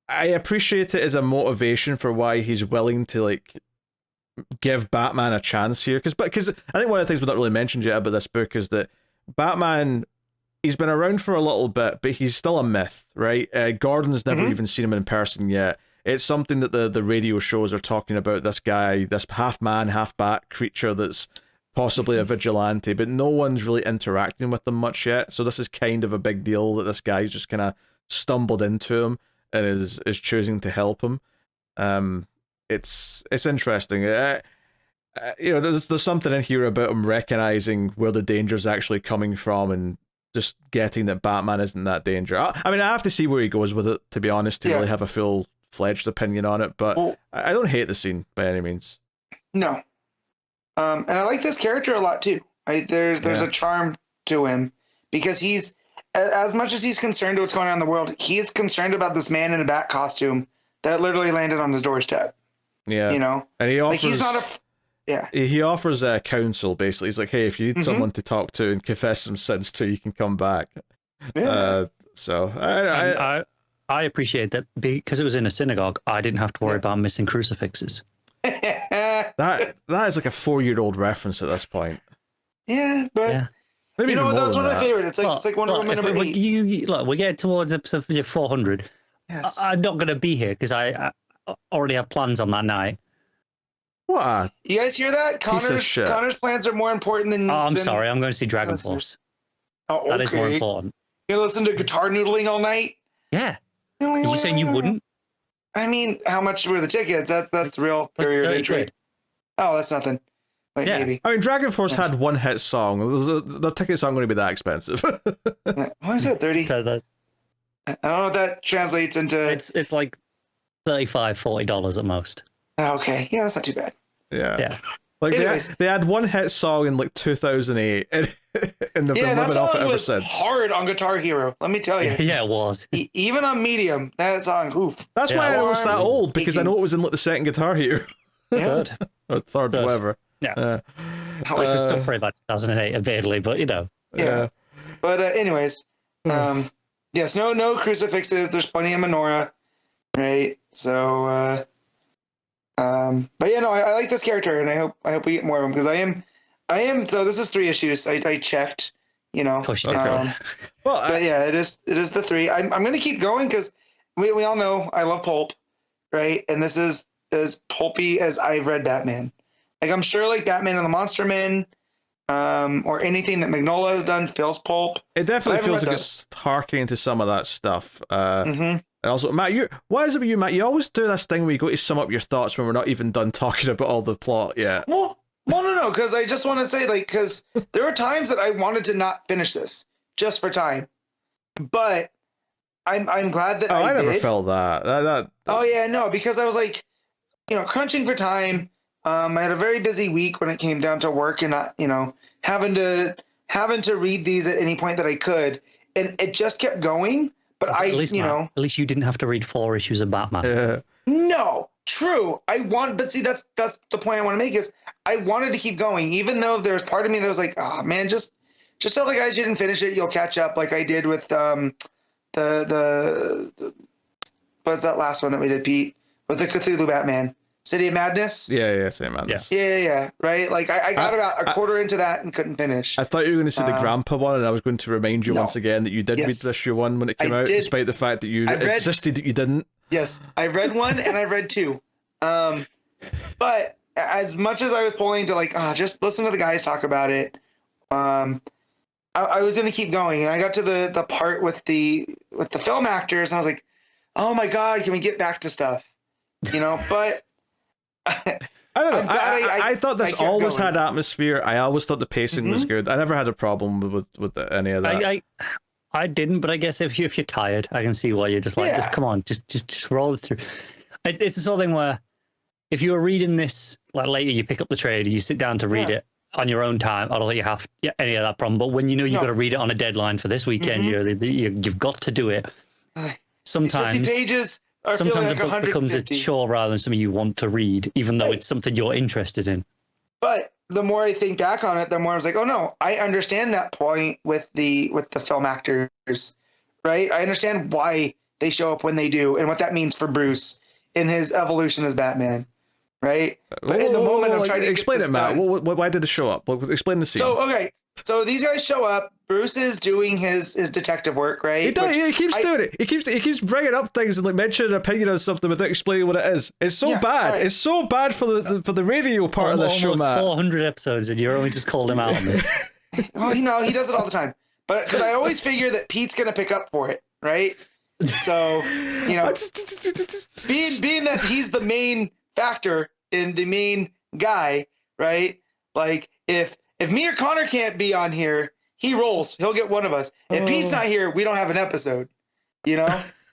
I appreciate it as a motivation for why he's willing to like give Batman a chance here, because I think one of the things we've not really mentioned yet about this book is that Batman he's been around for a little bit, but he's still a myth, right? Gordon's never even seen him in person yet. It's something that the radio shows are talking about, this guy, this half man, half bat creature that's possibly a vigilante, but no one's really interacting with them much yet. So this is kind of a big deal that this guy's just kind of stumbled into him and is choosing to help him. It's interesting. There's something in here about him recognizing where the danger's actually coming from and just getting that Batman isn't that danger. I mean, I have to see where he goes with it, to be honest, to really have a full-fledged opinion on it, but I don't hate the scene by any means. No. And I like this character a lot too. There's a charm to him because he's, as much as he's concerned with what's going on in the world, he is concerned about this man in a bat costume that literally landed on his doorstep. Yeah. You know? And he offers... Like, he's not a... Yeah. He offers counsel, basically. He's like, hey, if you need someone to talk to and confess some sins to, you can come back. Yeah. I appreciate that because it was in a synagogue, I didn't have to worry about missing crucifixes. That is like a 4-year-old reference at this point. Yeah, but Maybe that was one of my favorite. It's like Wonder Woman number 8. Look, we get towards episode 400. Yes. I'm not going to be here because I already have plans on that night. What? You guys hear that? Connor's plans are more important than... Oh, I'm sorry. I'm going to see Dragon Force. Oh, okay. That is more important. You gonna listen to guitar noodling all night? Yeah. Are you saying you wouldn't? I mean, how much were the tickets? That's the real period of entry. Oh, that's nothing. Wait, maybe. I mean, Dragon Force had one hit song. The tickets aren't going to be that expensive. What is it, 30? I don't know what that translates into. It's like $35, $40 at most. Okay, yeah, that's not too bad. Yeah. Like they had one hit song in like 2008, and they've been living off it ever since. Hard on Guitar Hero, let me tell you. Yeah, it was. Even on Medium, that song, oof. That's why I know it's that old, because I know it was in like the second Guitar Hero. Good. Or third, whatever. Yeah. Which was still probably about 2008, admittedly, but you know. Yeah. But anyways, yes, no crucifixes. There's plenty of menorah, right? So, but yeah, no, I like this character, and I hope we get more of him because I am. So this is 3 issues. I checked, you know. Well, but yeah, it is the 3. I'm gonna keep going because we all know I love pulp, right? And this is as pulpy as I've read Batman. Like, I'm sure like Batman and the Monster Men, or anything that Mignola has done feels pulp. It definitely feels like it's harking to some of that stuff. Also, Matt, why is it with you, Matt? You always do this thing where you go to sum up your thoughts when we're not even done talking about all the plot yet. Well, no, because I just want to say, like, because there were times that I wanted to not finish this just for time, but I'm glad that I did. never felt that. Oh yeah, no, because I was like, you know, crunching for time. I had a very busy week when it came down to work and not, you know, having to read these at any point that I could, and it just kept going. But at least you didn't have to read 4 issues of Batman. Yeah. No, true. But see, that's the point I want to make is I wanted to keep going, even though there's part of me that was like, oh man, just tell the guys you didn't finish it, you'll catch up, like I did with the what's that last one that we did, Pete, with the Cthulhu Batman. City of Madness? Yeah, City of Madness. Yeah. Right? Like, I got about a quarter into that and couldn't finish. I thought you were going to say the Grandpa one, and I was going to remind you once again that you did read the issue 1 when it came out, despite the fact that you insisted that you didn't. Yes, I read 1 and I read 2. But as much as I was pulling to, like, just listen to the guys talk about it, I was going to keep going. And I got to the part with the film actors, and I was like, oh my God, can we get back to stuff? You know, but... I don't know. I thought this always had atmosphere. I always thought the pacing was good. I never had a problem with any of that. I didn't, but I guess if you're tired, I can see why you're just like, just come on, just roll it through. It's the sort of thing where if you were reading this like later, you pick up the trade, you sit down to read it on your own time. I don't think you have any of that problem. But when you know you've got to read it on a deadline for this weekend, you've got to do it. Sometimes 50 pages. Sometimes a book becomes a chore rather than something you want to read, even though it's something you're interested in. But the more I think back on it, the more I was like, oh no, I understand that point with the film actors, right? I understand why they show up when they do and what that means for Bruce in his evolution as Batman, right? But in the moment, I'm trying to explain get it, this Matt. done. Why did it show up? Explain the scene. So okay, so these guys show up. Bruce is doing his detective work, right? He does. He keeps doing it. He keeps bringing up things and like mentioning an opinion on something without explaining what it is. It's so bad. Right. It's so bad for the radio part of this show, Matt. 400 episodes, and you're only just called him out on this. Well, he does it all the time. But because I always figure that Pete's gonna pick up for it, right? So being that he's the main factor in the main guy, right? Like if me or Connor can't be on here, he rolls. He'll get one of us. If Pete's not here, we don't have an episode,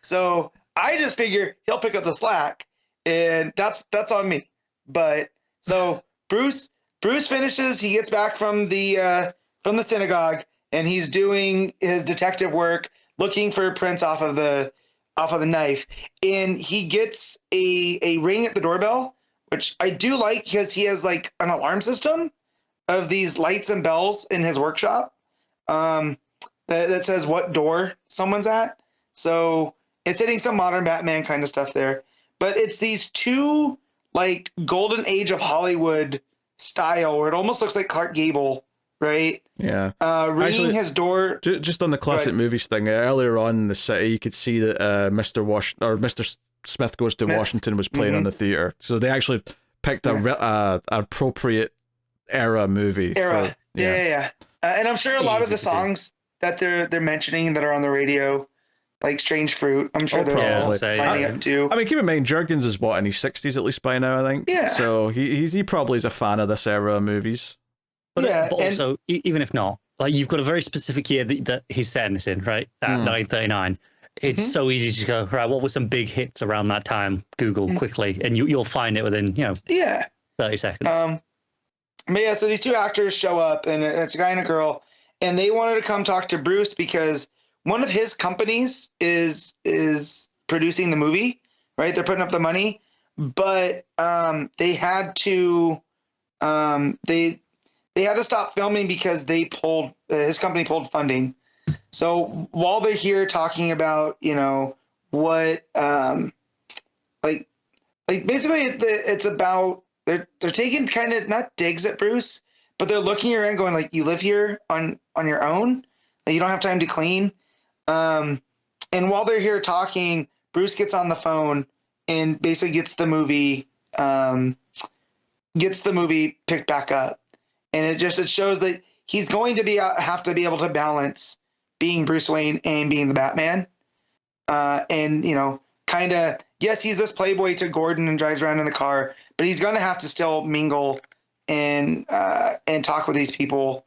So I just figure he'll pick up the slack, and that's on me. But so Bruce finishes. He gets back from the synagogue, and he's doing his detective work, looking for prints off of the knife, and he gets a ring at the doorbell, which I do like because he has like an alarm system of these lights and bells in his workshop. That says what door someone's at. So it's hitting some modern Batman kind of stuff there. But it's these two like golden age of Hollywood style where it almost looks like Clark Gable, right? Yeah. Ringing Actually, his door. Just on the classic movies thing, earlier on in the city, you could see that Mr. Smith Goes to Washington was playing on the theater. So they actually picked a appropriate era movie. Yeah. And I'm sure a lot of the songs that they're mentioning that are on the radio, like Strange Fruit, I'm sure they're all lining up too. I mean, keep in mind, Jurgens is in his 60s at least by now, I think. Yeah. So he probably is a fan of this era of movies. But also, even if not, like you've got a very specific year that he's setting this in, right? At 1939. It's so easy to go, right, what were some big hits around that time? Google quickly, and you'll find it within, 30 seconds. But yeah, so these two actors show up, and it's a guy and a girl, and they wanted to come talk to Bruce because one of his companies is producing the movie, right? They're putting up the money, but they had to they had to stop filming because his company pulled funding. So while they're here talking about what like basically it's about. They're taking kind of not digs at Bruce, but they're looking around going like, you live here on your own? Like, you don't have time to clean? And while they're here talking, Bruce gets on the phone and basically gets the movie picked back up. And it shows that he's going to have to be able to balance being Bruce Wayne and being the Batman. And, kind of, yes, he's this playboy to Gordon and drives around in the car, but he's going to have to still mingle and talk with these people,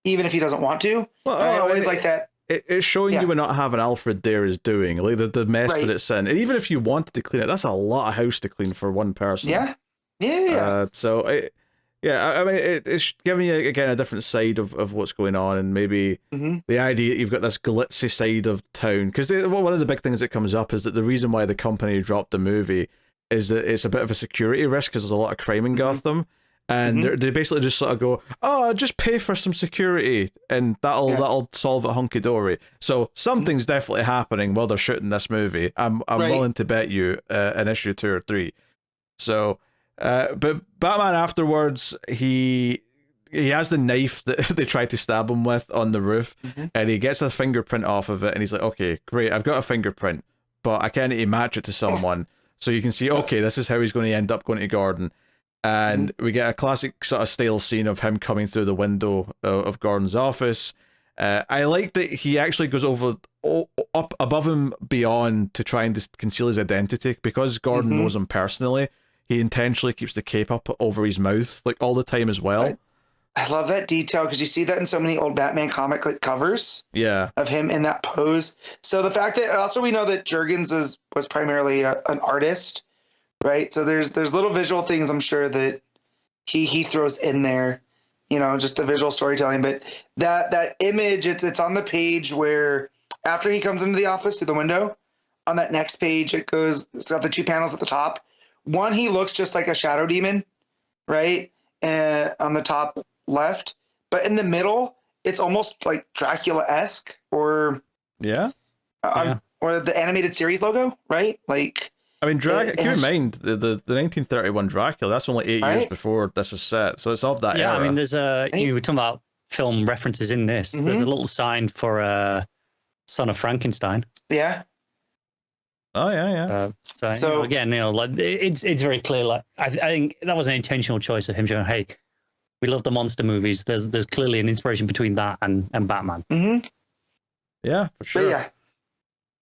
even if he doesn't want to. Well, I always like that. It's showing you what not having Alfred there is doing, like the mess that it's in. And even if you wanted to clean it, that's a lot of house to clean for one person. Yeah. I mean, it's giving you, again, a different side of what's going on, and maybe the idea that you've got this glitzy side of town. Because one of the big things that comes up is that the reason why the company dropped the movie is that it's a bit of a security risk because there's a lot of crime in Gotham. And they basically just sort of go, just pay for some security, and that'll solve it hunky-dory. So something's definitely happening while they're shooting this movie. I'm willing to bet you an issue 2 or 3. So... but Batman afterwards, he has the knife that they tried to stab him with on the roof, and he gets a fingerprint off of it, and he's like, okay, great, I've got a fingerprint, but I can't match it to someone. So you can see, okay, this is how he's going to end up going to Gordon. And we get a classic sort of stale scene of him coming through the window of Gordon's office. I like that he actually goes up above and beyond to try and conceal his identity, because Gordon knows him personally. He intentionally keeps the cape up over his mouth like all the time as well. I love that detail because you see that in so many old Batman comic covers. Yeah, of him in that pose. So the fact that also we know that Jurgens was primarily an artist, right? So there's little visual things I'm sure that he throws in there, just the visual storytelling. But that image, it's on the page where after he comes into the office through the window, on that next page it's got the 2 panels at the top. One, he looks just like a shadow demon, right? On the top left. But in the middle, it's almost like Dracula-esque or the animated series logo, right? Like I mean, keep in mind the 1931 Dracula. That's only 8 years Right? before this is set, so it's of that Yeah, era. I mean, there's you were talking about film references in this. There's a little sign for Son of Frankenstein. Yeah. Oh yeah. So again, like it's very clear. Like I think that was an intentional choice of him showing, hey, we love the monster movies. There's clearly an inspiration between that and Batman. Mm-hmm. Yeah, for sure. But yeah.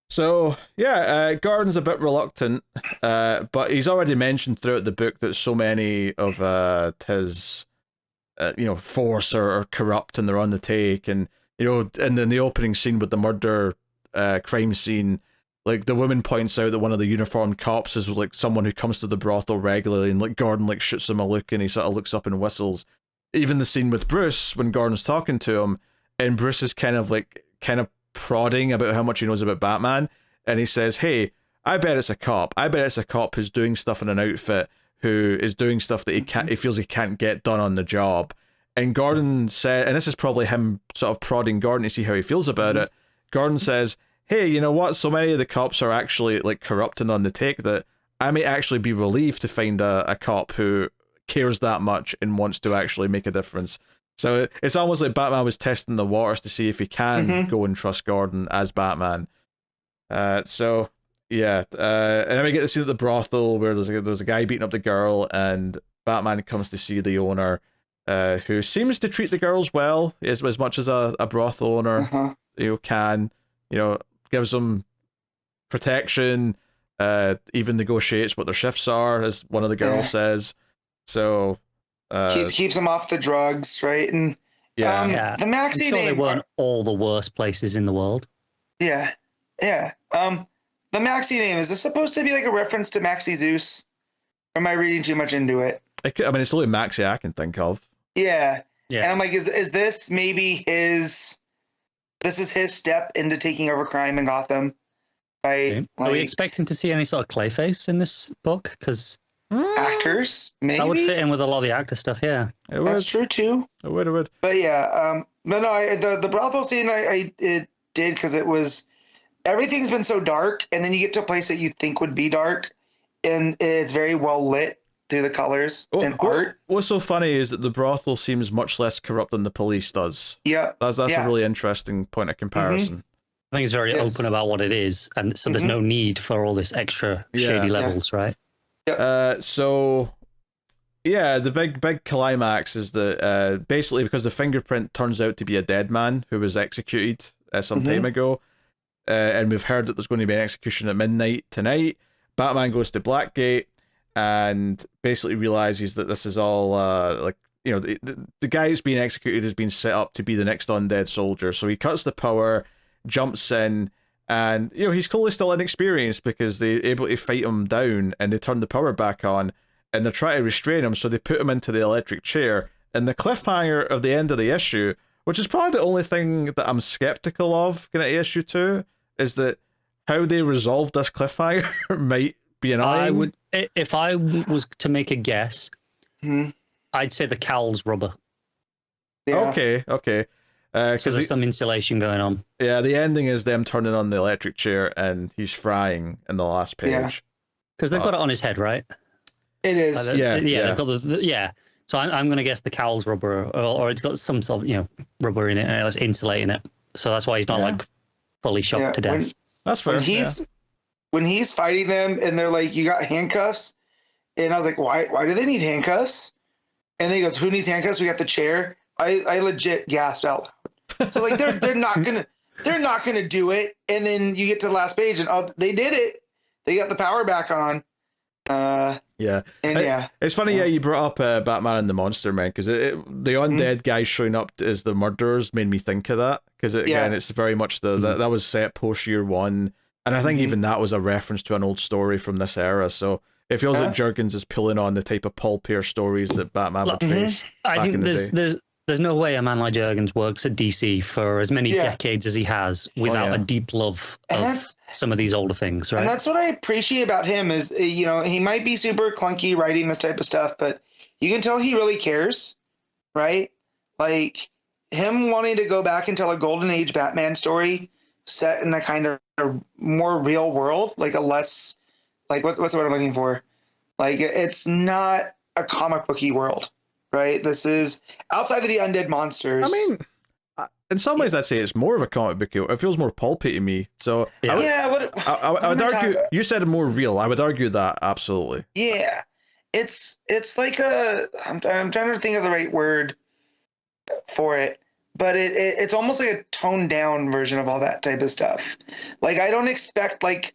So yeah, Gordon's a bit reluctant, but he's already mentioned throughout the book that so many of his force are corrupt and they're on the take, and and in the opening scene with the murder crime scene, like the woman points out that one of the uniformed cops is like someone who comes to the brothel regularly, and like Gordon like shoots him a look and he sort of looks up and whistles. Even the scene with Bruce when Gordon's talking to him, and Bruce is kind of prodding about how much he knows about Batman, and he says, hey, I bet it's a cop. I bet it's a cop who's doing stuff in an outfit, who is doing stuff that he feels he can't get done on the job. And Gordon said, and this is probably him sort of prodding Gordon to see how he feels about it. Gordon says, hey, you know what? So many of the cops are actually like corrupt and on the take that I may actually be relieved to find a cop who cares that much and wants to actually make a difference. So it's almost like Batman was testing the waters to see if he can go and trust Gordon as Batman. So yeah, and then we get to see at the brothel where there's a guy beating up the girl, and Batman comes to see the owner, who seems to treat the girls well, as much as a brothel owner can. Gives them protection, even negotiates what their shifts are, as one of the girls says. So keeps them off the drugs, right? And the Maxi I'm sure they weren't all the worst places in the world. Yeah. The Maxi name, is this supposed to be like a reference to Maxi Zeus? Or am I reading too much into it? It's the only Maxi I can think of. Yeah. And I'm like, is this maybe this is his step into taking over crime in Gotham? Right? Okay. Are we expecting to see any sort of Clayface in this book? Because actors, maybe? That would fit in with a lot of the actor stuff, yeah. That's true too. It would. But yeah, but no, the brothel scene, it did, because it was, everything's been so dark, and then you get to a place that you think would be dark, and it's very well lit through the colors and art. What's so funny is that the brothel seems much less corrupt than the police does. Yeah. That's a really interesting point of comparison. I think it's very open about what it is, and so there's no need for all this extra shady levels, right? So yeah, the big climax is that basically because the fingerprint turns out to be a dead man who was executed some time ago, and we've heard that there's going to be an execution at midnight tonight. Batman goes to Blackgate and basically realizes that this is all the guy who's being executed has been set up to be the next undead soldier. So he cuts the power, jumps in, and he's clearly still inexperienced because they're able to fight him down, and they turn the power back on, and they're trying to restrain him, so they put him into the electric chair. And the cliffhanger of the end of the issue, which is probably the only thing that I'm skeptical of going to issue 2, is that how they resolve this cliffhanger might be annoying. If I was to make a guess, I'd say the cowl's rubber. Yeah. Okay. So there's some insulation going on. Yeah, the ending is them turning on the electric chair and he's frying in the last page. Because they've got it on his head, right? It is. They've got So I'm going to guess the cowl's rubber, or it's got some sort of rubber in it, and it's insulating it. So that's why he's not fully shocked to death. That's fair. When he's fighting them and they're like, you got handcuffs, and I was like, why do they need handcuffs? And then he goes, who needs handcuffs? We got the chair. I legit gasped out loud. So like they're not gonna do it. And then you get to the last page and they did it. They got the power back on. It's funny, you brought up Batman and the Monster Man, because the undead guys showing up as the murderers made me think of that, because it's very much that was set post year 1, and I think even that was a reference to an old story from this era. So it feels like Jurgens is pulling on the type of Paul Pierce stories that Batman would face. I think there's no way a man like Jurgens works at DC for as many decades as he has without a deep love of some of these older things, right? And that's what I appreciate about him is, he might be super clunky writing this type of stuff, but you can tell he really cares, right? Like him wanting to go back and tell a Golden Age Batman story set in a kind of more real world, like a less like what's the word I'm looking for? Like it's not a comic booky world, right? This is outside of the undead monsters. I mean, in some ways, I'd say it's more of a comic book. It feels more pulpy to me. So Yeah. I would argue. You said more real. I would argue that absolutely. Yeah, it's like I'm trying to think of the right word for it, but it's almost like a toned down version of all that type of stuff. Like I don't expect like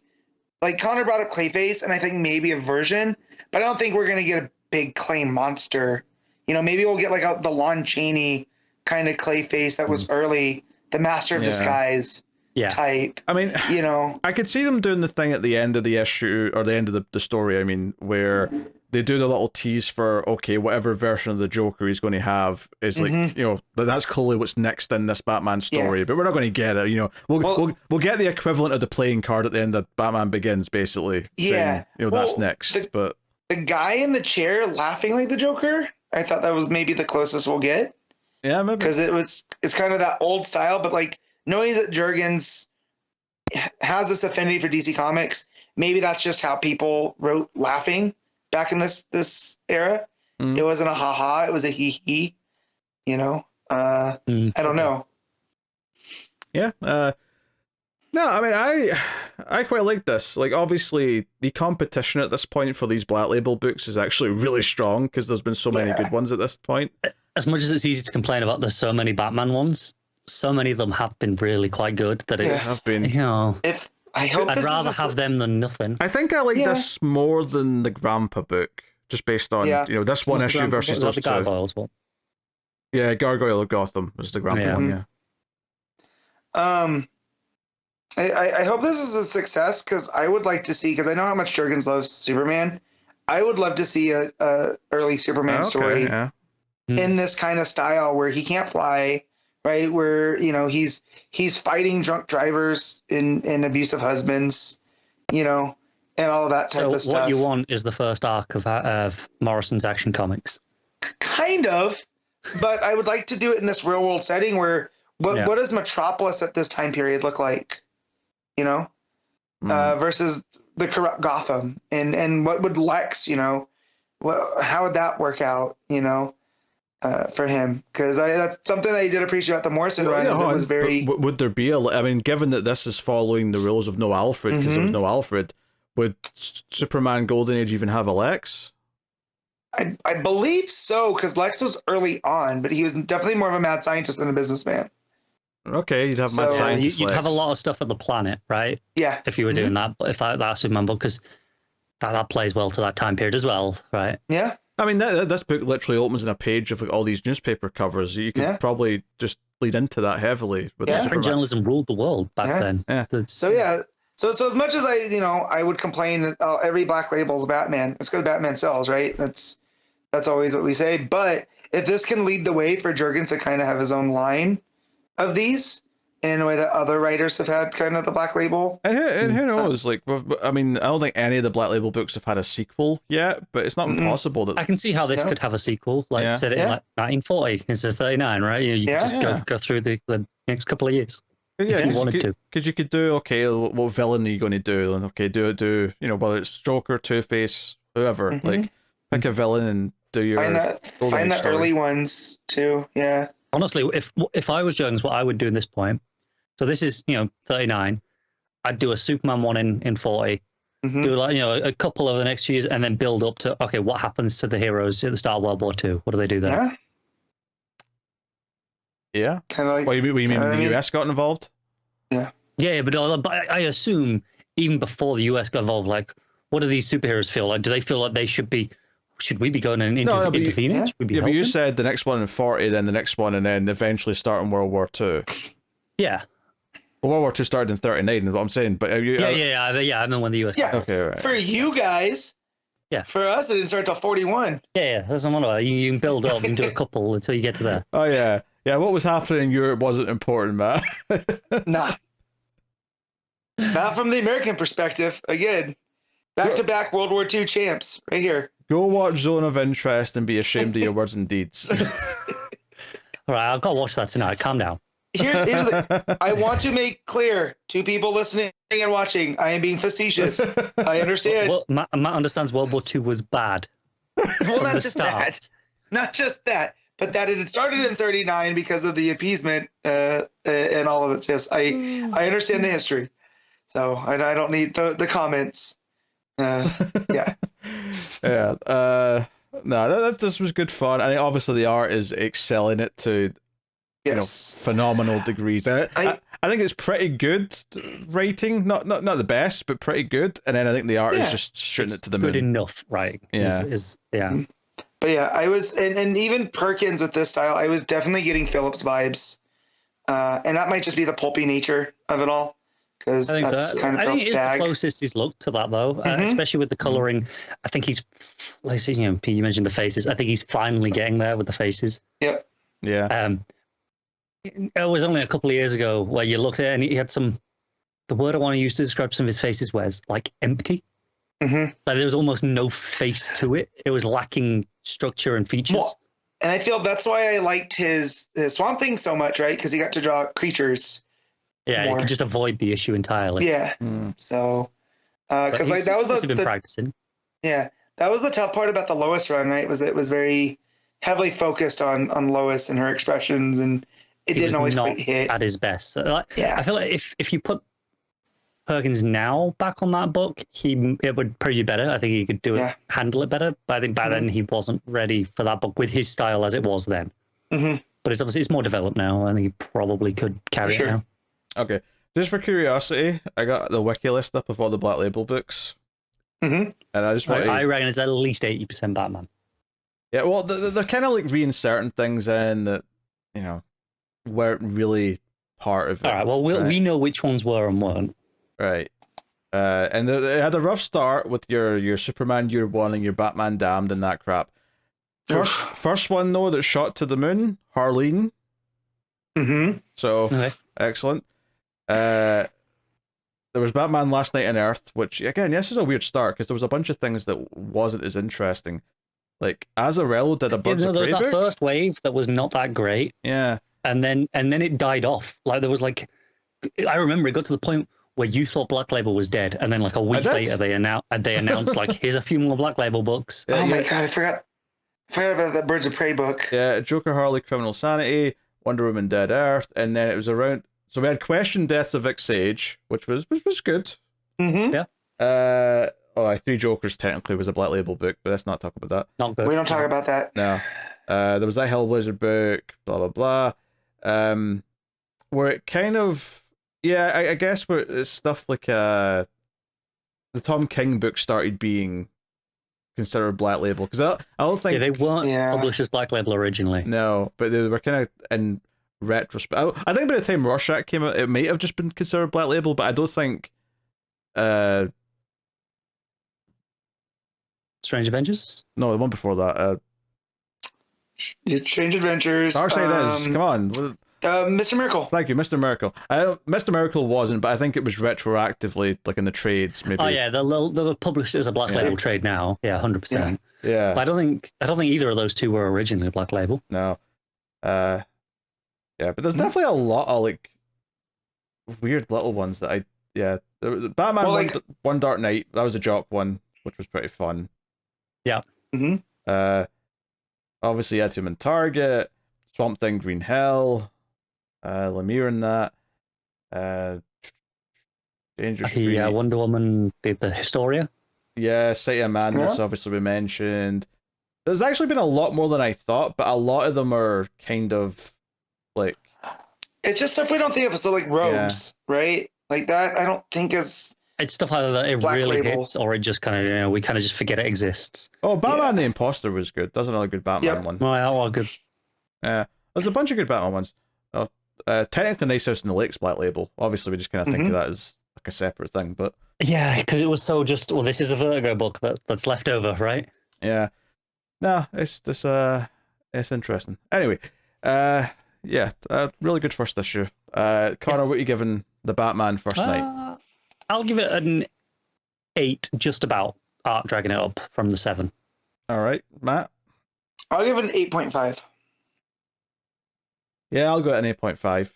Connor brought up Clayface, and I think maybe a version, but I don't think we're gonna get a big clay monster. You know, maybe we'll get like the Lon Chaney kind of Clayface that was early, the Master of Disguise type. I mean, you know, I could see them doing the thing at the end of the issue or the end of the story. I mean, where they do the little tease for whatever version of the Joker he's going to have is like that's clearly what's next in this Batman story. But we're not going to get it. You know, we'll get the equivalent of the playing card at the end of Batman Begins, basically. Yeah, saying, that's next. But the guy in the chair laughing like the Joker, I thought that was maybe the closest we'll get. Yeah, maybe because it's kind of that old style, but like knowing that Jurgens has this affinity for DC Comics, maybe that's just how people wrote laughing back in this era. It wasn't a ha-ha, it was a hee-hee, you know? I don't know. Yeah. No, I mean, I quite like this. Like, obviously, the competition at this point for these Black Label books is actually really strong because there's been so many good ones at this point. As much as it's easy to complain about there's so many Batman ones, so many of them have been really quite good that it's, have been. you know, I'd rather have them than nothing. I think I like this more than the Grandpa book, just based on, this one issue versus those the two. Gargoyles one. Yeah, Gargoyle of Gotham was the Grandpa one, I hope this is a success because I would like to see, because I know how much Jurgens loves Superman. I would love to see a early Superman story in this kind of style where he can't fly, right? Where he's fighting drunk drivers and abusive husbands, and all of that type of stuff. So what you want is the first arc of Morrison's Action Comics. Kind of, but I would like to do it in this real world setting where what does Metropolis at this time period look like? Versus the corrupt Gotham, and what would Lex, how would that work out, for him? Because that's something that I did appreciate about the Morrison run. Is it was very. Would there be I mean, given that this is following the rules of no Alfred, because there was no Alfred, would Superman Golden Age even have a Lex? I believe so, because Lex was early on, but he was definitely more of a mad scientist than a businessman. Okay, you'd have mad scientist. You'd have a lot of stuff at the planet, right? Yeah. If you were doing that, but if that's Superman book, because that plays well to that time period as well, right? Yeah. I mean, this book literally opens in a page of all these newspaper covers. You could probably just lead into that heavily. With Print journalism ruled the world back then. Yeah. So as much as I would complain that every Black Label's Batman, it's because Batman sells, right? That's always what we say. But if this can lead the way for Jurgens to kind of have his own line of these in a way that other writers have had kind of the Black Label. And who knows? Like, I mean, I don't think any of the Black Label books have had a sequel yet, but it's not impossible that I can see how this could have a sequel. Like, set it in like 1940 instead of 39, right? You just go through the next couple of years. If you wanted to. Because you could do, what villain are you going to do? And do whether it's Joker, Two-Face, whoever. Like, pick a villain and do your find the early ones too. Yeah. Honestly, if I was Jones, what I would do in this point, so this is 39, I'd do a Superman one in 40, do a couple over the next few years, and then build up to what happens to the heroes at the start of World War II? What do they do there? Yeah. Kind of like. What you mean the US got involved? Yeah. Yeah, but I assume even before the US got involved, like, what do these superheroes feel like? Do they feel like they should be? Should we be going and intervening? Should we be but you said the next one in 40, then the next one, and then eventually starting World War II. Yeah. Well, World War II started in 39, is what I'm saying. But I mean when the US. Yeah. Okay, right. For you guys. Yeah. For us, it didn't start till 41. Yeah. That's what I'm on. You can build up and do a couple until you get to there. Oh yeah. Yeah. What was happening in Europe wasn't important, man. Nah. Not from the American perspective. Again. Back-to-back World War II champs, right here. Go watch Zone of Interest and be ashamed of your words and deeds. All right, I've got to watch that tonight. Calm down. here's the. I want to make clear to people listening and watching. I am being facetious. I understand. Well, Matt understands World War II was bad. Well, from not the just start. that. Not just that, but that it had started in 39 because of the appeasement and all of it. Yes, I understand the history, so I don't need the comments. Yeah. Yeah. No, this was good fun. I think obviously the art is excelling it to Yes. phenomenal degrees. I think it's pretty good writing, not the best, but pretty good. And then I think the art is just shooting it to the moon. Good enough, right? Yeah. Yeah. But yeah, I was, and even Perkins with this style, I was definitely getting Phillips vibes, and that might just be the pulpy nature of it all, because that's kind of I think it is stag. the closest he's looked to that, though, especially with the coloring. I think he's, like Pete, you mentioned the faces. I think he's finally getting there with the faces. Yep. Yeah. It was only a couple of years ago where you looked at it and he had some. The word I want to use to describe some of his faces was like empty. Like there was almost no face to it. It was lacking structure and features. Well, and I feel that's why I liked his Swamp Thing so much, right? Because he got to draw creatures. Yeah, more. you could just avoid the issue entirely. Yeah. So, because like that was been practicing. Yeah, that was the tough part about the Lois run, right? Was it was very heavily focused on Lois and her expressions, and it didn't always quite hit at his best. So, yeah, I feel like if you put Perkins now back on that book, it would probably be better. I think he could handle it better. But I think by then he wasn't ready for that book with his style as it was then. But it's more developed now. I think he probably could carry it now. Okay, just for curiosity, I got the wiki list up of all the Black Label books, and I just want I reckon it's at least 80% Batman. Yeah, well, they're kind of like reinserting things in that weren't really part of it. All right, well, we know which ones were and weren't. Right. And they had a rough start with your Superman Year One and your Batman Damned and that crap. First one though that shot to the moon, Harleen. So excellent. There was Batman Last Night on Earth, which again, this is a weird start because there was a bunch of things that wasn't as interesting. Like Azarello did a Birds of Prey there was that book. first wave that was not that great. Yeah. And then it died off. Like there was like, I remember it got to the point where you thought Black Label was dead, and then like a week later they announced like, here's a few more Black Label books. Oh my god, I forgot about that Birds of Prey book. Yeah, Joker, Harley, Criminal Sanity, Wonder Woman, Dead Earth, and then it was around. So we had Question Deaths of Vic Sage, which was good. Yeah. Three Jokers technically was a Black Label book, but let's not talk about that. Not good. We don't talk about that. No. There was that Hellblazer book, blah blah blah. Where it kind of I guess where it's stuff like the Tom King book started being considered Black Label, because I don't think they weren't published as Black Label originally. No, but they were kind of in retrospect. I think by the time Rorschach came out, it might have just been considered Black Label, but I don't think. Strange Adventures? No, the one before that. Strange Adventures. Darkseid is. Come on. Mr. Miracle. Thank you, Mr. Miracle. Mr. Miracle wasn't, but I think it was retroactively, like in the trades, maybe. Oh yeah, they're published as a Black Label trade now. Yeah, 100%. Yeah. But I don't think either of those two were originally Black Label. No. Yeah, but there's definitely a lot of like weird little ones that Batman One Dark Knight, that was a Jock one, which was pretty fun. Yeah. Obviously Atom and Target, Swamp Thing, Green Hell, Lemire in that. Dangerous Free. Yeah, Wonder Woman did the Historia. Yeah, City of Madness, obviously we mentioned. There's actually been a lot more than I thought, but a lot of them are kind of like. It's just stuff we don't think of, so like Robes, right? Like that, I don't think is. It's stuff either that it Black really Label. hits, or it just kind of we kind of just forget it exists. Oh, Batman the Imposter was good. That's another good Batman one. Well, good. Yeah, there's a bunch of good Batman ones. Technically, Nice House in the Lake's Black Label. Obviously, we just kind of think of that as like a separate thing, but yeah, because it was so just. Well, this is a Vertigo book that's left over, right? Yeah. No, it's interesting. Anyway, really good first issue. Connor, what are you giving the Batman First Night? I'll give it an 8, just about. Art dragging it up from the 7. All right, Matt. I'll give it an 8.5. Yeah, I'll go at an 8.5.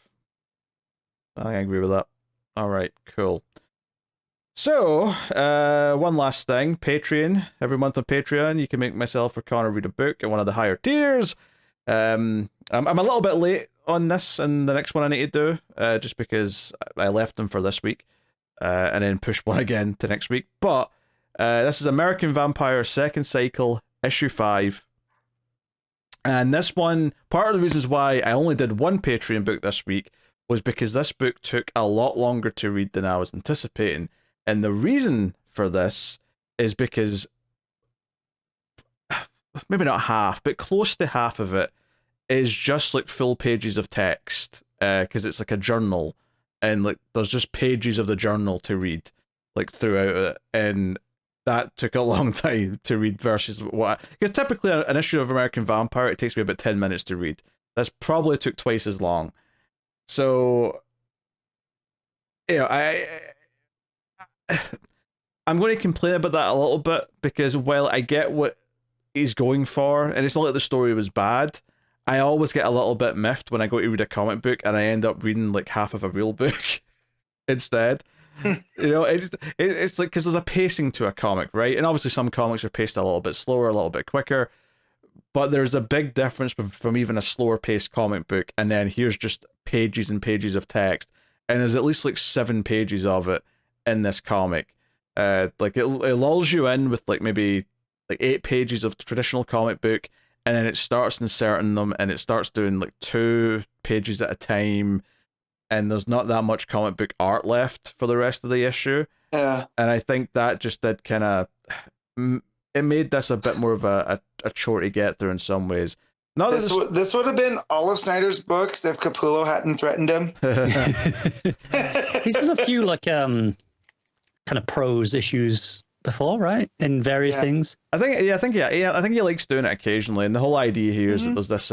I agree with that. All right, cool. So, one last thing, Patreon. Every month on Patreon, you can make myself or Connor read a book at one of the higher tiers. I'm a little bit late on this and the next one I need to do, just because I left them for this week, and then pushed one again to next week. But this is American Vampire Second Cycle, issue 5. And this one, part of the reasons why I only did one Patreon book this week was because this book took a lot longer to read than I was anticipating. And the reason for this is because maybe not half, but close to half of it is just like full pages of text, because it's like a journal, and like there's just pages of the journal to read like throughout it, and that took a long time to read versus what, because typically an issue of American Vampire, it takes me about 10 minutes to read. That's probably took twice as long. So, you know, I'm going to complain about that a little bit, because while I get what he's going for, and it's not like the story was bad, I always get a little bit miffed when I go to read a comic book and I end up reading like half of a real book instead. You know, it's like, because there's a pacing to a comic, right? And obviously some comics are paced a little bit slower, a little bit quicker, but there's a big difference from even a slower paced comic book, and then here's just pages and pages of text, and there's at least like 7 pages of it in this comic. Like it lulls you in with like maybe like 8 pages of traditional comic book, and then it starts inserting them, and it starts doing like 2 pages at a time, and there's not that much comic book art left for the rest of the issue. Yeah. And I think that just did kind of, it made this a bit more of a chore to get through in some ways. Not this would have been all of Snyder's books if Capullo hadn't threatened him. He's done a few like kind of prose issues before, right? In various things. I think he likes doing it occasionally. And the whole idea here is that there's this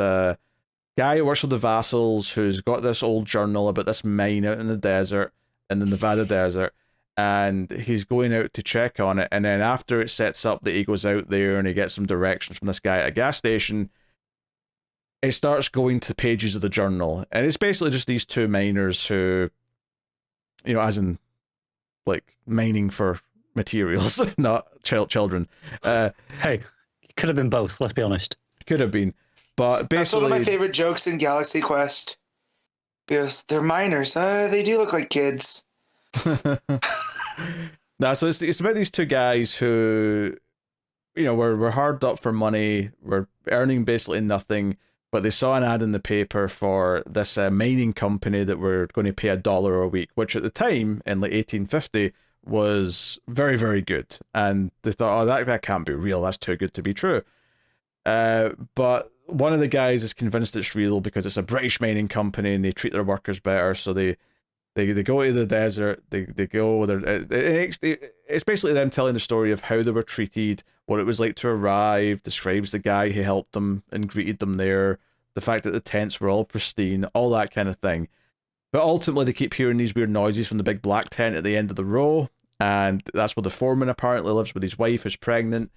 guy who works for the Vassals who's got this old journal about this mine out in the desert, in the Nevada desert, and he's going out to check on it. And then after it sets up that he goes out there and he gets some directions from this guy at a gas station, it starts going to pages of the journal, and it's basically just these 2 miners who, you know, as in like mining for materials, not children. Hey, it could have been both, let's be honest. Could have been. But basically, that's one of my favorite jokes in Galaxy Quest. Because they're minors. They do look like kids. No, so it's about these 2 guys who, you know, were hard up for money, were earning basically nothing, but they saw an ad in the paper for this mining company that were going to pay $1 a week, which at the time in like 1850 was very, very good. And they thought, oh, that can't be real. That's too good to be true. But one of the guys is convinced it's real because it's a British mining company and they treat their workers better. So they go to the desert. They go. It's basically them telling the story of how they were treated, what it was like to arrive. Describes the guy who helped them and greeted them there. The fact that the tents were all pristine, all that kind of thing. But ultimately, they keep hearing these weird noises from the big black tent at the end of the row, and that's where the foreman apparently lives with his wife who's pregnant.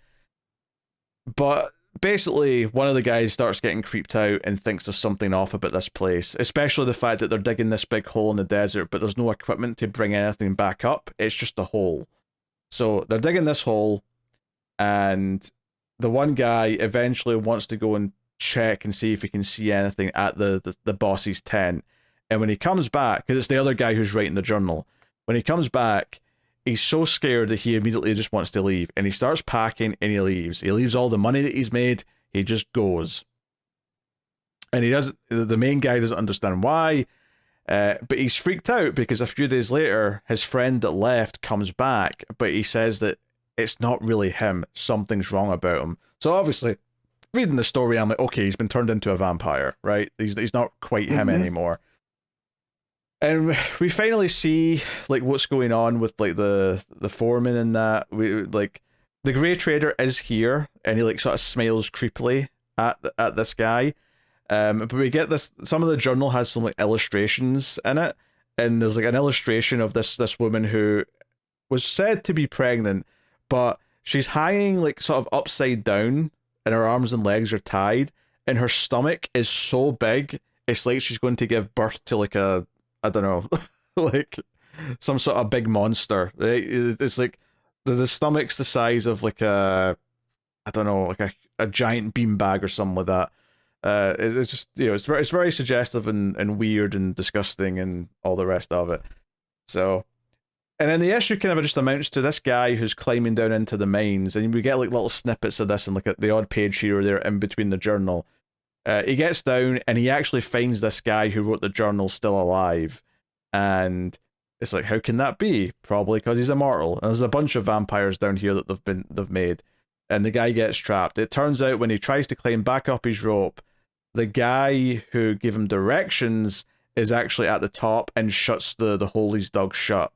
But basically, one of the guys starts getting creeped out and thinks there's something off about this place, especially the fact that they're digging this big hole in the desert, but there's no equipment to bring anything back up. It's just a hole. So they're digging this hole, and the one guy eventually wants to go and check and see if he can see anything at the boss's tent. And when he comes back, because it's the other guy who's writing the journal, when he comes back, he's so scared that he immediately just wants to leave, and he starts packing and he leaves. He leaves all the money that he's made. He just goes, and he doesn't. The main guy doesn't understand why, but he's freaked out because a few days later, his friend that left comes back, but he says that it's not really him. Something's wrong about him. So obviously, reading the story, I'm like, okay, he's been turned into a vampire, right? He's not quite him anymore. And we finally see like what's going on with like the foreman and that. We like the Grey Trader is here, and he like sort of smiles creepily at this guy. But we get this. Some of the journal has some like illustrations in it, and there's like an illustration of this woman who was said to be pregnant, but she's hanging like sort of upside down, and her arms and legs are tied, and her stomach is so big, it's like she's going to give birth to like a, I don't know, like some sort of big monster. Right? It's like the stomach's the size of like I don't know, like a giant beanbag or something like that. It's just, it's very suggestive and weird and disgusting and all the rest of it. So, and then the issue kind of just amounts to this guy who's climbing down into the mines, and we get like little snippets of this and like the odd page here or there in between the journal. He gets down and he actually finds this guy who wrote the journal still alive, and it's like, how can that be? Probably because he's immortal. And there's a bunch of vampires down here that they've made, and the guy gets trapped. It turns out when he tries to climb back up his rope, the guy who gave him directions is actually at the top and shuts the Holy's dog shut,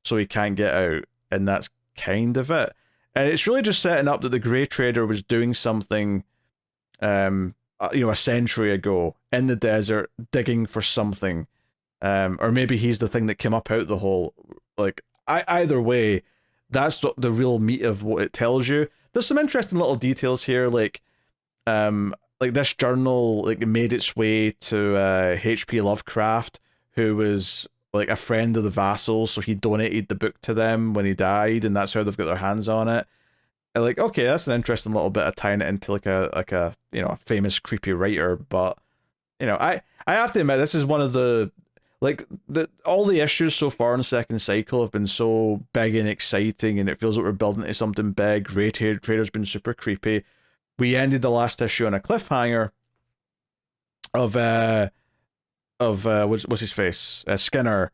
so he can't get out, and that's kind of it. And it's really just setting up that the Grey Trader was doing something, a century ago in the desert, digging for something, or maybe he's the thing that came up out the hole. Like, either way, that's the real meat of what it tells you. There's some interesting little details here, like this journal like made its way to H.P. Lovecraft, who was like a friend of the Vassals, so he donated the book to them when he died, and that's how they've got their hands on it. And like, okay, that's an interesting little bit of tying it into like a a famous creepy writer, but I have to admit, this is one of the all the issues so far in the second cycle have been so big and exciting, and it feels like we're building to something big. Grey Trader's been super creepy. We ended the last issue on a cliffhanger of what's his face, Skinner,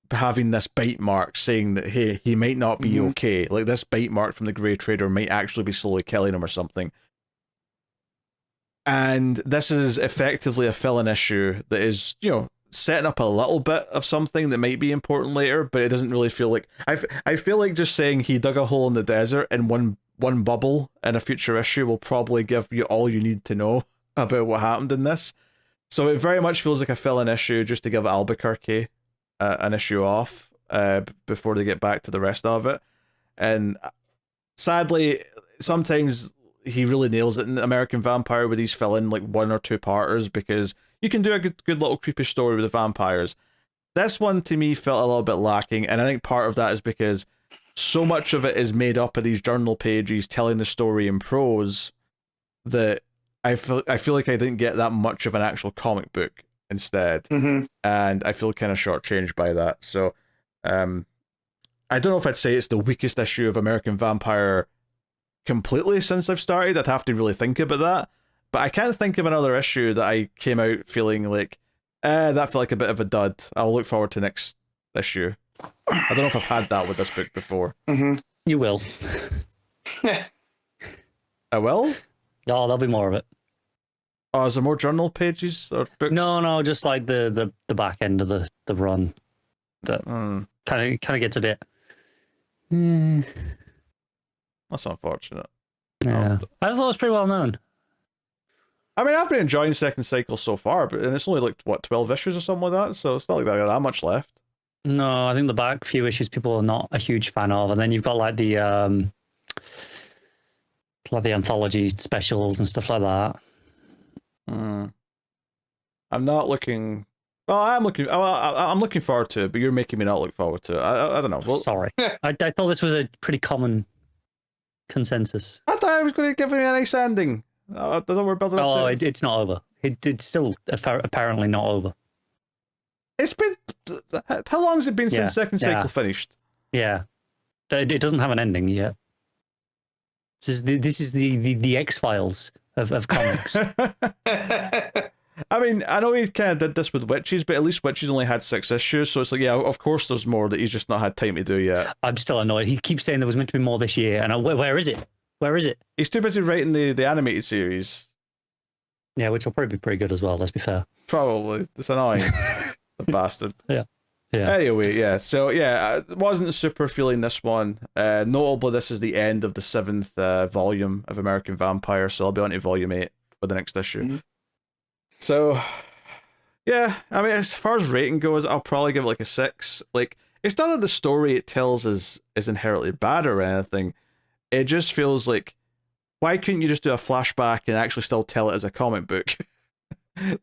having this bite mark saying that, hey, he might not be okay. Like, this bite mark from the Grey Trader might actually be slowly killing him or something. And this is effectively a fill-in issue that is, setting up a little bit of something that might be important later, but it doesn't really feel like... I feel like just saying he dug a hole in the desert in one bubble in a future issue will probably give you all you need to know about what happened in this. So it very much feels like a fill-in issue just to give Albuquerque an issue off before they get back to the rest of it. And sadly, sometimes he really nails it in American Vampire with these fill-in like 1 or 2 parters, because you can do a good little creepy story with the vampires. This one to me felt a little bit lacking, and I think part of that is because so much of it is made up of these journal pages telling the story in prose that I feel like I didn't get that much of an actual comic book instead, and I feel kind of shortchanged by that. So, I don't know if I'd say it's the weakest issue of American Vampire completely since I've started. I'd have to really think about that, but I can't think of another issue that I came out feeling like, that felt like a bit of a dud. I'll look forward to next issue. I don't know if I've had that with this book before. You will. I will? Oh, there'll be more of it. Oh, is there more journal pages or books? No, just like the back end of the run. That kind of gets a bit... That's unfortunate. Yeah. I thought it was pretty well known. I mean, I've been enjoying second cycle so far, but it's only like, what, 12 issues or something like that, so it's not like that much left. No, I think the back few issues people are not a huge fan of, and then you've got like the anthology specials and stuff like that. I'm not looking... Well, I'm looking forward to it, but you're making me not look forward to it. I don't know. Well, sorry. I thought this was a pretty common consensus. I thought I was going to give me a nice ending. I don't know we're building up Oh, to... it's not over. It's still apparently not over. It's been... How long has it been since second cycle finished? Yeah. It doesn't have an ending yet. This is the X-Files of comics. I mean, I know he kind of did this with Witches, but at least Witches only had 6 issues, so it's like, yeah, of course there's more that he's just not had time to do yet. I'm still annoyed. He keeps saying there was meant to be more this year, and where is it? Where is it? He's too busy writing the animated series. Yeah, which will probably be pretty good as well, let's be fair. Probably. It's annoying. The bastard. Yeah. Anyway, yeah. So, yeah, I wasn't super feeling this one. Notably, this is the end of the 7th volume of American Vampire, so I'll be on to volume 8 for the next issue. So, yeah, I mean, as far as rating goes, I'll probably give it like a 6. Like, it's not that the story it tells is inherently bad or anything. It just feels like, why couldn't you just do a flashback and actually still tell it as a comic book?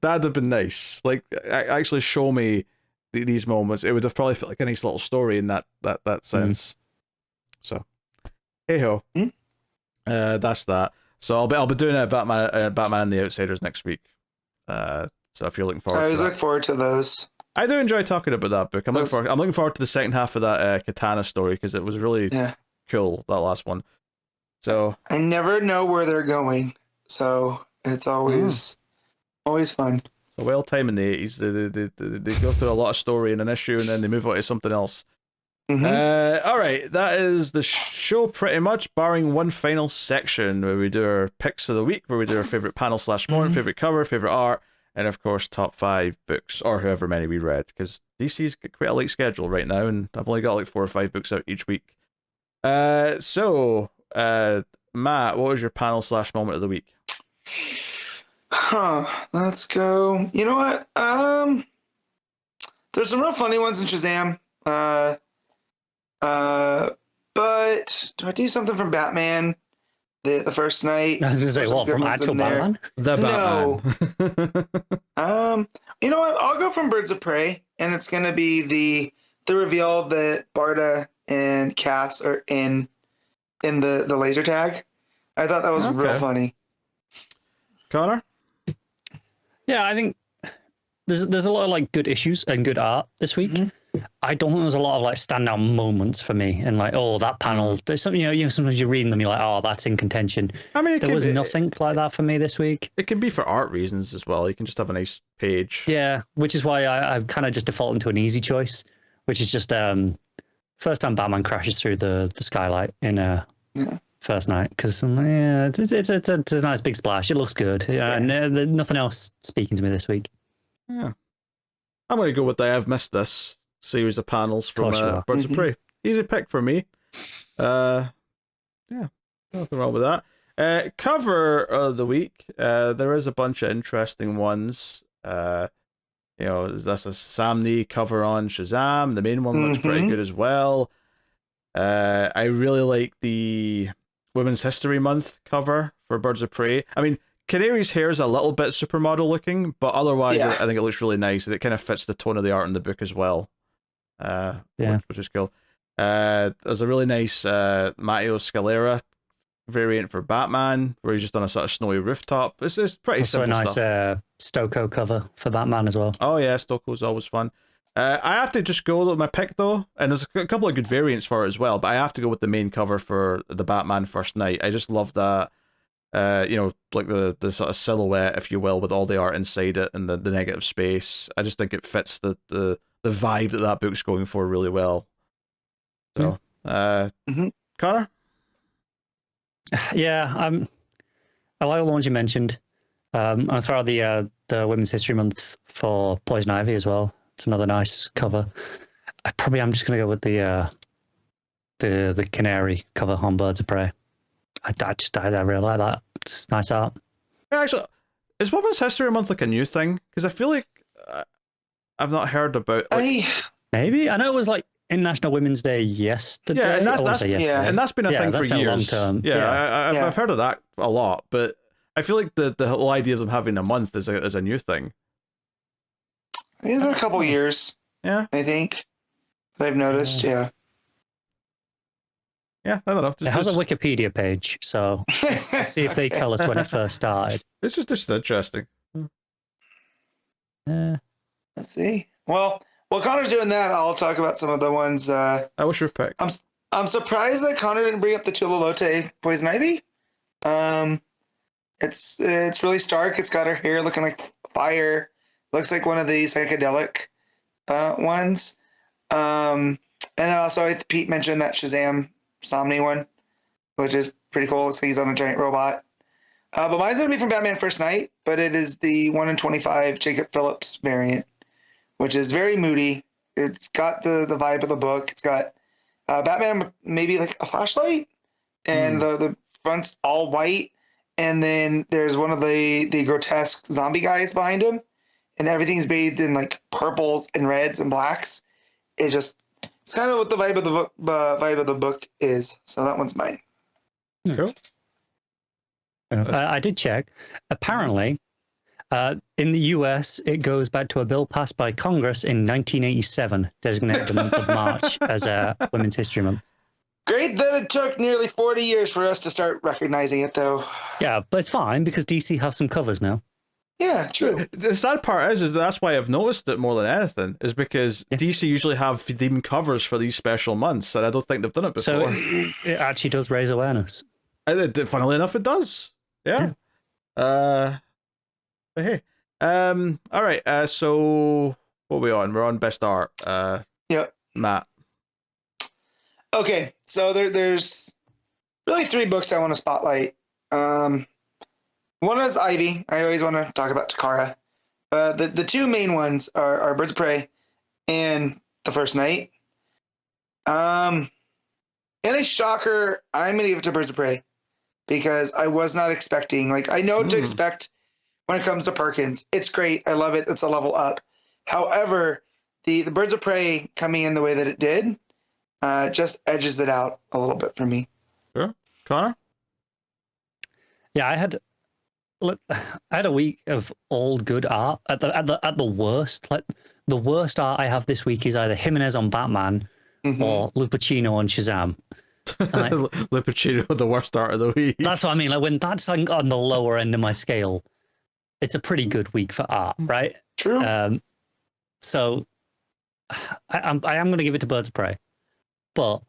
That'd have been nice. Like, actually show me these moments, it would have probably felt like a nice little story in that sense. So, hey ho, that's that. So I'll be doing a Batman and the Outsiders next week. So if you're looking forward, I always to that. look forward to those. I do enjoy talking about that book. I'm looking forward to the second half of that Katana story because it was really cool, that last one. So I never know where they're going, so it's always fun. So well time in the 80s. They go through a lot of story in an issue and then they move on to something else. All right, that is the show pretty much, barring one final section where we do our picks of the week, where we do our favorite panel / moment, favorite cover, favorite art, and of course top 5 books or however many we read, because DC's got quite a light schedule right now, and I've only got like 4 or 5 books out each week. So Matt, what was your panel / moment of the week? Let's go. You know what? There's some real funny ones in Shazam. But do I do something from Batman? The first night. I was gonna say, what, from actual Batman? The Batman. No. You know what? I'll go from Birds of Prey, and it's gonna be the reveal that Barda and Cass are in the laser tag. I thought that was real funny. Connor? Yeah, I think there's a lot of like good issues and good art this week. I don't think there's a lot of like standout moments for me, and like, oh, that panel. There's something, you know, sometimes you're reading them, you're like, oh, that's in contention. I mean, there was nothing like that for me this week. It can be for art reasons as well. You can just have a nice page. Yeah, which is why I've kind of just defaulted to an easy choice, which is just first time Batman crashes through the skylight in first night, because it's a nice big splash. It looks good. And there's nothing else speaking to me this week. Yeah, I'm going to go with I Have Missed This series of panels from Birds of Prey. Easy pick for me. Yeah, nothing wrong with that. Cover of the week. There is a bunch of interesting ones. You know, that's a Sam Nee cover on Shazam. The main one looks pretty good as well. I really like the Women's History Month cover for Birds of Prey. I mean, Canary's hair is a little bit supermodel looking, but otherwise I think it looks really nice, and it kind of fits the tone of the art in the book as well. Which is cool. There's a really nice Matteo Scalera variant for Batman, where he's just on a sort of snowy rooftop. It's pretty simple stuff. Also a nice Stoko cover for Batman as well. Oh yeah, Stoko's always fun. I have to just go with my pick though, and there's a couple of good variants for it as well, but I have to go with the main cover for the Batman First Night. I just love that. You know, like the sort of silhouette, if you will, with all the art inside it and the negative space. I just think it fits the vibe that book's going for really well. So, Connor? Yeah, I like the ones you mentioned. I'll throw out the Women's History Month for Poison Ivy as well. It's another nice cover. I'm just gonna go with the Canary cover on Birds of Prey. I really like that. It's nice art. Yeah, actually, is Women's History Month like a new thing? Because I feel like I've not heard about. Maybe I know it was like International Women's Day yesterday. Yeah, and that's been a thing for years. Long term. I've heard of that a lot, but I feel like the whole idea of them having a month is a new thing. It's been a couple years. Yeah, I think that I've noticed. Yeah, I don't know. It has a Wikipedia page, so let's see if they tell us when it first started. This is just interesting. Let's see. Well, while Connor's doing that, I'll talk about some of the ones. What's your pick? I'm surprised that Connor didn't bring up the Tula Lote Poison Ivy. It's really stark. It's got her hair looking like fire. Looks like one of the psychedelic ones. And then also Pete mentioned that Shazam Somni one, which is pretty cool. Looks like he's on a giant robot. But mine's going to be from Batman First Night, but it is the 1 in 25 Jacob Phillips variant, which is very moody. It's got the vibe of the book. It's got Batman with maybe like a flashlight, and the front's all white, and then there's one of the grotesque zombie guys behind him, and everything's bathed in like purples and reds and blacks. It's kind of what the vibe of the book is. So that one's mine. Cool. I did check. Apparently, In the US, it goes back to a bill passed by Congress in 1987, designating the month of March as a Women's History Month. Great that it took nearly 40 years for us to start recognizing it, though. Yeah, but it's fine because DC have some covers now. Yeah, true. The sad part is that's why I've noticed it more than anything, is because DC usually have themed covers for these special months, and I don't think they've done it before. So it actually does raise awareness. Funnily enough, it does. Yeah. But hey. All right. So what are we on? We're on best art. Yep. Matt. Okay, so there's really 3 books I want to spotlight. One is Ivy. I always want to talk about Takara. The 2 main ones are Birds of Prey and The First Night. In a shocker, I'm going to give it to Birds of Prey because I was not expecting. Like, I know what to expect when it comes to Perkins. It's great. I love it. It's a level up. However, the Birds of Prey coming in the way that it did just edges it out a little bit for me. Sure. Connor? Yeah, I had a week of all good art at the worst. Like the worst art I have this week is either Jimenez on Batman or Lupacchino on Shazam. Lupacchino, the worst art of the week. That's what I mean. Like when that's on the lower end of my scale, it's a pretty good week for art, right? True. So I am going to give it to Birds of Prey, but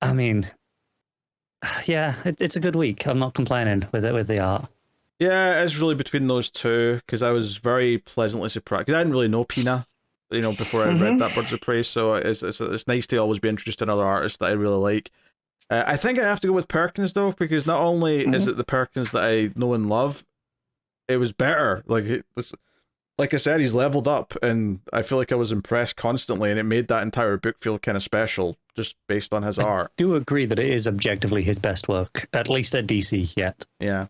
I mean, yeah, it's a good week. I'm not complaining with the art. Yeah, it's really between those two because I was very pleasantly surprised because I didn't really know Pina, before I read that Birds of Prey. So it's nice to always be introduced to another artist that I really like. I think I have to go with Perkins though because not only is it the Perkins that I know and love, it was better. Like I said, he's leveled up, and I feel like I was impressed constantly, and it made that entire book feel kind of special just based on his art. I do agree that it is objectively his best work, at least at DC yet. Yeah.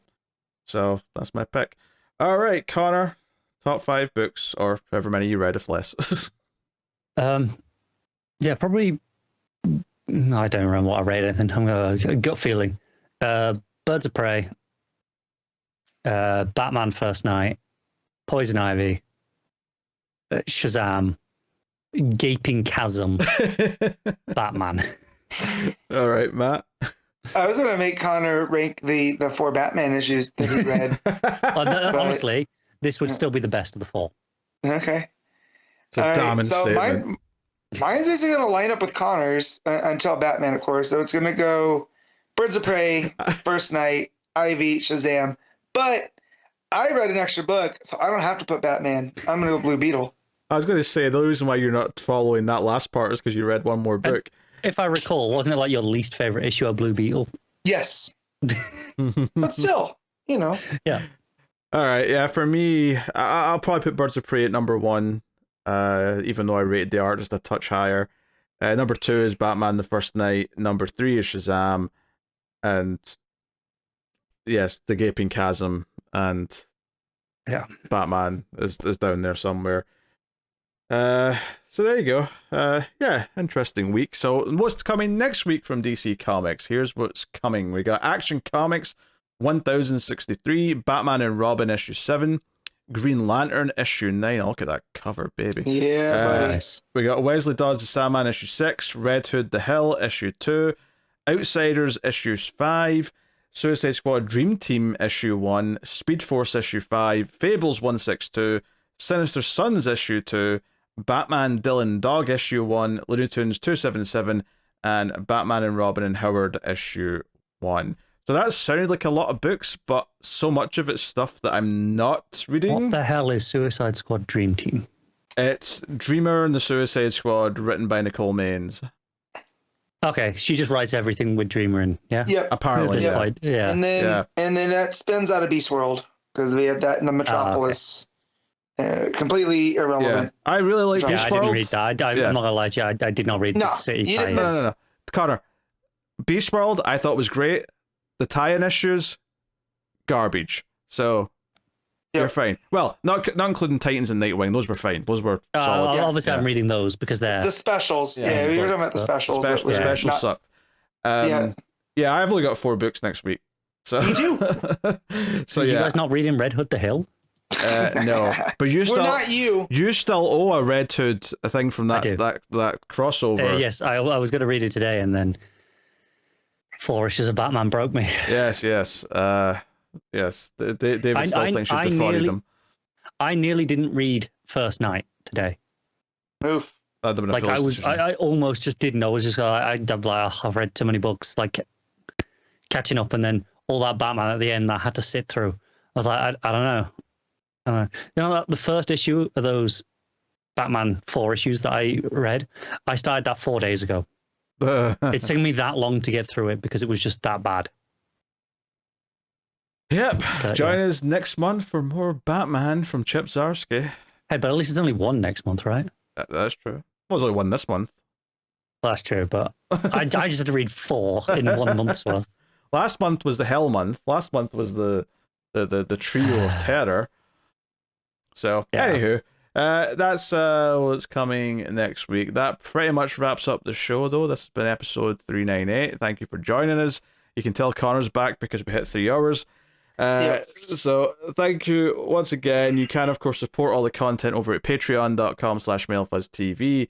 So that's my pick. All right, Connor, top 5 books, or however many you read, if less. Yeah, probably. I don't remember what I read. Anything. I'm going a gut feeling. Birds of Prey, Batman First Night, Poison Ivy, Shazam, Gaping Chasm, Batman. All right, Matt. I was going to make Connor rank the 4 Batman issues that he read. Honestly, this would still be the best of the 4. Okay. It's a damning statement. Mine's basically going to line up with Connor's until Batman, of course. So it's going to go Birds of Prey, First Night, Ivy, Shazam. But I read an extra book, so I don't have to put Batman. I'm going to go Blue Beetle. I was going to say, the reason why you're not following that last part is because you read one more book. If I recall, wasn't it like your least favorite issue of Blue Beetle? Yes. But still, Yeah. All right, yeah, for me, I'll probably put Birds of Prey at number 1, even though I rated the art just a touch higher. Number 2 is Batman the First Night. Number 3 is Shazam. And yes, The Gaping Chasm and Batman is down there somewhere. So there you go. Yeah, interesting week. So what's coming next week from DC Comics? Here's what's coming. We got Action Comics 1063, Batman and Robin issue 7, Green Lantern issue 9. Oh, look at that cover, baby. Yeah, Nice. We got Wesley Dodds the Sandman issue 6, Red Hood the Hill issue 2, Outsiders issues 5, Suicide Squad Dream Team issue 1, Speed Force issue 5, Fables 162, Sinister Sons issue 2, Batman Dylan Dog issue 1, Looney Tunes 277, and Batman and Robin and Howard issue 1. So that sounded like a lot of books, but so much of it's stuff that I'm not reading. What the hell is Suicide Squad Dream Team? It's Dreamer and the Suicide Squad, written by Nicole Maines. Okay, she just writes everything with Dreamer in, yeah? Yep. Apparently, At this point, yeah. And then that spins out of Beast World because we have that in the Metropolis. Completely irrelevant. Yeah. I really like Yeah, Beast I World. didn't read that. I'm not gonna lie to you. I did not read the City. you didn't tie-ins. No. Connor, Beast World, I thought was great. The tie-in issues, garbage. So you're fine. Well, not including Titans and Nightwing. Those were fine. Those were solid. Obviously, I'm reading those because they're the specials. Yeah, we were talking about the specials. Specials sucked. Yeah, I've only got 4 books next week. So me too. So you guys not reading Red Hood the Hill? No, but you We're still not you. you still owe a Red Hood a thing from I do. that crossover. Yes, I was going to read it today, and then 4 issues of Batman broke me. Yes. Yes. David still thinks you've defrauded him. I nearly didn't read First Night today. Oof. That'd have been a Like foolish decision. I almost just didn't. I was just I've read too many books, like catching up, and then all that Batman at the end I had to sit through. I was like, I don't know. You know, the first issue of those Batman 4 issues that I read, I started that 4 days ago. It's taken me that long to get through it because it was just that bad. Yep. Join us next month for more Batman from Chip Zdarsky. Hey, but at least it's only one next month, right? That's true. Well, there's only one this month. Well, that's true, but I just had to read 4 in 1 month's worth. Last month was the Hell month. Last month was the trio of terror. So, Yeah. anywho, that's what's coming next week. That pretty much wraps up the show, though. This has been episode 398. Thank you for joining us. You can tell Connor's back because we hit 3 hours. So thank you once again. You can, of course, support all the content over at patreon.com/MailFuzzTV.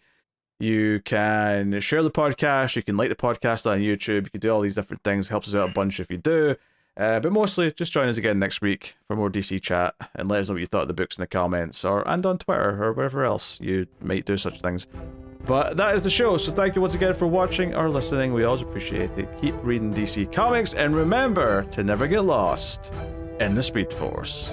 You can share the podcast. You can like the podcast on YouTube. You can do all these different things. It helps us out a bunch if you do. But mostly, just join us again next week for more DC chat and let us know what you thought of the books in the comments and on Twitter or wherever else you might do such things. But that is the show, so thank you once again for watching or listening. We always appreciate it. Keep reading DC Comics, and remember to never get lost in the Speed Force.